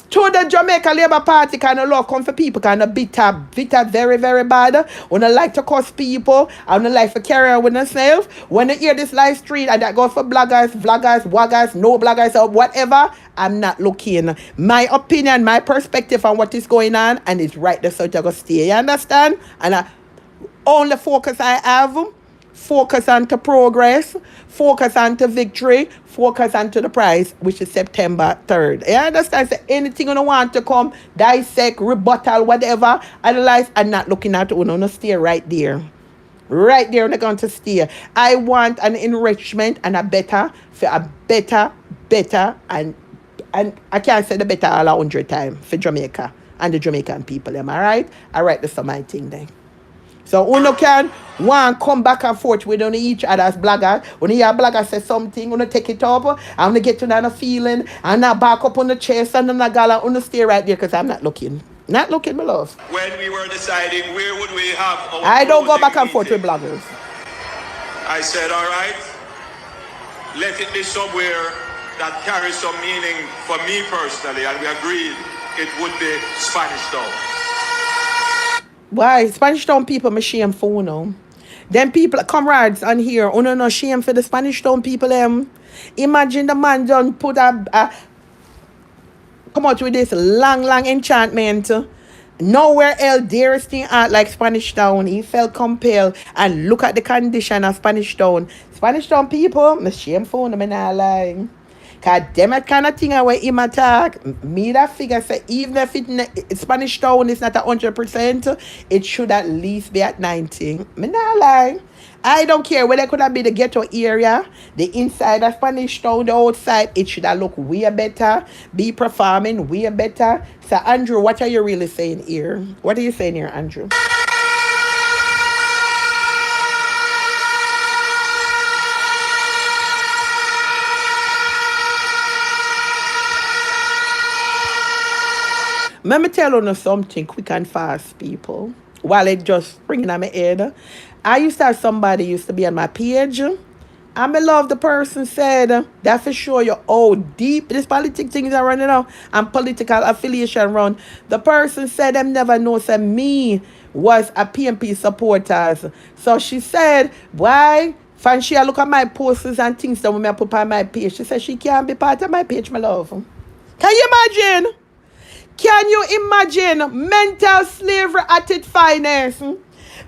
To the Jamaica Labour Party kind of love come for people kind of bitter very, very bad. When I like to curse people, I don't like to carry on with themselves. When they hear this live stream and that goes for bloggers, vloggers, waggers, no bloggers or whatever, I'm not looking. My opinion, my perspective on what is going on, and it's right there so to go stay. You understand? And only focus I have. Focus on to progress, focus on to victory, focus on to the prize, which is September 3rd. You understand? So anything you want to come, dissect, rebuttal, whatever, analyze, and not looking at it, no stay right there. Right there, they're going to stay. I want an enrichment and a better, and I can't say the better all 100 times for Jamaica and the Jamaican people. Am I right? I write the my thing there. So uno can one come back and forth with each other's blogger. When you hear a blogger say something, uno take it up, and uno get to know the feeling, and now back up on the chest and the gala, uno stay right there because I'm not looking. Not looking, my love. When we were deciding where would we have our I don't go back and forth with bloggers. I said, all right, let it be somewhere that carries some meaning for me personally, and we agreed it would be Spanish Town. Why? Spanish Town people, me shame for uno. Them people, comrades on here, uno no shame for the Spanish Town people. Imagine the man done put come out with this long enchantment. Nowhere else dearest thing art like Spanish Town. He felt compelled. And look at the condition of Spanish Town. Spanish Town people, me shame for uno, me not lying. Cause them kind of thing where him attack, me that figure say even if Spanish Town is not 100%, it should at least be at 90. Me not lie. I don't care whether it could have been the ghetto area, the inside of Spanish Town, the outside, it should have look way better, be performing way better. So Andrew, what are you really saying here? What are you saying here, Andrew? Let me tell you something quick and fast, people. While it just ringing on my head. I used to have somebody used to be on my page. And I love the person said, that for sure you how deep this political things are running out and political affiliation run. The person said them never know that me was a PMP supporters. So she said, why? Fancy I look at my posters and things that when I put on my page. She said she can't be part of my page, my love. Can you imagine? Can you imagine mental slavery at its finest?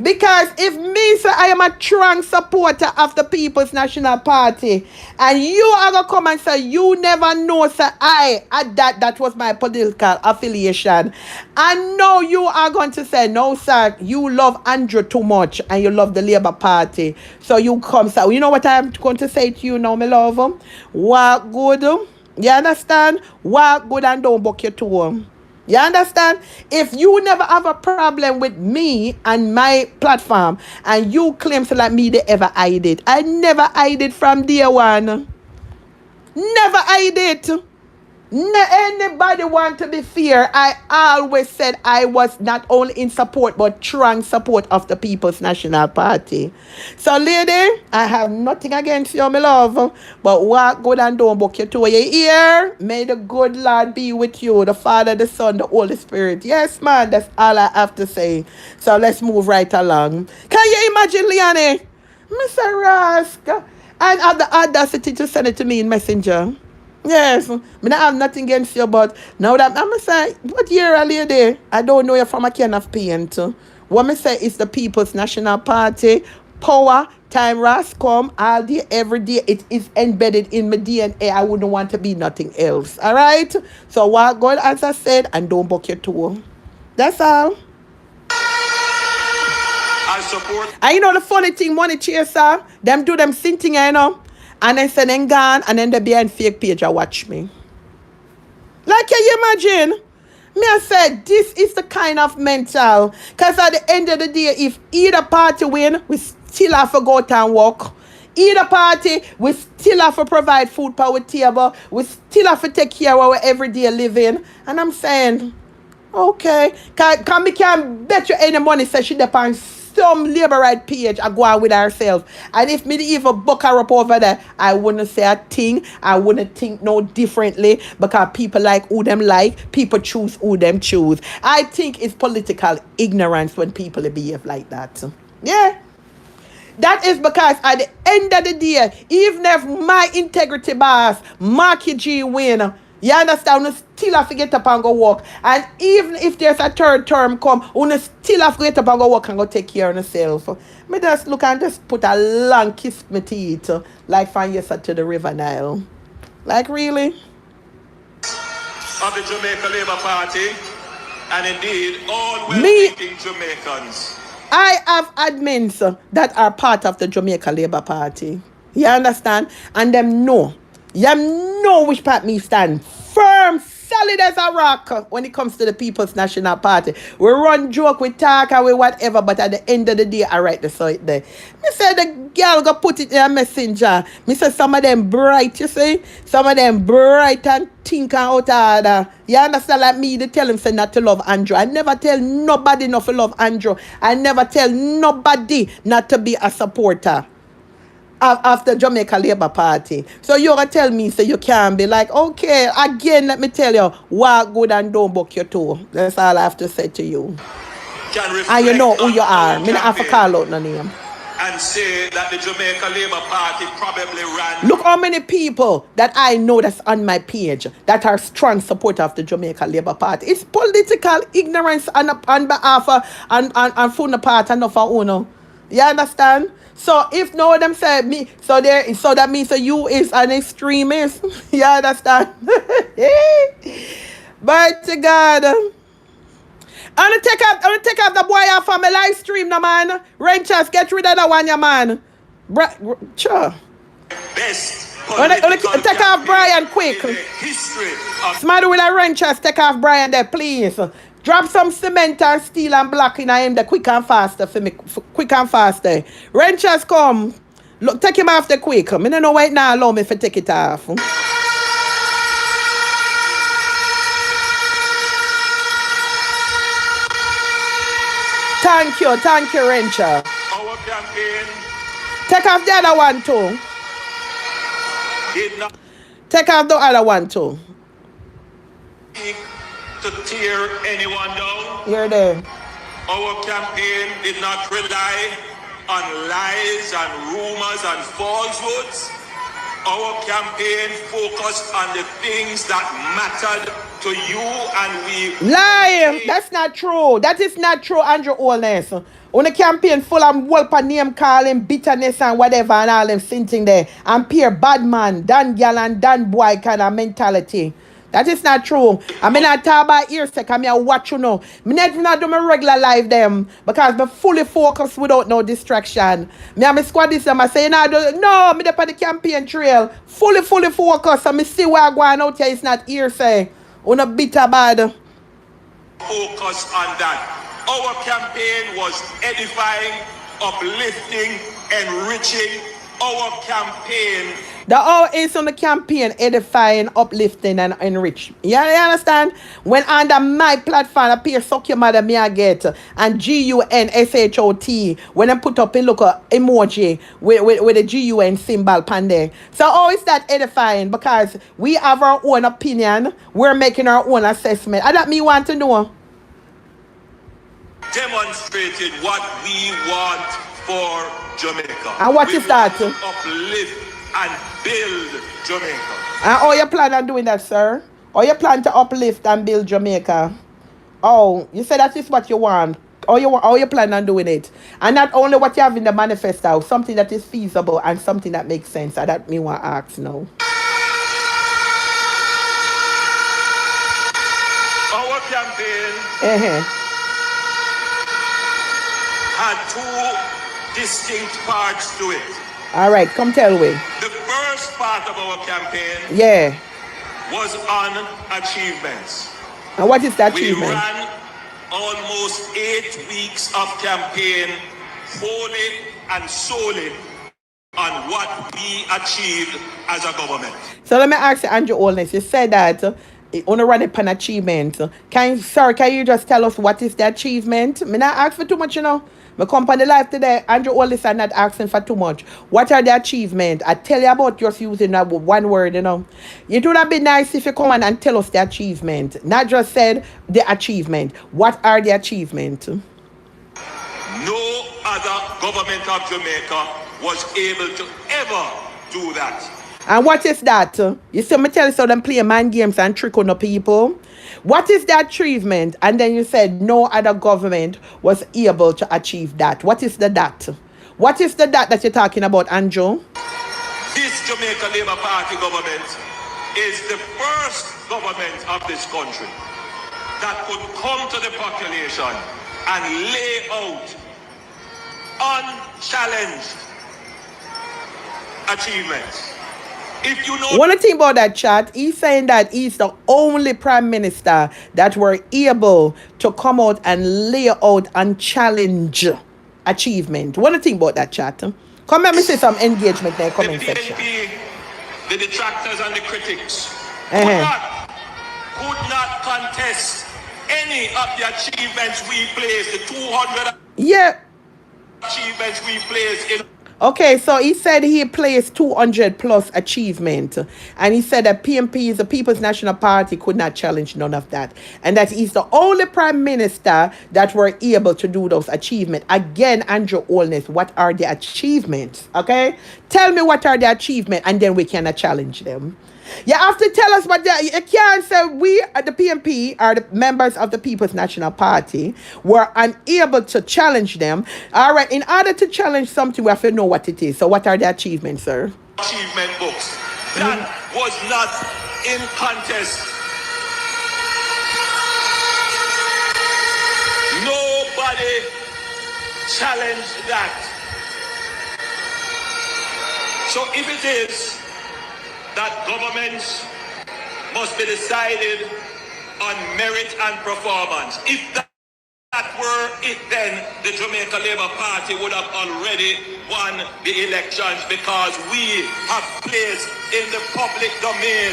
Because if me say I am a strong supporter of the People's National Party, and you are going to come and say you never know, say that was my political affiliation, and now you are going to say, no sir, you love Andrew too much and you love the Labour Party, so you come say, you know what I'm going to say to you now, my love? Walk good. You understand? Walk good and don't buck your toe. You understand? If you never have a problem with me and my platform, and you claim to like me, they ever hide it. I never hide it from day one. Never hide it. Anybody want to be fair, I always said I was not only in support but strong support of the People's National Party. So lady, I have nothing against you, my love, but walk good and don't buck your toe. You hear? May the good Lord be with you, the Father, the Son, the Holy Spirit. Yes man, that's all I have to say. So let's move right along. Can you imagine, Leonie, Mr. Rask, and have the audacity to send it to me in Messenger? Yes, I don't have nothing against you, but now that I'm going to say, what year are you there? I don't know you from a can of paint. What I say is the People's National Party, power, time ras come, all day, every day. It is embedded in my DNA. I wouldn't want to be nothing else. All right? So walk good, as I said, and don't buck your toe. That's all. I support. And you know the funny thing, money chaser, them do them sitting, you know. And then say then gone, and then they behind fake page and watch me. Like, can you imagine? Me I said, this is the kind of mental. Because at the end of the day, if either party win, we still have to go out and work. either party, we still have to provide food for our table. We still have to take care of our everyday living. And I'm saying, okay, can we can bet you any money say she depends some labor right page and go on with herself. And if me even book her up over there, I wouldn't say a thing. I wouldn't think no differently because people like who them like. People choose who them choose. I think it's political ignorance when people behave like that. Yeah. That is because at the end of the day, even if my integrity boss, Marky G, win, you understand, you still have to get up and go work. And even if there's a third term come, you still have to get up and go work and go take care of yourself. Me just look and just put a long kiss me teeth, like from yesterday to the River Nile. Like, really? Of the Jamaica Labour Party, and indeed all well-thinking Jamaicans. I have admins that are part of the Jamaica Labour Party. You understand? And them know. You know which part me stand. Firm, solid as a rock when it comes to the People's National Party. We run joke, we talk, and we whatever, but at the end of the day, I write the site there. Me say the girl go put it in a messenger. Me say some of them bright, you see? Some of them bright and think out order. You understand? Like me, they tell him say not to love Andrew. I never tell nobody not to love Andrew. I never tell nobody not to be a supporter of the Jamaica Labour Party. So you're going to tell me, so you can't be like, okay, again, let me tell you, walk good and don't buck your toe. That's all I have to say to you. And you know who you are. Me not have to call out no name. And say that the Jamaica Labour Party probably ran. Look how many people that I know that's on my page that are strong supporters of the Jamaica Labour Party. It's political ignorance on behalf of and from the part and of our owner. You understand? So if no of them say me, so that means that you is an extremist. You understand? But to God, I'm gonna take up the boy off from my live stream, no man. Ranchers, get rid of that one, yeah, man. Sure. Best. Take off Brian quick. Somebody with a Ranchers, take off Brian there, please. Drop some cement and steel and block in him the quick and faster for me. Quick and faster. Ranchers come. Look, take him off the quick. I don't know why now allow me to take it off. Thank you, Rancher. Our campaign. Take off the other one too. Did not take off the other one too. To tear anyone down. You're there. Our campaign did not rely on lies and rumors and falsehoods. Our campaign focused on the things that mattered to you and we. Lie! That's not true. That is not true, Andrew Holness. On a campaign full of whelper name calling, bitterness and whatever and all them sitting there. And peer bad man, Dan gal and Dan boy kind of mentality. That is not true. I mean, I talk about earsec. I mean, I watch you know. I not do my regular live them because I'm fully focused without no distraction. Me and my squad this them. I say, no, I'm up on the campaign trail. Fully focused. And I see where I'm going out here. It's not earsec. On a bitter bad. Focus on that. Our campaign was edifying, uplifting, enriching. Our campaign. The O is on the campaign, edifying, uplifting, and enrich. You understand? When under my platform appear suck your mother me I get and GUNSHOT when I put up a look emoji with a GUN symbol pan there. So how is that edifying? Because we have our own opinion, we're making our own assessment. And that me want to know. Demonstrated what we want for Jamaica. And what is that? Uplift and build Jamaica. And how you plan on doing that, sir? How you plan to uplift and build Jamaica? Oh, you said that is what you want. How you plan on doing it? And not only what you have in the manifesto, something that is feasible and something that makes sense. And that me want to ask now. Our campaign had two distinct parts to it. All right, come tell me. The first part of our campaign was on achievements. And what is the achievement? We ran almost 8 weeks of campaign wholly and solely on what we achieved as a government. So let me ask you, Andrew Holness, you said that on a run upon achievement. Can you just tell us what is the achievement? Me not ask for too much, you know. My company live today, Andrew Holness are not asking for too much. What are the achievement? I tell you about just using that one word, you know. It would have been nice if you come on and tell us the achievement. Not just said the achievement. What are the achievement? No other government of Jamaica was able to ever do that. And what is that? You see me tell you so them play mind games and trick on the people. What is the achievement? And then you said no other government was able to achieve that. What is the that? What is the that you're talking about, Andrew? This Jamaica Labour Party government is the first government of this country that could come to the population and lay out unchallenged achievements. If you know one thing about that chat, he's saying that he's the only prime minister that were able to come out and lay out and challenge achievement. One thing about that chat. Come let me see some engagement in the comment section. The detractors and the critics could not contest any of the achievements we placed, the 200 achievements we placed in. Okay, so he said he placed 200 plus achievement, and he said that PNP, the People's National Party, could not challenge none of that, and that he's the only prime minister that were able to do those achievements. Again, Andrew Holness, what are the achievements? Okay, tell me what are the achievements, and then we can challenge them. You have to tell us what you can't say we at the PNP are the members of the People's National Party were unable to challenge them. All right, in order to challenge something, we have to know what it is. So what are the achievements, sir? Achievement books. That was not in contest. Nobody challenged that. So if it is that governments must be decided on merit and performance. If that were it, then the Jamaica Labour Party would have already won the elections, because we have placed in the public domain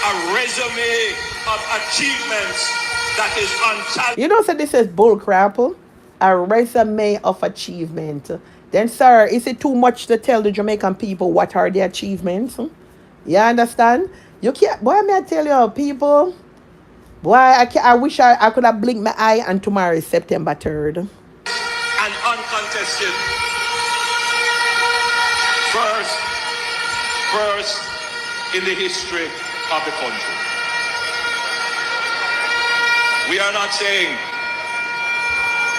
a resume of achievements that is unchallenged. You know, so this is bullcrap. A resume of achievement. Then, sir, is it too much to tell the Jamaican people what are the achievements? You understand? You can't, boy, may I tell you, people, boy, I wish I could have blinked my eye, and tomorrow is September 3rd. And uncontested. First in the history of the country. We are not saying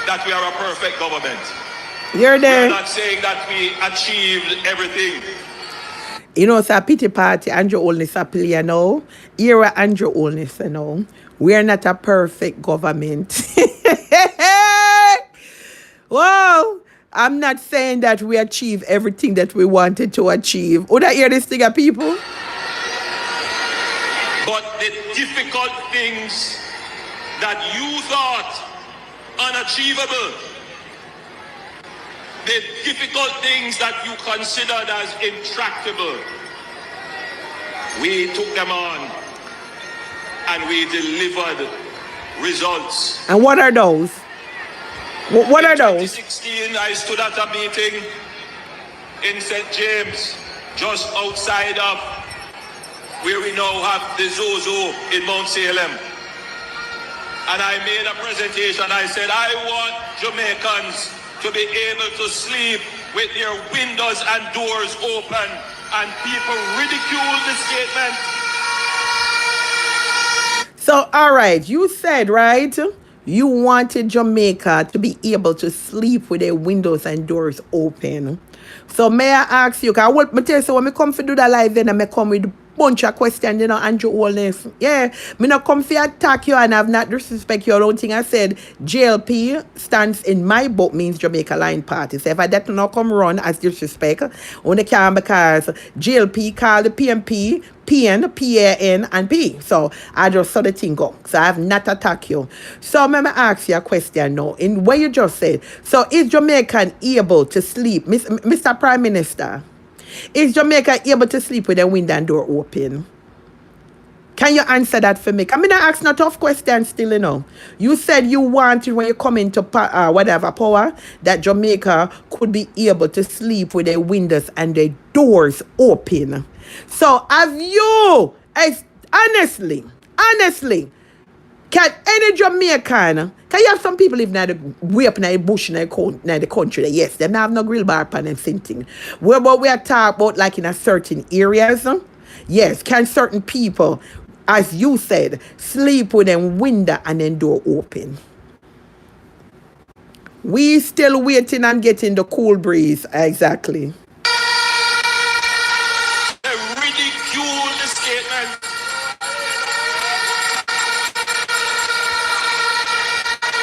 that we are a perfect government. You're there. We are not saying that we achieved everything. You know, it's a pity party. Andrew Holness a player now. Era Andrew Holness, you know. We are not a perfect government. Well, I'm not saying that we achieve everything that we wanted to achieve. Would I hear this thing, people? But the difficult things that you thought unachievable, the difficult things that you considered as intractable, we took them on and we delivered results. And what are those? What are those? In 2016, I stood at a meeting in St. James, just outside of where we now have the Zozo in Mount Salem. And I made a presentation. I said, I want Jamaicans to be able to sleep with their windows and doors open, and people ridicule the statement. So, all right, you said, right, you wanted Jamaica to be able to sleep with their windows and doors open. So, may I ask you, because I want me tell you, so when I come to do that live, then I come with bunch of questions, you know, Andrew Holness. Yeah, me not come for attack you and have not disrespect you. I don't think I said JLP stands in my book means Jamaica Line Party. So if I did not come run as disrespect, only can because JLP called the PNP, PN, PAN, and P. So I just saw the thing go. So I have not attacked you. So let me ask you a question now. In what you just said, so is Jamaican able to sleep, Mr. Prime Minister? Is Jamaica able to sleep with the window and door open? Can you answer that for me? I mean, I ask no tough questions still, you know. You said you wanted when you come into whatever power that Jamaica could be able to sleep with their windows and their doors open. So have you, honestly, can any Jamaican, can you have some people live in the way up in the bush in the country? Yes, they have no grill bar pan and something. Well, but we are talking about like in a certain areas. Yes, can certain people, as you said, sleep with them window and then door open? We still waiting and getting the cool breeze. Exactly. They ridicule the statement.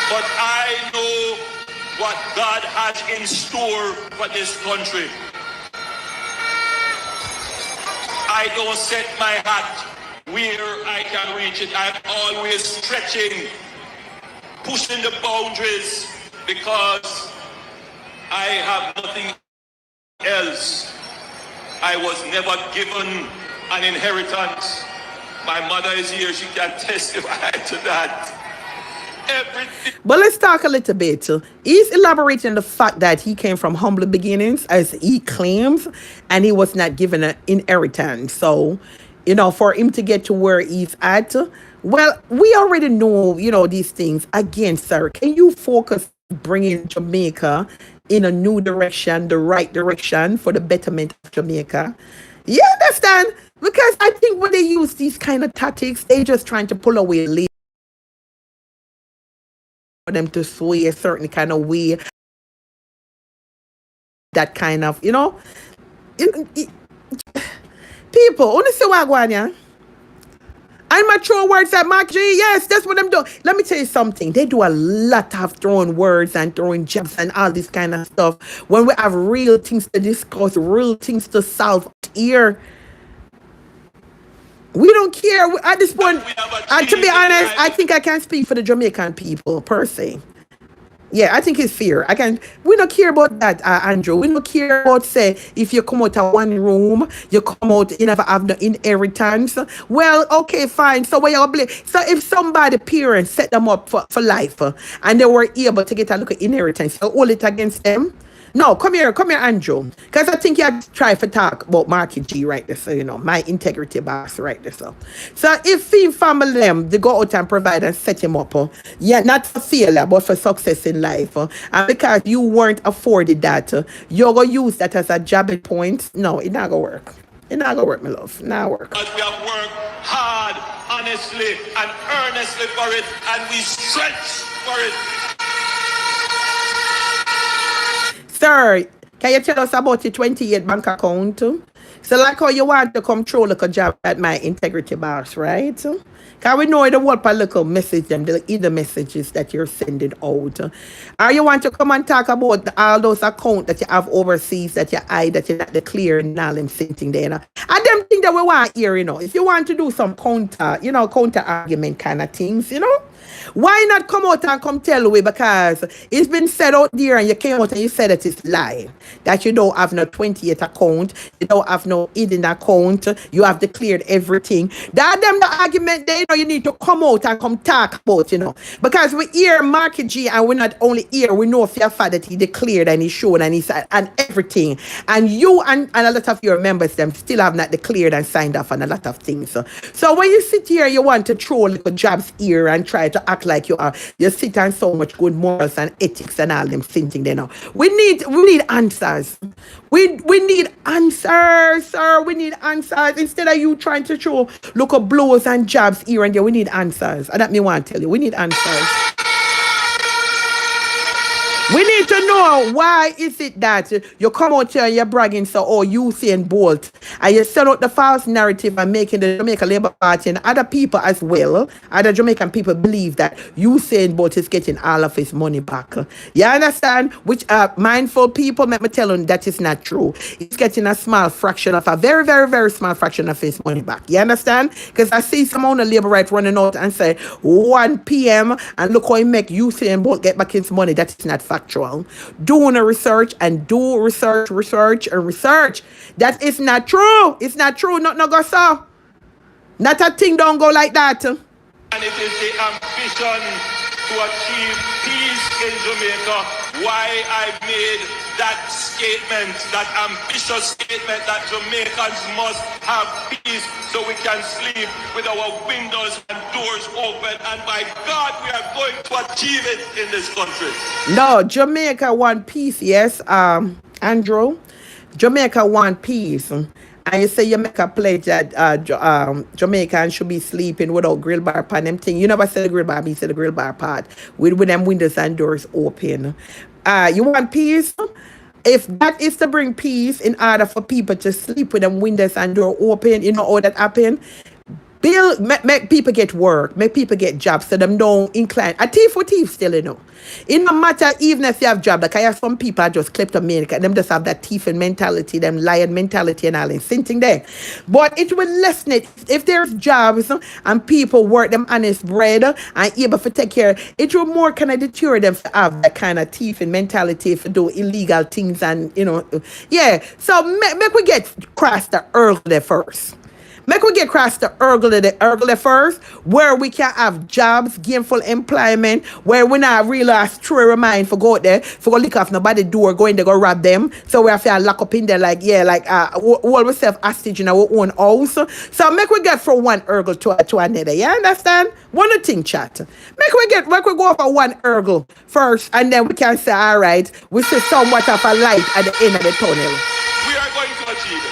But I know what God has in store for this country. I don't set my hat where I can reach it. I'm always stretching, pushing the boundaries, because I have nothing else. I was never given an inheritance. My mother is here, she can testify to that. Everything. But let's talk a little bit. He's elaborating the fact that he came from humble beginnings, as he claims, and he was not given an inheritance. So, you know, for him to get to where he's at, well, we already know, you know, these things. Again, sir, can you focus bringing Jamaica in a new direction, the right direction for the betterment of Jamaica? You understand? Because I think when they use these kind of tactics, they're just trying to pull away for them to sway a certain kind of way, that kind of, you know, people, only say what going on. I'm mature words at Mark G. Yes, that's what I'm doing. Let me tell you something. They do a lot of throwing words and throwing jabs and all this kind of stuff when we have real things to discuss, real things to solve here. We don't care at this point. And to be honest, I think I can speak for the Jamaican people per se. Yeah, I think it's fair. We don't care about that, Andrew. We don't care about, say, if you come out of one room, you come out, you never have no inheritance. Well, okay, fine. So where you so if somebody parents set them up for life and they were able to get a look at inheritance, you hold it against them? No, come here, Andrew. Because I think you have to try to talk about Marky G right there. So, you know, my integrity boss right there. So if he family them, they go out and provide and set him up. Yeah, not for failure, but for success in life. And because you weren't afforded that, you're going to use that as a jabbing point. No, it's not going to work. It's not going to work, my love. Not work. Because we have worked hard, honestly, and earnestly for it, and we stretch for it. Sir, can you tell us about your 28 bank account? So like how you want to control like a job at my integrity boss, right? Can we know the whole political message and the messages that you're sending out? Or you want to come and talk about all those accounts that you have overseas that you hide, that you're not declaring and all them sitting there. You know? And them things that we want here, you know. If you want to do some counter argument kind of things, you know. Why not come out and come tell me? Because it's been said out there and you came out and you said that it's lie. That you don't have no 28 account, you don't have no hidden account, you have declared everything. That them the argument they know you need to come out and come talk about, you know. Because we hear Marky G and we're not only here, we know for your father that he declared and he showed and he said and everything. And you and a lot of your members them still have not declared and signed off on a lot of things. So when you sit here, you want to throw little jabs here and try to act like you sit on so much good morals and ethics and all them thinking there now. We need answers. We need answers, sir. We need answers. Instead of you trying to show look at blows and jabs here and there, we need answers. And that me want to tell you, we need answers. We need to know why is it that you come out here and you're bragging so, oh, Usain Bolt, and you sell out the false narrative and making the Jamaica Labour Party and other people as well, other Jamaican people believe that Usain Bolt is getting all of his money back. You understand? Which mindful people, let me tell them that is not true. He's getting a small fraction of a very, very, very small fraction of his money back. You understand? Because I see some on the Labour right running out and say 1 p.m. and look how he make Usain Bolt get back his money. That is not fact. factual. Doing a research and do research. That is not true. It's not true. Not no go so. Not a thing don't go like that. And it is the ambition to achieve peace in Jamaica why I made that statement, that ambitious statement that Jamaicans must have peace so we can sleep with our windows and doors open. And by God, we are going to achieve it in this country. No, Jamaica want peace, yes, Andrew. Jamaica want peace. And you say you make a pledge that Jamaicans should be sleeping without grill bar pan them thing. You never said the grill bar, you said the grill bar part with them windows and doors open. You want peace? If that is to bring peace in order for people to sleep with them windows and door open, you know how that happen? Make people get work, make people get jobs so them don't incline. A thief for thief still, you know. It no matter even if you have job, like I have some people are just kleptomaniac, them just have that thiefing mentality, them lion mentality and all in thing there. But it will lessen it. If there's jobs and people work them honest bread and able to take care, it will more kind of deter them to have that kind of thiefing mentality to do illegal things and, you know, yeah. So make we get cross the earth there first. Make we get across the urgle first, where we can have jobs, gainful employment, where we not realize true mind for go out there, for go lick off nobody door, go in there, go rob them. So we have to lock up in there like, yeah, like all we self hostage in our own house. So make we get from one urgle to another. You understand? One thing, chat. Make we go for one urgle first, and then we can say, all right, we see somewhat of a light at the end of the tunnel. We are going to achieve it.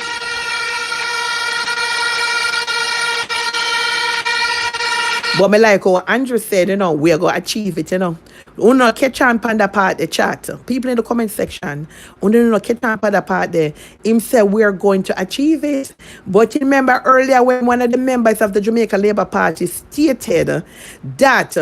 But me like how Andrew said, you know, we are going to achieve it, you know. We not catch on the part the chat. People in the comment section, we don't catch on the part there. Him said we are going to achieve it. But you remember earlier when one of the members of the Jamaica Labour Party stated that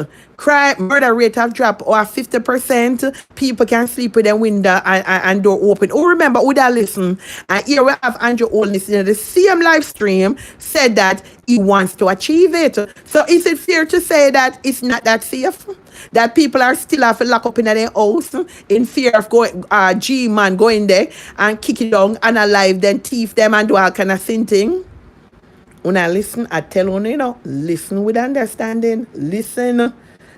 murder rate have dropped or 50%, people can sleep with their window and door open. Oh, remember, who that listen? And here we have Andrew Holness in the same live stream said that he wants to achieve it. So is it fair to say that it's not that safe? That people are still have to lock up in their house in fear of going G-man going there and kick it down and alive, then thief them and do all kind of thing. When I listen, I tell you know, listen with understanding, listen.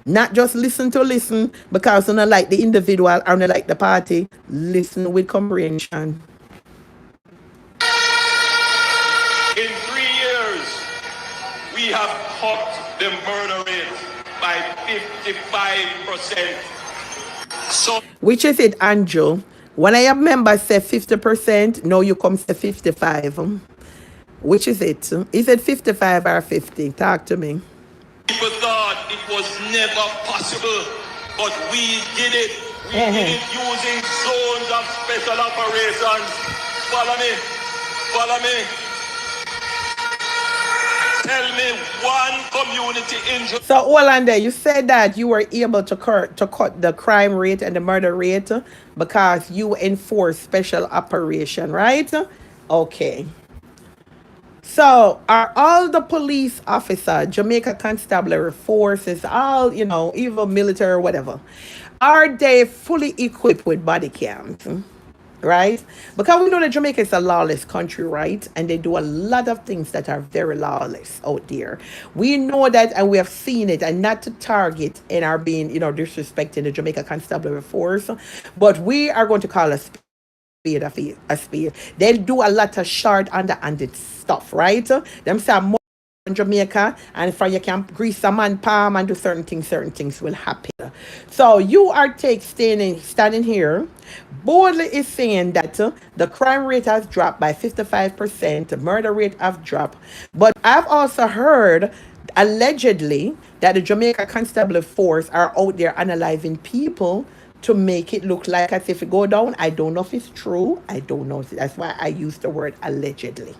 Not just listen to listen because you don't like the individual or don't like the party. Listen with comprehension. In 3 years, we have cut the murder rate by 55%. So, which is it, Andrew? When I have members say 50%, now you come say 55. Which is it? Is it 55 or 50? Talk to me. People thought it was never possible, but we did it. We did it using zones of special operations. Follow me. Tell me one community injury. So, Orlando, you said that you were able to cut the crime rate and the murder rate because you enforce special operation, right? Okay. So, are all the police officers, Jamaica Constabulary forces, all, you know, even military or whatever, are they fully equipped with body cams? Right? Because we know that Jamaica is a lawless country, right? And they do a lot of things that are very lawless out there. We know that and we have seen it, and not to target and are being, you know, disrespecting the Jamaica Constabulary Force, but we are going to call a speed. They do a lot of short underhanded stuff, right? Them say more in Jamaica, and if you can grease a man palm and do certain things will happen. So you are standing here boldly is saying that the crime rate has dropped by 55%, the murder rate has dropped. But I've also heard allegedly that the Jamaica Constabulary Force are out there analyzing people to make it look like as if it go down. I don't know if it's true. I don't know. That's why I use the word allegedly.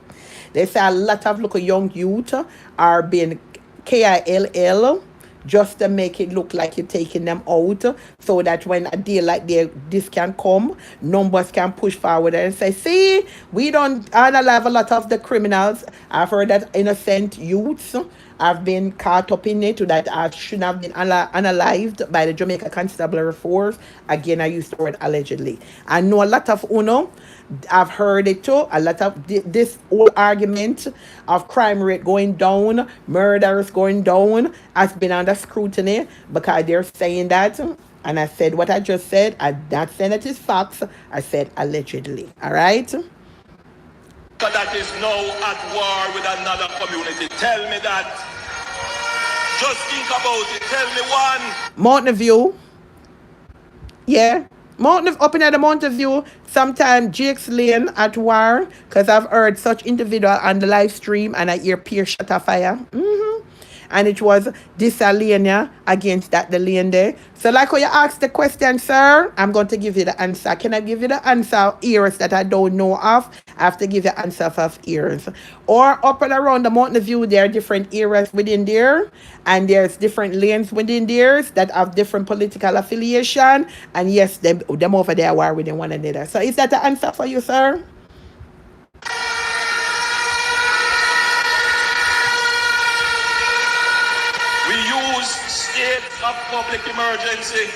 They say a lot of local young youth are being KILL just to make it look like you're taking them out, so that when a day like this can come, numbers can push forward and say, see, we don't analyze a lot of the criminals. I've heard that innocent youths I've been caught up in it that I shouldn't have been analyzed by the Jamaica Constabulary Force. Again, I use the word allegedly. I know a lot of UNO. I've heard it too. A lot of this whole argument of crime rate going down, murders going down, has been under scrutiny because they're saying that. And I said what I just said. I'm not saying that it's facts. I said allegedly. All right? That is now at war with another community. Tell me that. Just think about it. Tell me one. Mountain View. Yeah. Up in the Mountain View, sometime Jake's Lane at war, because I've heard such individual on the live stream and I hear peer shut a fire. And it was this lane against that the lane there. So like when you ask the question, sir, I'm going to give you the answer. Can I give you the answer of areas that I don't know of? I have to give you the answer of areas. Or up and around the Mountain View, there are different areas within there. And there's different lanes within there that have different political affiliation. And yes, them over there are within one another. So is that the answer for you, sir? Of public emergency,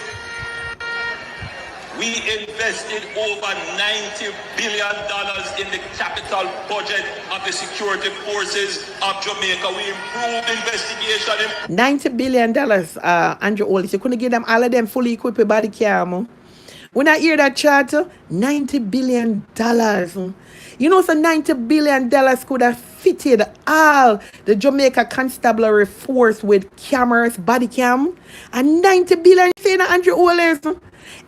we invested over $90 billion in the capital budget of the security forces of Jamaica. We improved investigation. $90 billion, Andrew Holness. You couldn't give them all of them fully equipped with body cam. When I hear that chat, $90 billion. You know, so $90 billion could have fitted all the Jamaica Constabulary Force with cameras, body cam. And $90 billion, saying Andrew Holness.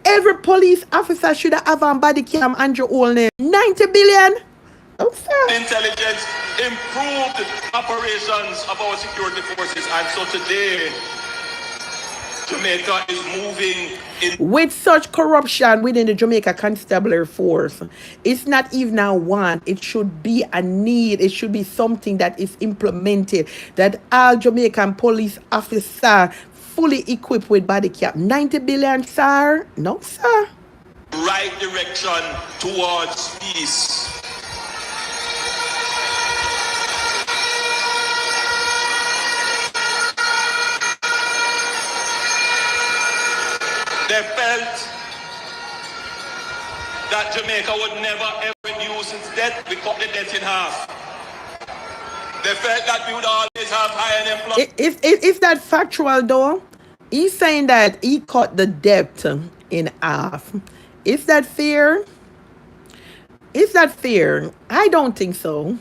Every police officer should have on body cam, Andrew Holness. $90 billion. Okay. Intelligence improved operations of our security forces. And so today, Jamaica is moving in. With such corruption within the Jamaica Constabulary Force, it's not even a want. It should be a need. It should be something that is implemented. That all Jamaican police officers fully equipped with body cam. $90 billion, sir? No, sir. Right direction towards peace. They felt that Jamaica would never ever reduce its debt. We cut the debt in half. They felt that we would always have high unemployment. Is that factual though? He's saying that he cut the debt in half. Is that fair? Is that fair? I don't think so.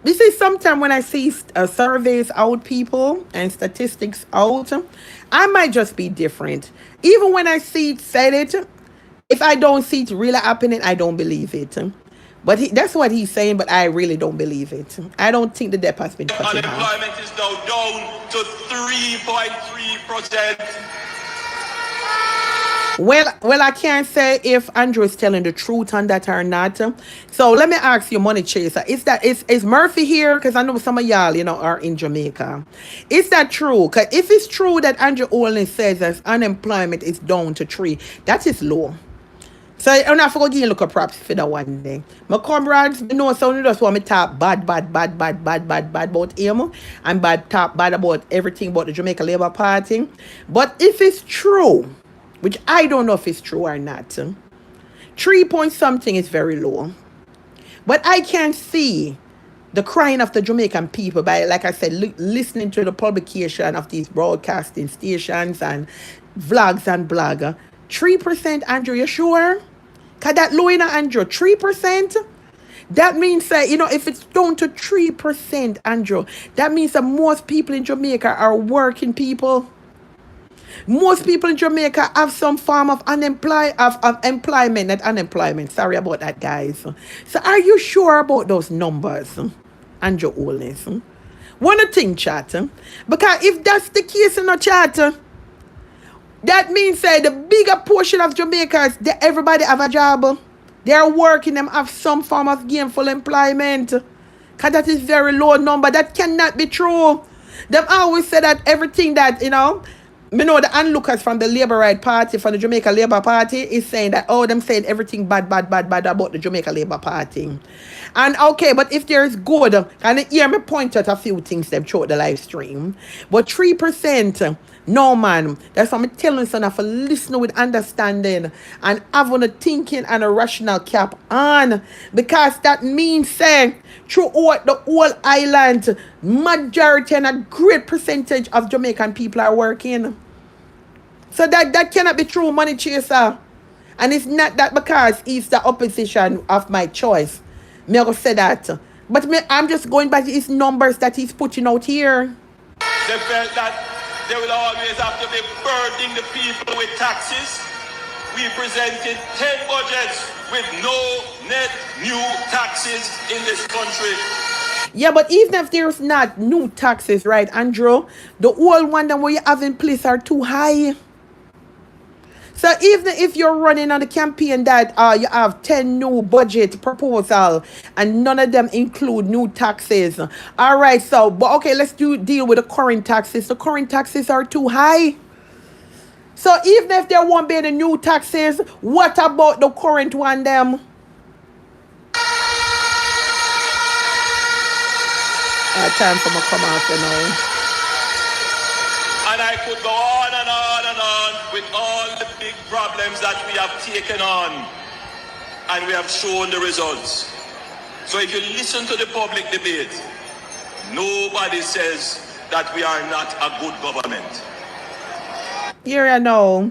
This is sometimes when I see surveys out, people, and statistics out, I might just be different. Even when I see it said it, if I don't see it really happening, I don't believe it. But that's what he's saying, but I really don't believe it. I don't think the debt has been cut in half. Unemployment is now down to 3.3%. Well, I can't say if Andrew is telling the truth on that or not. So let me ask you, Money Chaser, is Murphy here? Because I know some of y'all, are in Jamaica. Is that true? Because if it's true that Andrew Holness says that unemployment is down to 3, that is low. So I'm not going to look at props for that one day. My comrades, some just want me talk bad about him and talk bad about everything about the Jamaica Labour Party. But if it's true, which I don't know if it's true or not, 3 point something is very low. But I can see the crying of the Jamaican people by, like I said, listening to the publication of these broadcasting stations and vlogs and blogger. 3%, Andrew, you sure? Because that low in Andrew, 3%? That means that, if it's down to 3%, Andrew, that means that most people in Jamaica are working people. Most people in Jamaica have some form of employment, not unemployment. Sorry about that, guys. So are you sure about those numbers, Andrew Holness? One thing, chat. Because if that's the case in the chat, that means that the bigger portion of Jamaicans, everybody have a job. They are working, them have some form of gainful employment. Because that is very low number. That cannot be true. Them always say that everything that, Me know the onlookers from the Labour Right Party, from the Jamaica Labour Party, is saying that, oh, them saying everything bad about the Jamaica Labour Party. And okay, but if there's good, and hear me point out a few things them throughout the live stream. But 3%, no man. That's what I'm telling you, son, for listening with understanding and having a thinking and a rational cap on. Because that means saying throughout the whole island, majority and a great percentage of Jamaican people are working. So that cannot be true, money chaser. And it's not that because he's the opposition of my choice. Me go say that. But I'm just going by his numbers that he's putting out here. They felt that they will always have to be burdening the people with taxes. We presented 10 budgets with no net new taxes in this country. Yeah, but even if there's not new taxes, right, Andrew, the old one that you have in place are too high. So even if you're running on the campaign that you have 10 new budget proposal and none of them include new taxes. All right, so, but okay, let's deal with the current taxes. The current taxes are too high. So even if there won't be any new taxes, what about the current one them? Time for me to come off, you know. And I could go on and on and on with all the big problems that we have taken on, and we have shown the results. So if you listen to the public debate, nobody says that we are not a good government. Here I know.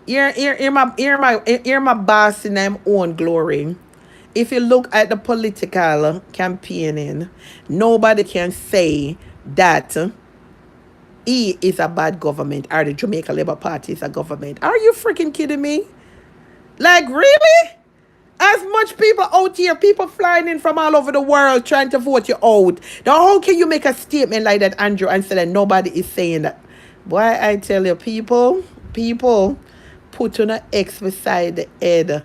Here my boss in them own glory. If you look at the political campaigning, nobody can say that he is a bad government or the Jamaica Labour Party is a government. Are you freaking kidding me? Like, really? As much people out here, people flying in from all over the world trying to vote you out. Now, how can you make a statement like that, Andrew, and say that nobody is saying that? Boy, I tell you, people put on an X beside the head.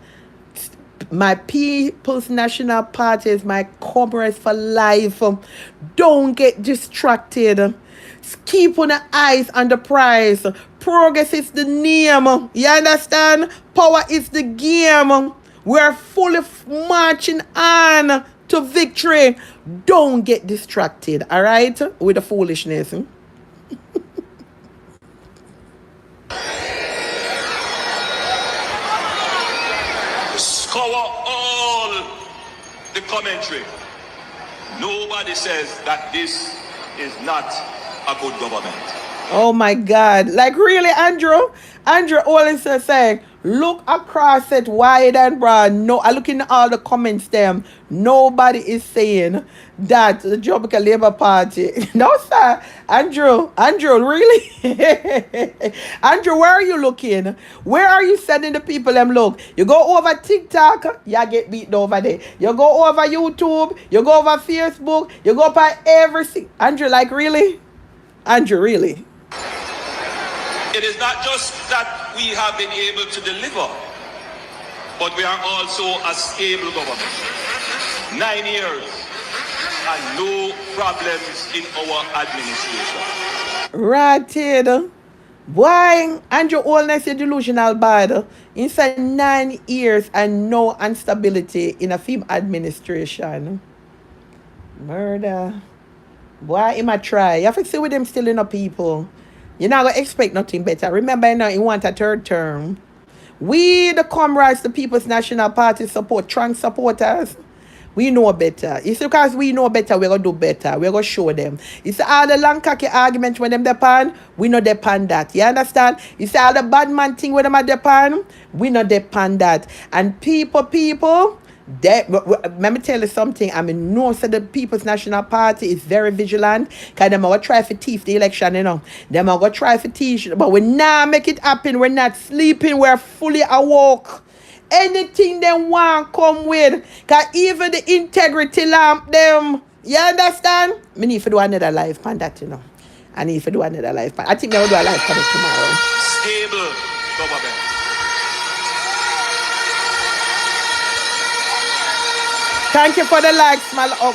My People's National Party is my comrades for life. Don't get distracted. Keep on the eyes on the prize. Progress is the name. You understand? Power is the game. We're fully marching on to victory. Don't get distracted, all right? With the foolishness. Scour all the commentary. Nobody says that this is not a good government. Oh my God. Like, really, Andrew? Andrew always saying, look across it wide and broad. No, I look in all the comments them. Nobody is saying that the Jamaica Labour Party. No, sir. Andrew, really? Andrew, where are you looking? Where are you sending the people them look? You go over TikTok, you get beaten over there. You go over YouTube, you go over Facebook, you go by everything. Andrew, like, really? Andrew, really? It is not just that we have been able to deliver, but we are also a stable government. 9 years and no problems in our administration. Ratted. Boy, Andrew Holness is delusional bad. Inside 9 years and no instability in a film administration. Murder. Boy, he might try. You have to see with them stealing up people. You're not going to expect nothing better. Remember, you want a third term. We, the comrades, the People's National Party support, trans supporters, we know better. It's because we know better, we're going to do better. We're going to show them. It's all the long cocky arguments when them depend, we not depend that. You understand? It's all the bad man thing when them depend, we not depend that. And people, let me tell you something. I mean, no, so the People's National Party is very vigilant. Because they're going to try to thief the election, you know. They're going to try to thief. But we now make it happen. We're not sleeping. We're fully awoke. Anything they want come with. Because even the integrity lamp them. You understand? I need to do another live pan that, you know. I need to do another live pan. I think they will do a live pan tomorrow. Stable government. Thank you for the likes, my love.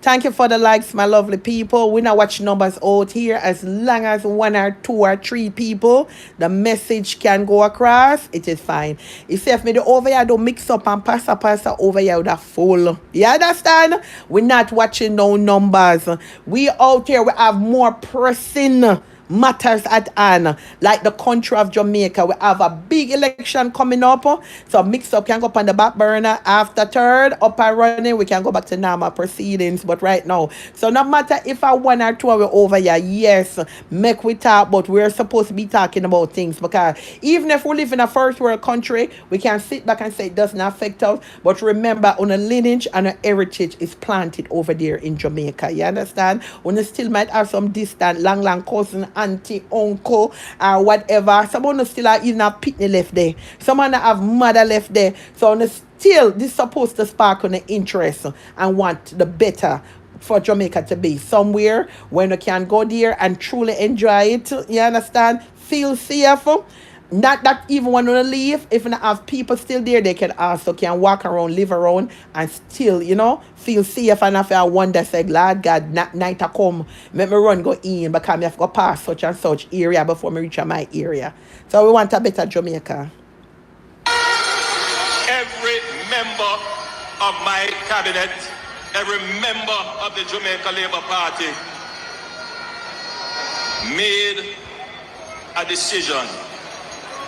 Thank you for the likes, my lovely people. We not watch numbers out here. As long as 1 or 2 or 3 people, the message can go across, it is fine. If me the over here don't mix up and pass over here with a full. You understand? We're not watching no numbers. We out here, we have more pressing matters at hand, like the country of Jamaica. We have a big election coming up, so mix up can go up on the back burner. After third up and running, we can go back to normal proceedings. But right now, so no matter if I 1 or 2 are over here, yes, make we talk, but we're supposed to be talking about things, because even if we live in a first world country, we can sit back and say it doesn't affect us. But remember, on a lineage and a heritage is planted over there in Jamaica. You understand? When still might have some distant long cousin, auntie, uncle, or whatever. Someone still have even have pitney left there. Someone have mother left there. So still, this is supposed to spark on the interest and want the better for Jamaica to be somewhere when you can go there and truly enjoy it. You understand? Feel safe. Not that even when you leave, if you have people still there, they can also can walk around, live around, and still, feel safe. And if I wonder, say, Lord God, night I come, make me run go in, because I have to go past such and such area before I reach my area. So we want a better Jamaica. Every member of my cabinet, every member of the Jamaica Labour Party made a decision.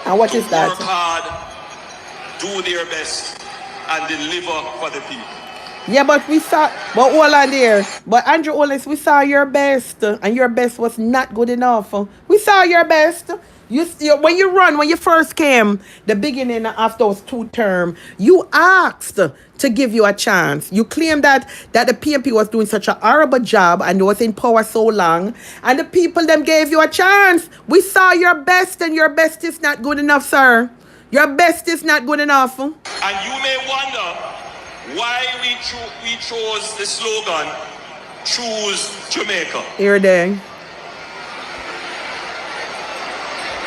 And what is that? Work hard, do their best, and deliver for the people. Yeah, but hold on there. But Andrew Holness, we saw your best, and your best was not good enough. We saw your best. When you first came, the beginning of those 2 terms, you asked to give you a chance. You claimed that the PMP was doing such a horrible job and was in power so long, and the people them gave you a chance. We saw your best, and your best is not good enough, sir. Your best is not good enough. And you may wonder why we chose the slogan, Choose Jamaica. Here they.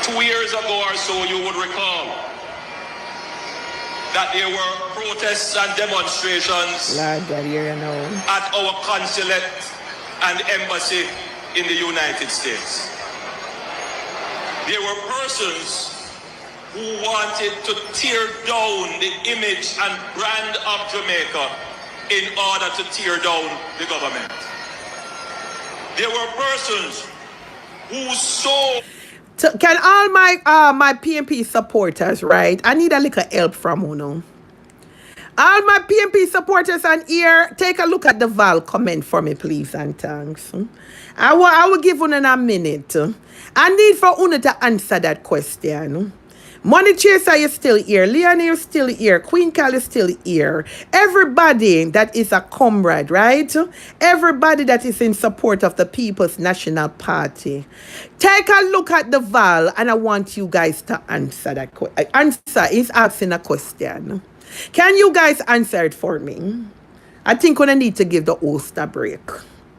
2 years ago or so, you would recall that there were protests and demonstrations Lord God, here you know. at our consulate and embassy in the United States. There were persons who wanted to tear down the image and brand of Jamaica in order to tear down the government. There were persons who saw... Can all my PMP supporters, right? I need a little help from you. All my PMP supporters on here, take a look at the Val comment for me, please, and thanks. I will give you a minute. I need for you to answer that question. Money Chaser is still here. Leonie is still here. Queen Cal is still here. Everybody that is a comrade, right? Everybody that is in support of the People's National Party. Take a look at the Val, and I want you guys to answer that question. Answer is asking a question. Can you guys answer it for me? I think we need to give the host a break.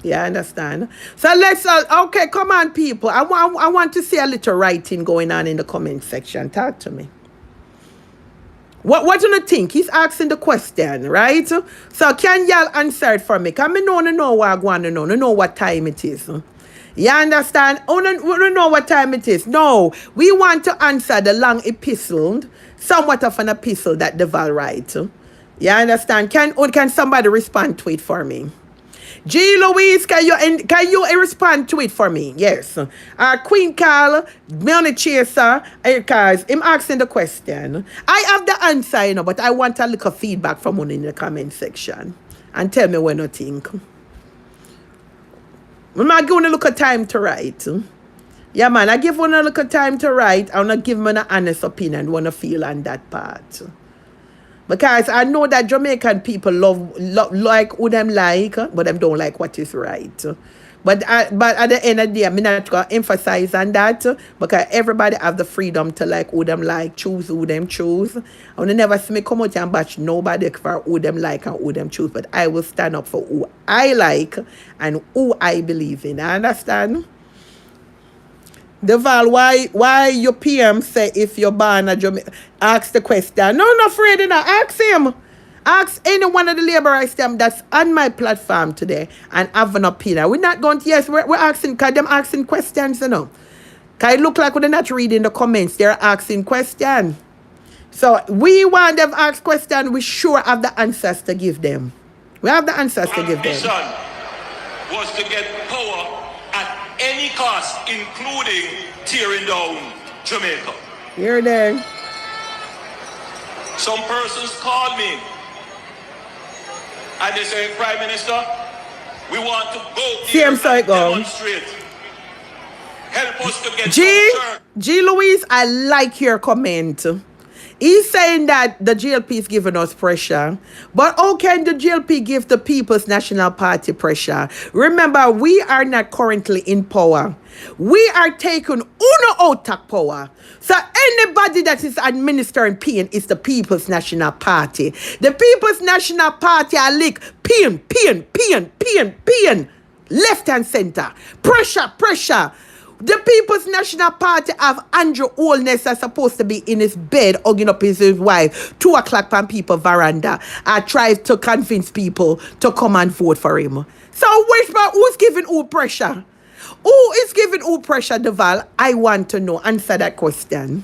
Yeah, understand? So let's okay, come on, people. I want to see a little writing going on in the comment section. Talk to me. What do you think? He's asking the question, right? So can y'all answer it for me? Because I know what I want to know. I know what time it is. You understand? We don't know what time it is. No, we want to answer the long epistle, somewhat of an epistle that the Val writes. You understand? Can somebody respond to it for me? G. Louise, can you respond to it for me? Yes. Queen Carl, Money Chaser, because I'm asking the question. I have the answer, but I want a little feedback from one in the comment section. And tell me what you think. I'm not giving a little time to write. Yeah, man, I give one a little time to write. I want to give me an honest opinion, want to feel on that part. Because I know that Jamaican people like who them like, but them don't like what is right. But at the end of the day, I'm not going to emphasize on that, because everybody have the freedom to like who them like, choose who them choose. I will never see me come out and bash nobody for who them like and who them choose, but I will stand up for who I like and who I believe in. I understand? Deval, why your PM say if you're born a Jamaican? Ask the question. No, I'm not afraid enough. Ask him. Ask any one of the laborers them that's on my platform today and have an opinion. We're not going to, yes, we're asking, because them asking questions, you know. Because it look like we're not reading the comments. They're asking questions. So we want them to ask questions. We sure have the answers to give them. We have the answers to give them. Was to get power at any cost, including tearing down Jamaica. You're there. Some persons called me and they say, Prime Minister, we want to go here and demonstrate. Help us to get G. Louise, I like your comment. He's saying that the GLP is giving us pressure. But how can the GLP give the People's National Party pressure? Remember, we are not currently in power. We are taking uno out of power. So anybody that is administering pain is the People's National Party. The People's National Party are like pain. Left and center. Pressure. The People's National Party have Andrew Holness that's supposed to be in his bed hugging up his wife 2 o'clock on people veranda. I tried to convince people to come and vote for him. So who's giving who pressure? Who is giving who pressure, Deval? I want to know. Answer that question.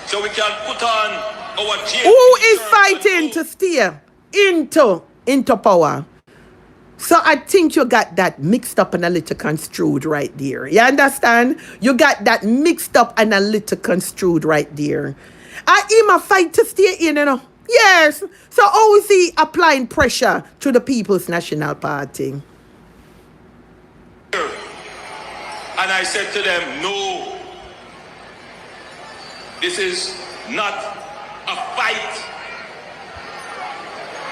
So we can put on our who is fighting to steer into power? So I think you got that mixed up and a little construed right there. You understand? You got that mixed up and a little construed right there. I am a fight to stay in, you know. Yes. So how is he applying pressure to the People's National Party? And I said to them, no, this is not a fight.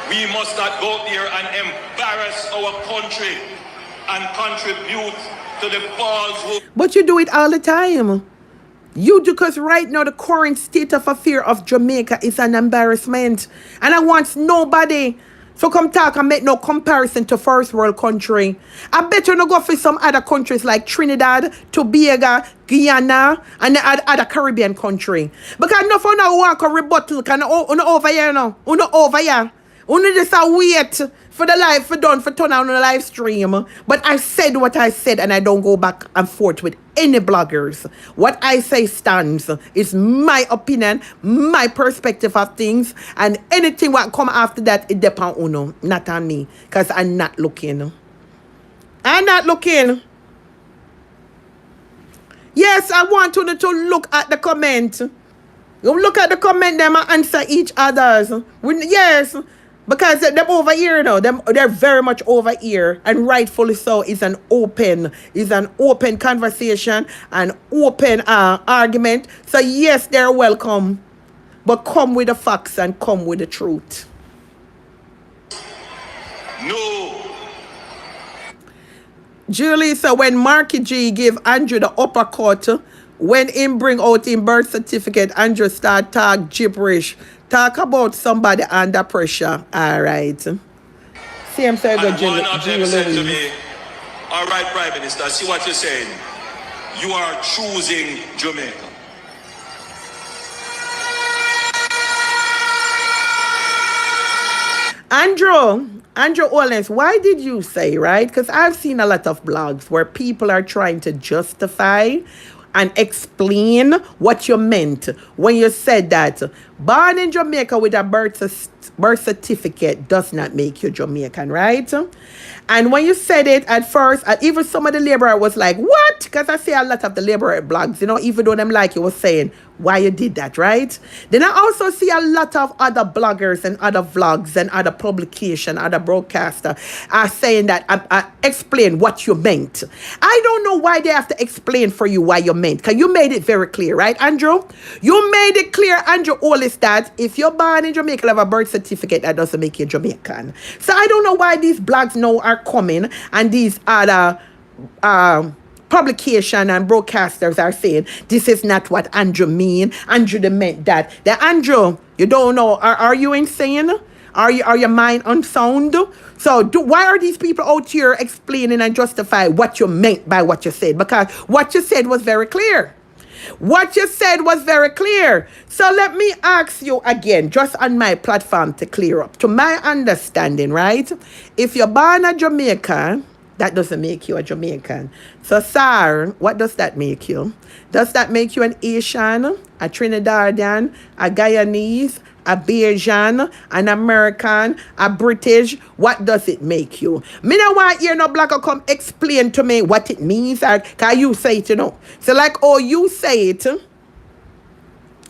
We must not go there and embarrass our country and contribute to the falsehood. But you do it all the time. You do, because right now the current state of affairs of Jamaica is an embarrassment. And I want nobody to come talk and make no comparison to first world country. I bet you no go for some other countries like Trinidad, Tobago, Guyana, and the other Caribbean country. Because no for now want to rebuttal, can over here now. Over here. Only just wait for the live for done for turn on the live stream. But I said what I said and I don't go back and forth with any bloggers. What I say stands. It's my opinion, my perspective of things, and anything what come after that, it depends on you, not on me. Because I'm not looking. I'm not looking. Yes, I want you to look at the comment. You look at the comment, them and answer each other's. Yes. Because them over here now, they're very much over here, and rightfully so. It's an open conversation, an open argument. So yes, they're welcome, but come with the facts and come with the truth. No. Julie, so when Marky G give Andrew the uppercut, when him bring out him birth certificate, Andrew start talk gibberish. Talk about somebody under pressure. All right. Same thing with Julie. To me, all right, Prime Minister, see what you're saying. You are choosing Jamaica. Andrew Holness, why did you say, right? Because I've seen a lot of blogs where people are trying to justify and explain what you meant when you said that born in Jamaica with a birth certificate does not make you Jamaican, right? And when you said it at first, even some of the laborer was like, what? Because I see a lot of the laborer blogs, you know, even though them like you was saying why you did that, right? Then I also see a lot of other bloggers and other vlogs and other publication, other broadcaster are saying that explain what you meant. I don't know why they have to explain for you why you meant, because you made it very clear, right, Andrew? You made it clear, Andrew, all is that if you're born in Jamaica, you have a birth certificate, that doesn't make you Jamaican. So I don't know why these blogs now are coming and these other publication and broadcasters are saying this is not what Andrew mean. Andrew meant that. The Andrew, you don't know. Are you insane? Are your mind unsound? So why are these people out here explaining and justify what you meant by what you said? Because what you said was very clear. What you said was very clear. So let me ask you again, just on my platform to clear up. To my understanding, right? If you're born a Jamaican, that doesn't make you a Jamaican. So, sir, what does that make you? Does that make you an Asian, a Trinidadian, a Guyanese, a Bayesian, an American, a British? What does it make you? Me no want hear no black come explain to me what it means. Can you say it, you know? So like, oh, you say it.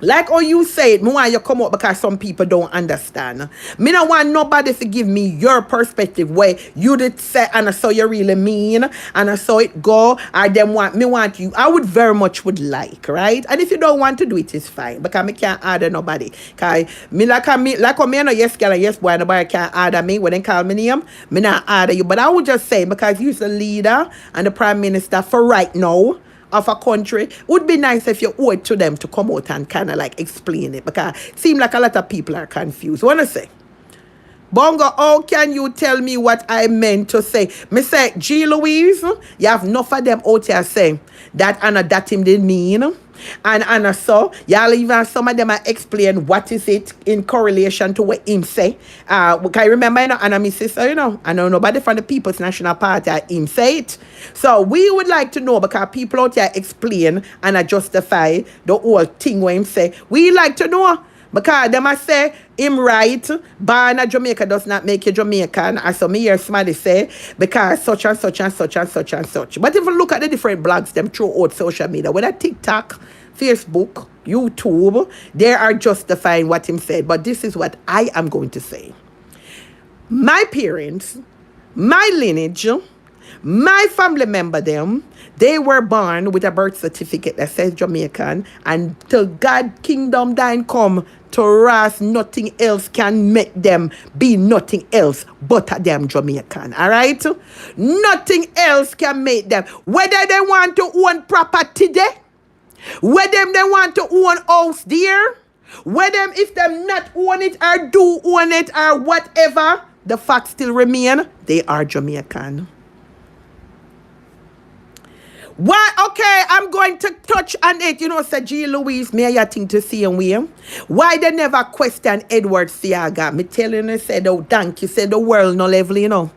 Like how you say it, me want you come up because some people don't understand. Me don't want nobody to give me your perspective where you did say and I saw you really mean and I saw it go. I then want you. I would very much would like, right? And if you don't want to do it, it's fine. Because me can't order nobody. Cause me like me no yes girl and yes boy, nobody can't order me. When they call me name, me not order you. But I would just say because you're the leader and the prime minister for right now of a country, would be nice if you owe it to them to come out and kind of like explain it, because it seems like a lot of people are confused. What I say? Bongo, how can you tell me what I meant to say? Me say, G. Louise, you have enough of them out here saying that Anna that him didn't mean. And Anna so, y'all even some of them are explain what is it in correlation to what him say. Can you remember, you know, Anna, my sister, you know, I know nobody from the People's National Party, him say it. So we would like to know, because people out here explain and justify the whole thing what him say. We like to know. Because they must say, him right, born a Jamaica does not make you Jamaican. As some hear somebody say, because such and such and such and such and such. But if you look at the different blogs, them throughout social media, whether TikTok, Facebook, YouTube, they are justifying what him said. But this is what I am going to say. My parents, my lineage, my family member them, they were born with a birth certificate that says Jamaican, and till God kingdom thine come to ras, nothing else can make them be nothing else but a damn Jamaican. Alright? Nothing else can make them. Whether they want to own property there, whether they want to own house there, whether if them not own it or do own it or whatever, the fact still remain, they are Jamaican. Why? Okay, I'm going to touch on it. You know, Sir G. Louise, me a thing to see and we. Why they never question Edward Siaga? Me telling you, said, oh, Donkey said the world no level, you know.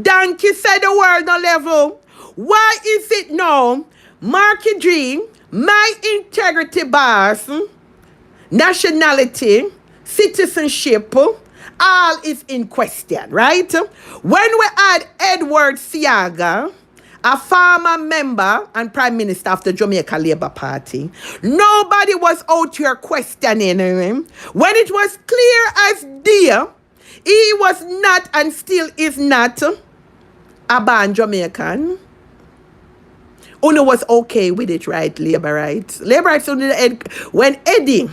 Donkey said the world no level. Why is it now, Marky G, my integrity boss, nationality, citizenship, all is in question, right? When we add Edward Siaga, a former member and prime minister of the Jamaica Labour Party, nobody was out here questioning him. When it was clear as day, he was not and still is not a born Jamaican. Uno was okay with it, right? Labour rights. Labour rights when Eddie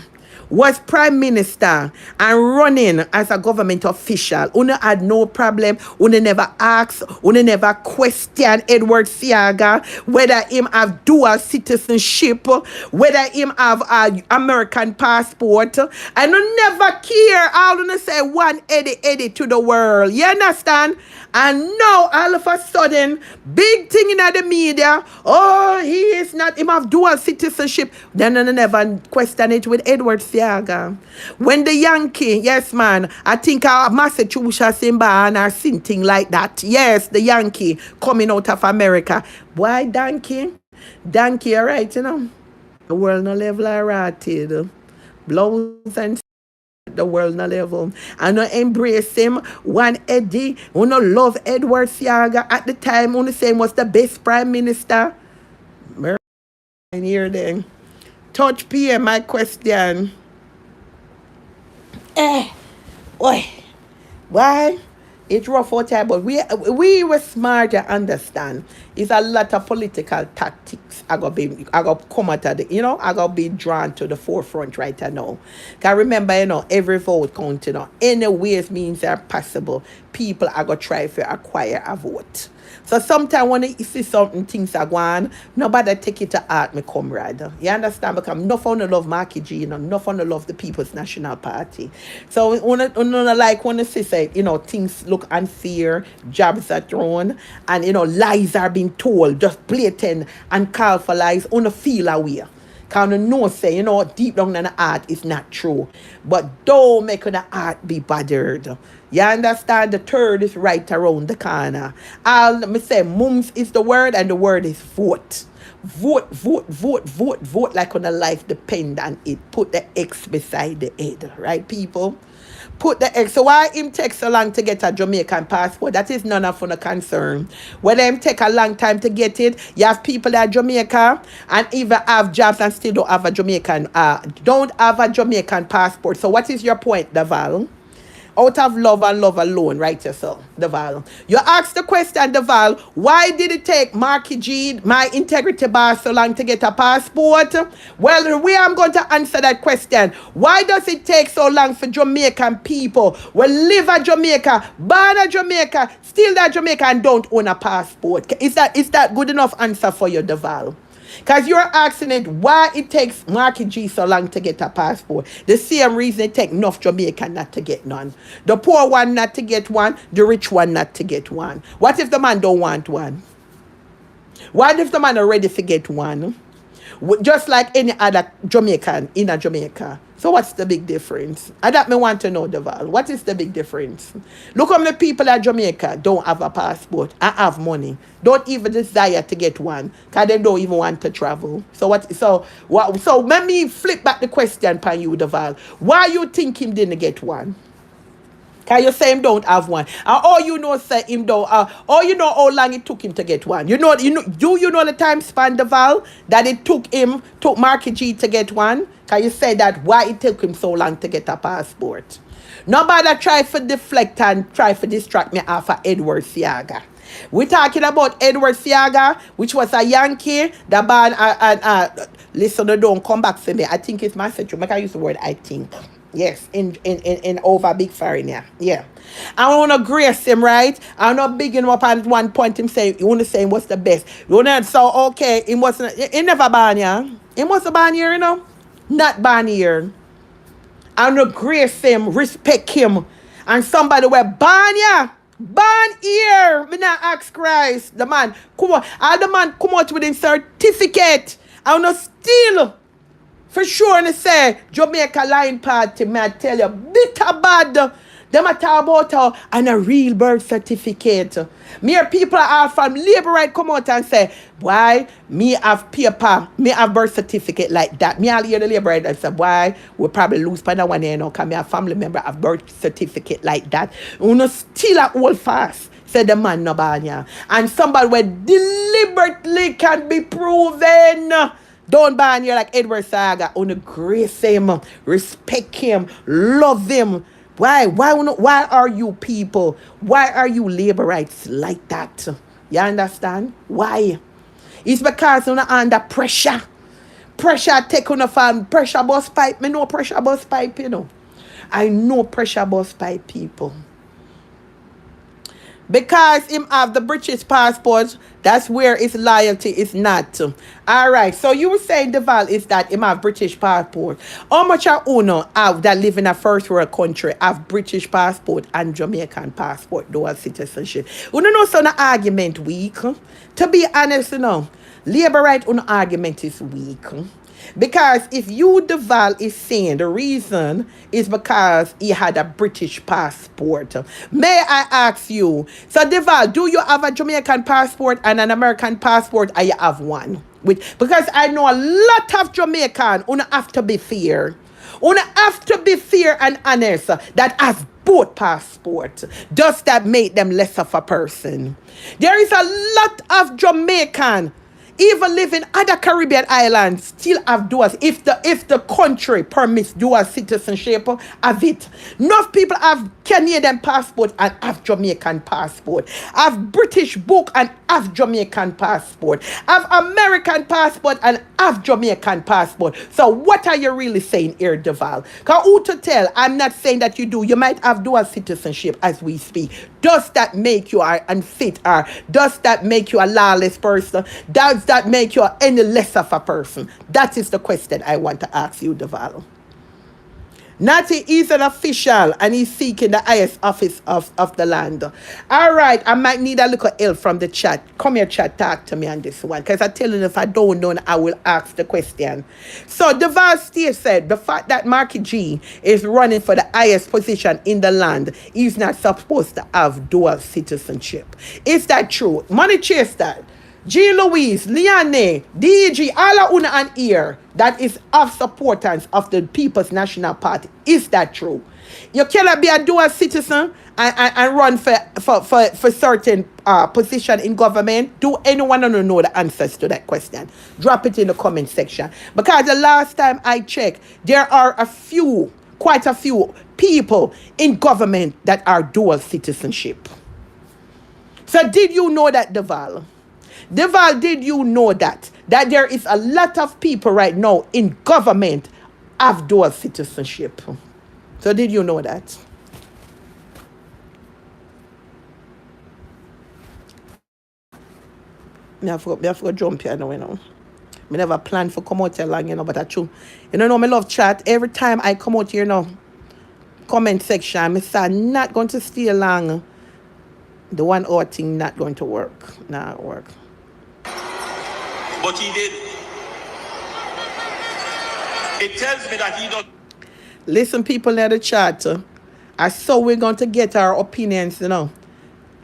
was prime minister and running as a government official, Una had no problem. Una never asked, Una never questioned Edward Siaga whether him have dual citizenship, whether him have a American passport, and Una never care. All Una say one Eddie to the world. You understand? And now all of a sudden, big thing in the media, oh, he is not, him have dual citizenship. Then Una never question it with Edward Siaga. When the Yankee, yes man, I think Massachusetts in Bahn or something like that. Yes, the Yankee coming out of America. Why Donkey? Donkey, alright, you know. The world no level rotted. Blows and the world no level. I no embrace him. One Eddie, who no love Edward Siaga. At the time, who say was the best prime minister. And here then. Touch PM, my question. Why? It's rough out here, but we were smart to understand. It's a lot of political tactics I got come out of the, you know, I got be drawn to the forefront right now. Cause remember, you know, every vote counts, you know. Any ways means are possible. People are gonna try to acquire a vote. So sometimes when you see something things are going, nobody take it to heart, my comrade. You understand? Because no fun to love Marky G, you know, no fun to love the People's National Party. So when you see say, you know, things look unfair, jobs are thrown, and you know, lies are being told, just blatant and call for lies, on feel away. Kind of know say, deep down in the heart is not true. But don't make the heart be bothered. You understand? The third is right around the corner. Let me say, mums is the word and the word is vote. Vote, vote, vote, vote, vote like on a life depend on it. Put the X beside the head, right, people? Put the X. So why him take so long to get a Jamaican passport? That is none of the concern. Whether him take a long time to get it, you have people that are Jamaica and even have jobs and still don't have a Jamaican passport. So what is your point, Daval? Out of love and love alone, right yourself, Deval. You asked the question, Deval, why did it take Marky G, my integrity boss, so long to get a passport? Well, the way I'm going to answer that question, why does it take so long for Jamaican people who live in Jamaica, born in Jamaica, still in Jamaica and don't own a passport? Is that good enough answer for you, Deval? Because you're asking it why it takes Marky G so long to get a passport. The same reason it takes enough Jamaican not to get none. The poor one not to get one, the rich one not to get one. What if the man don't want one? What if the man already forget one? Just like any other Jamaican in a Jamaica. So what's the big difference? And that me want to know, Deval. What is the big difference? Look how many people at Jamaica don't have a passport and have money. Don't even desire to get one. Because they don't even want to travel. So let me flip back the question for you, Deval. Why you think him didn't get one? Can you say him don't have one? And all you know say him don't or you know how long it took him to get one. Do you know the time span, Deval, that it took Marky G to get one? Can you say that why it took him so long to get a passport? Nobody try to deflect and try to distract me off of Edward Siaga. We're talking about Edward Siaga, which was a Yankee, the band listen, don't come back for me. I think it's my situation. I can use the word I think. Yes, in over Big Foreigner. Yeah. I want to grace him, right? I'm not bigging him up at one point. Him saying, you want to say him what's the best. You want to so okay, he never ban here. He must ban here, Not ban here. I want to grace him, respect him. And somebody will ban here. Ban here. Me not ask Christ. The man, come on. All the man come out with his certificate. I want to steal. For sure, and say, Jamaica Line Party, may I tell you, bitter bad. Them a talk about and a real birth certificate. Mere people are from labor right come out and say, why me have paper, me have birth certificate like that. Me all hear the labor right and say, why we probably lose by that one here now, because me a family member have birth certificate like that. You know, still a hold fast. Said the man no banya. And somebody where deliberately can be proven. Don't ban here like Edward Saga. Only grace him, respect him, love him. Why are you people? Why are you labor rights like that? You understand? Why? It's because you're under pressure. Pressure take on a fan. Pressure bus pipe. Me know pressure bus pipe, I know pressure bus pipe people. Because him have the British passport, that's where his loyalty is not. All right. So you were saying, Deval, is that him have British passport. How much of owner have that live in a first world country have British passport and Jamaican passport, dual citizenship? You know, so the argument weak. To be honest, labor right on the argument is weak. Because if you, Deval, is saying the reason is because he had a British passport. May I ask you, so Deval, do you have a Jamaican passport and an American passport, or you have one? Because I know a lot of Jamaican who have to be fair. Who have to be fair and honest that has both passports. Does that make them less of a person? There is a lot of Jamaican even live in other Caribbean islands, still have dual. If the country permits dual citizenship, have it. Enough people have Canadian passport and have Jamaican passport. Have British book and have Jamaican passport. Have American passport and have Jamaican passport. So what are you really saying here, Deval? Because who to tell? I'm not saying that you do. You might have dual citizenship as we speak. Does that make you unfit, or does that make you a lawless person? Does that make you any less of a person? That is the question I want to ask you, Deval. Natty is an official and he's seeking the highest office of the land. All right, I might need a little help from the chat. Come here, chat, talk to me on this one. Because I tell you, if I don't know, I will ask the question. So, Duval Steer said, the fact that Marky G is running for the highest position in the land, he's not supposed to have dual citizenship. Is that true? Money chase that. G. Louise, Liane, DG, all of una and ear that is of supporters of the People's National Party. Is that true? You cannot be a dual citizen and run for certain position in government. Do anyone know the answers to that question? Drop it in the comment section. Because the last time I checked, there are quite a few people in government that are dual citizenship. So did you know that, Deval? Deval, did you know that there is a lot of people right now in government have dual citizenship? So did you know that? I have to jump here now, you know. I never planned for come out here long, you know, but I true. You know, me love chat. Every time I come out here, you know, comment section, I say I'm not going to stay long. The 1 hour thing not going to work. Not work. But he did. It tells me that he don't. Listen, people in the chat. I saw we're going to get our opinions, you know,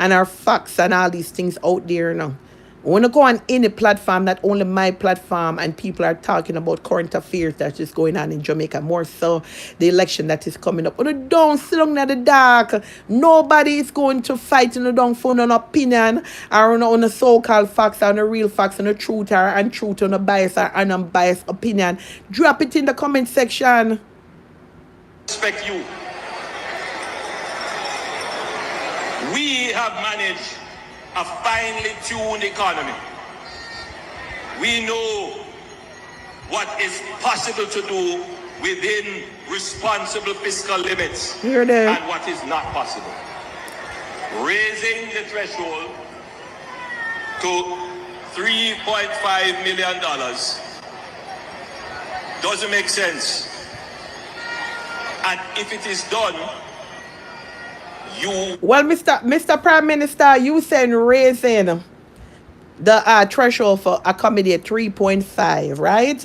and our facts and all these things out there, you know. We want to go on any platform, not only my platform, and people are talking about current affairs that is going on in Jamaica, more so the election that is coming up. But don't sit down in the dark. Nobody is going to fight in the down for an opinion or on the so-called facts, on the real facts, on the truth, or untruth, on a bias or an unbiased opinion. Drop it in the comment section. Respect you. We have managed a finely tuned economy. We know what is possible to do within responsible fiscal limits and what is not possible. Raising the threshold to $3.5 million doesn't make sense. And if it is done, well, Mr. Prime Minister, you said raising the threshold for accommodate 3.5, right?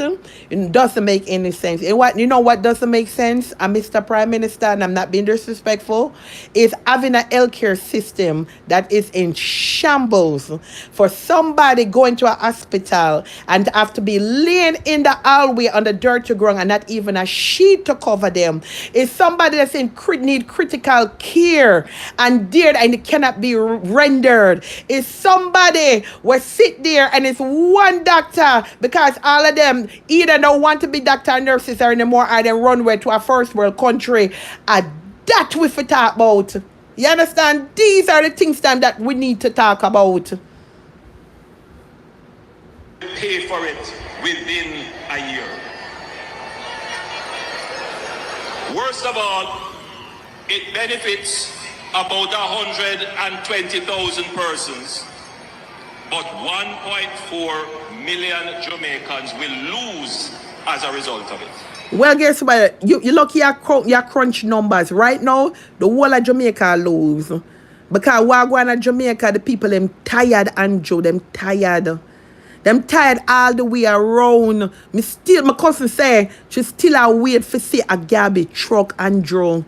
It doesn't make any sense. And what you know what doesn't make sense, Mr. Prime Minister, and I'm not being disrespectful, is having a healthcare system that is in shambles. For somebody going to a hospital and have to be laying in the hallway on the dirty ground and not even a sheet to cover them. Is somebody that's in need critical care and it cannot be rendered. Is somebody where sit there and it's one doctor, because all of them either don't want to be doctor and nurses anymore, or they run away to a first world country. And that we for talk about. You understand? These are the things that we need to talk about. Pay for it within a year. Worst of all, it benefits about 120,000 persons. But 1.4 million Jamaicans will lose as a result of it. Well, guess what? You look at your crunch numbers. Right now, the whole of Jamaica lose. Because while going to Jamaica, the people, them tired, Andrew. Them tired. Them tired all the way around. My cousin say, she still a wait for see a garbage truck, Andrew.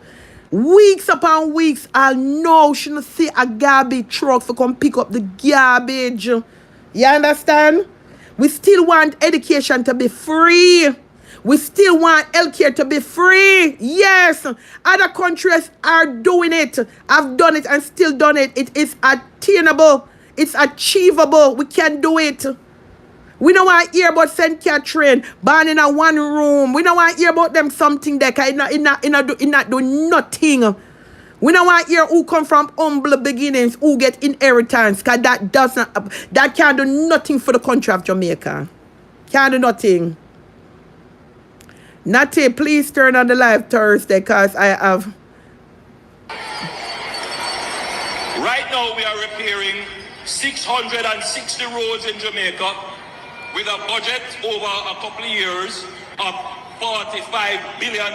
Weeks upon weeks, I know she not see a garbage truck for come pick up the garbage. You understand? We still want education to be free. We still want healthcare to be free. Yes, other countries are doing it. I've done it and still done it. It is attainable. It's achievable. We can do it. We don't want to hear about St. Catherine born in a one room. We don't want to hear about them something there, because it not do nothing. We don't want to hear who come from humble beginnings, who get inheritance, because that can't do nothing for the country of Jamaica. Can't do nothing. Natty, please turn on the live Thursday, because I have... Right now we are repairing 660 roads in Jamaica, with a budget over a couple of years of $45 billion.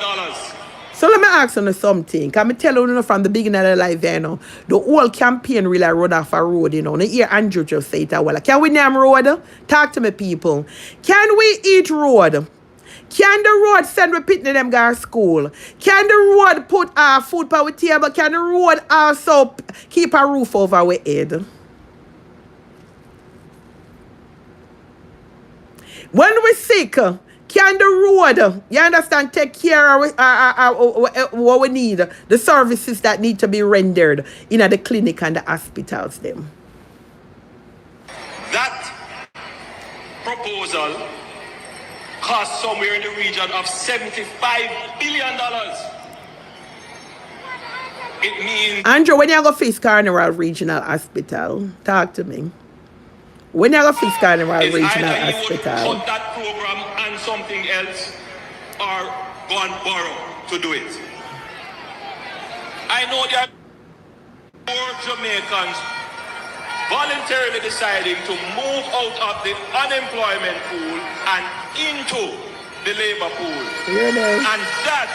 So let me ask you something. Can I tell you from the beginning of the life, you know, the whole campaign really run off a road, you know. You hear Andrew just say it well. Can we name road? Talk to me, people. Can we eat road? Can the road send we pitney them go to school? Can the road put our food on our table? Can the road also keep a roof over our head? When we sick, can the road, you understand, take care of what we need, the services that need to be rendered in the clinic and the hospitals them? That proposal cost somewhere in the region of $75 billion. It means... Andrew, when you go face Carnival Regional Hospital, talk to me. When you go face Carnival Regional Hospital. You would cut that program and something else, or go and borrow to do it. I know there are more Jamaicans voluntarily deciding to move out of the unemployment pool and into the labor pool. And that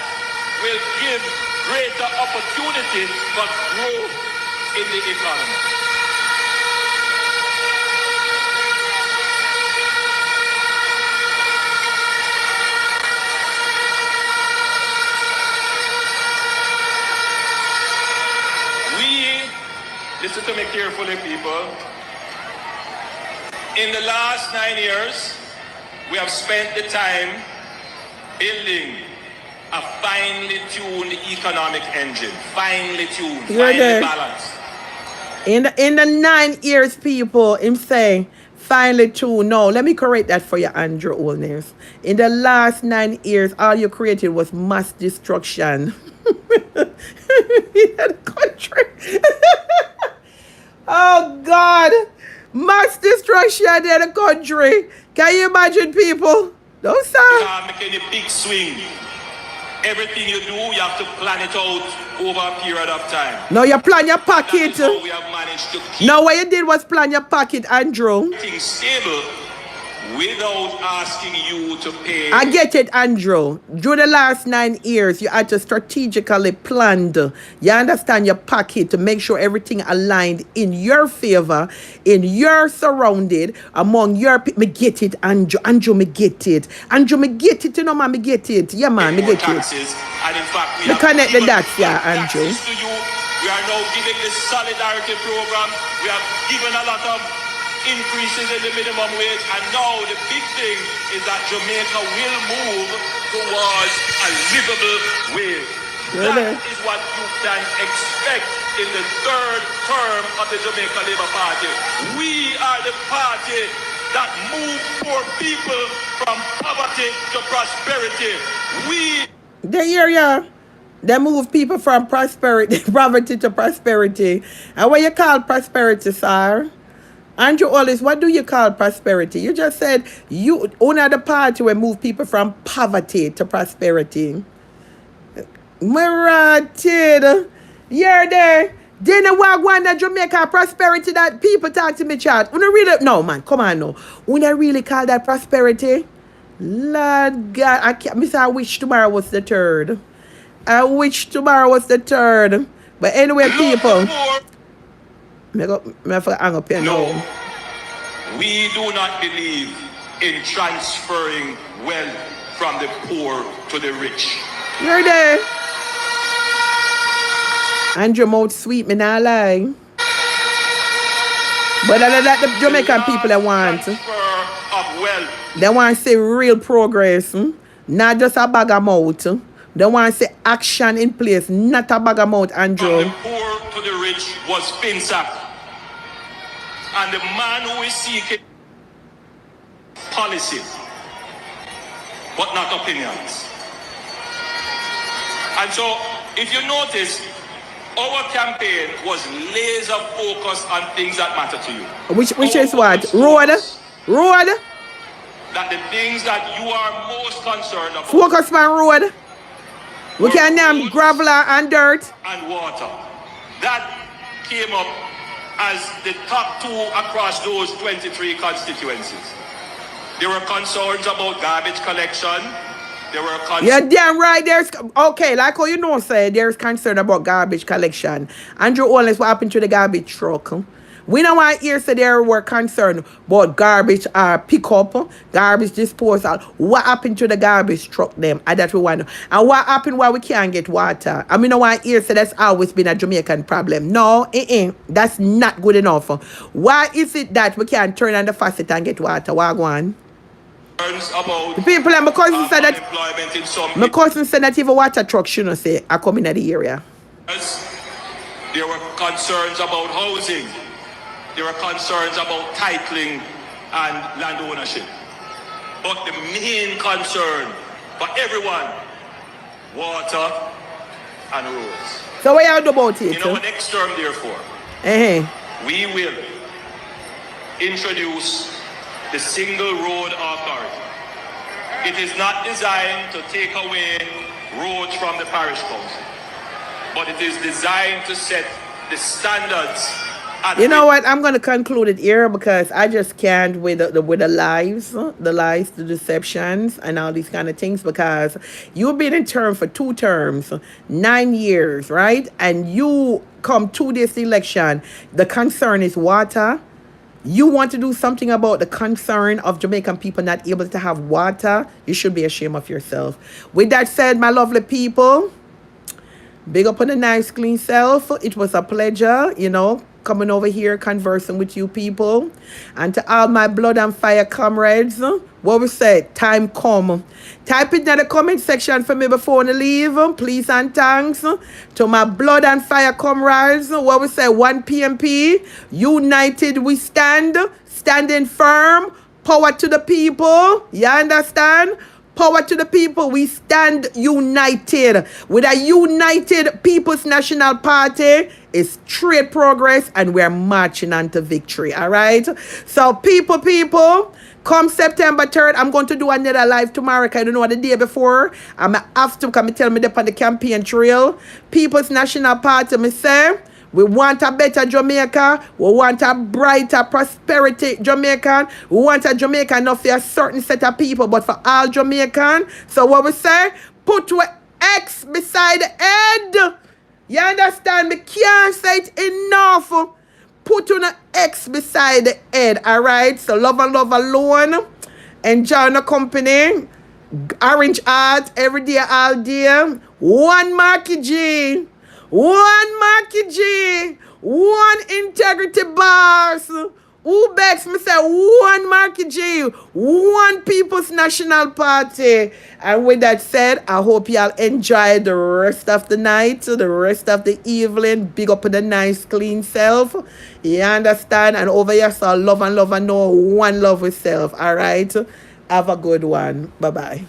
will give greater opportunity for growth in the economy. Listen to me carefully, people. In the last 9 years, we have spent the time building a finely tuned economic engine. Finely tuned, finely balanced. In the 9 years, people, him say, finely tuned. No, let me correct that for you, Andrew Holness. In the last 9 years, all you created was mass destruction. In the country. Oh God, mass destruction in the country. Can you imagine, people? Don't stop. Making a big swing. Everything you do, you have to plan it out over a period of time. No, you plan your pocket. That is how we have managed to keep no, what you did was plan your pocket, Andrew. Things stable without asking you to pay. I get it, Andrew. During the last 9 years, you had to strategically plan. You understand your pocket to make sure everything aligned in your favor, in your surrounded, among your people. Me get it, Andrew. Andrew, me get it. Andrew, me get it. You know, man, me get it. Yeah, man, me get taxes, it. And in fact, we have connect the dots, yeah, Andrew. To you. We are now giving the solidarity program. We have given a lot of increases in the minimum wage, and now the big thing is that Jamaica will move towards a livable wage. That is what you can expect in the third term of the Jamaica Labour Party. We are the party that move poor people from poverty to prosperity. They hear ya. They move people from prosperity, poverty to prosperity. And what you call prosperity, sir? Andrew Holness, what do you call prosperity? You just said you own the party will move people from poverty to prosperity. Marated. You're there. Then the wagwan that Jamaica prosperity that people talk to me chat. No, man, come on now. When I really call that prosperity? Lord God, I wish tomorrow was the 3rd. I wish tomorrow was the 3rd. But anyway, people. Me have to hang up here now. We do not believe in transferring wealth from the poor to the rich. You're there. And your mouth sweet, me not lie. But that the Jamaican people they want. Of wealth. They want to see real progress. Not just a bag of mouth. They want to see action in place, not a bag of mouth, Andrew. From the poor to the rich was Finsack. And the man who is seeking policy, but not opinions. And so, if you notice, our campaign was laser focused on things that matter to you. Which is what? Road? That the things that you are most concerned about. Focus on road. We can name gravel and dirt. And water. That came up as the top 2 across those 23 constituencies. There were concerns about garbage collection. there were concerns. Yeah, damn right. There's okay, like how you know, say there's concern about garbage collection. Andrew Holness, what happened to the garbage truck? We don't want to hear say there were concerned about garbage pick up, garbage disposal. What happened to the garbage truck them? And that we want to know. And what happened why we can't get water? I mean, I want to hear say that's always been a Jamaican problem. No, that's not good enough. Why is it that we can't turn on the faucet and get water? Wagwan? About the people and my cousin said that unemployment in some my cousin said that even water truck shouldn't say I come in the area. There were concerns about housing. There were concerns about titling and land ownership. But the main concern for everyone, water and roads. So what you do about it? In our next term, therefore, we will introduce the single road authority. It is not designed to take away roads from the parish council, but it is designed to set the standards. You know what? I'm going to conclude it here because I just can't with the lies, the deceptions, and all these kind of things. Because you've been in term for 2 terms, 9 years, right? And you come to this election. The concern is water. You want to do something about the concern of Jamaican people not able to have water. You should be ashamed of yourself. With that said, my lovely people, big up on the nice clean self. It was a pleasure, coming over here conversing with you people. And to all my blood and fire comrades, what we say, time come. Type it in the comment section for me before I leave. Please and thanks to my blood and fire comrades. What we say, 1 PMP, united we stand, standing firm, power to the people. You understand? Power to the people. We stand united. With a united People's National Party, it's straight progress and we're marching on to victory. All right? So people, come September 3rd, I'm going to do another live tomorrow. I don't know what the day before. I'm have to come and tell me on the campaign trail. People's National Party, me say, we want a better Jamaica. We want a brighter prosperity Jamaican. We want a Jamaica not for a certain set of people, but for all Jamaican. So what we say, put X beside the head. You understand? Me can't say it enough. Put on an X beside the head. All right? So love and love alone. Enjoy the company. Orange art every day, all day. One Marky G. One Marky G, one integrity boss. Who begs me say one Marky G, one People's National Party. And with that said, I hope y'all enjoy the rest of the night, the rest of the evening. Big up to the nice clean self. You understand? And over here, so love and know one love with self. All right? Have a good one. Bye-bye.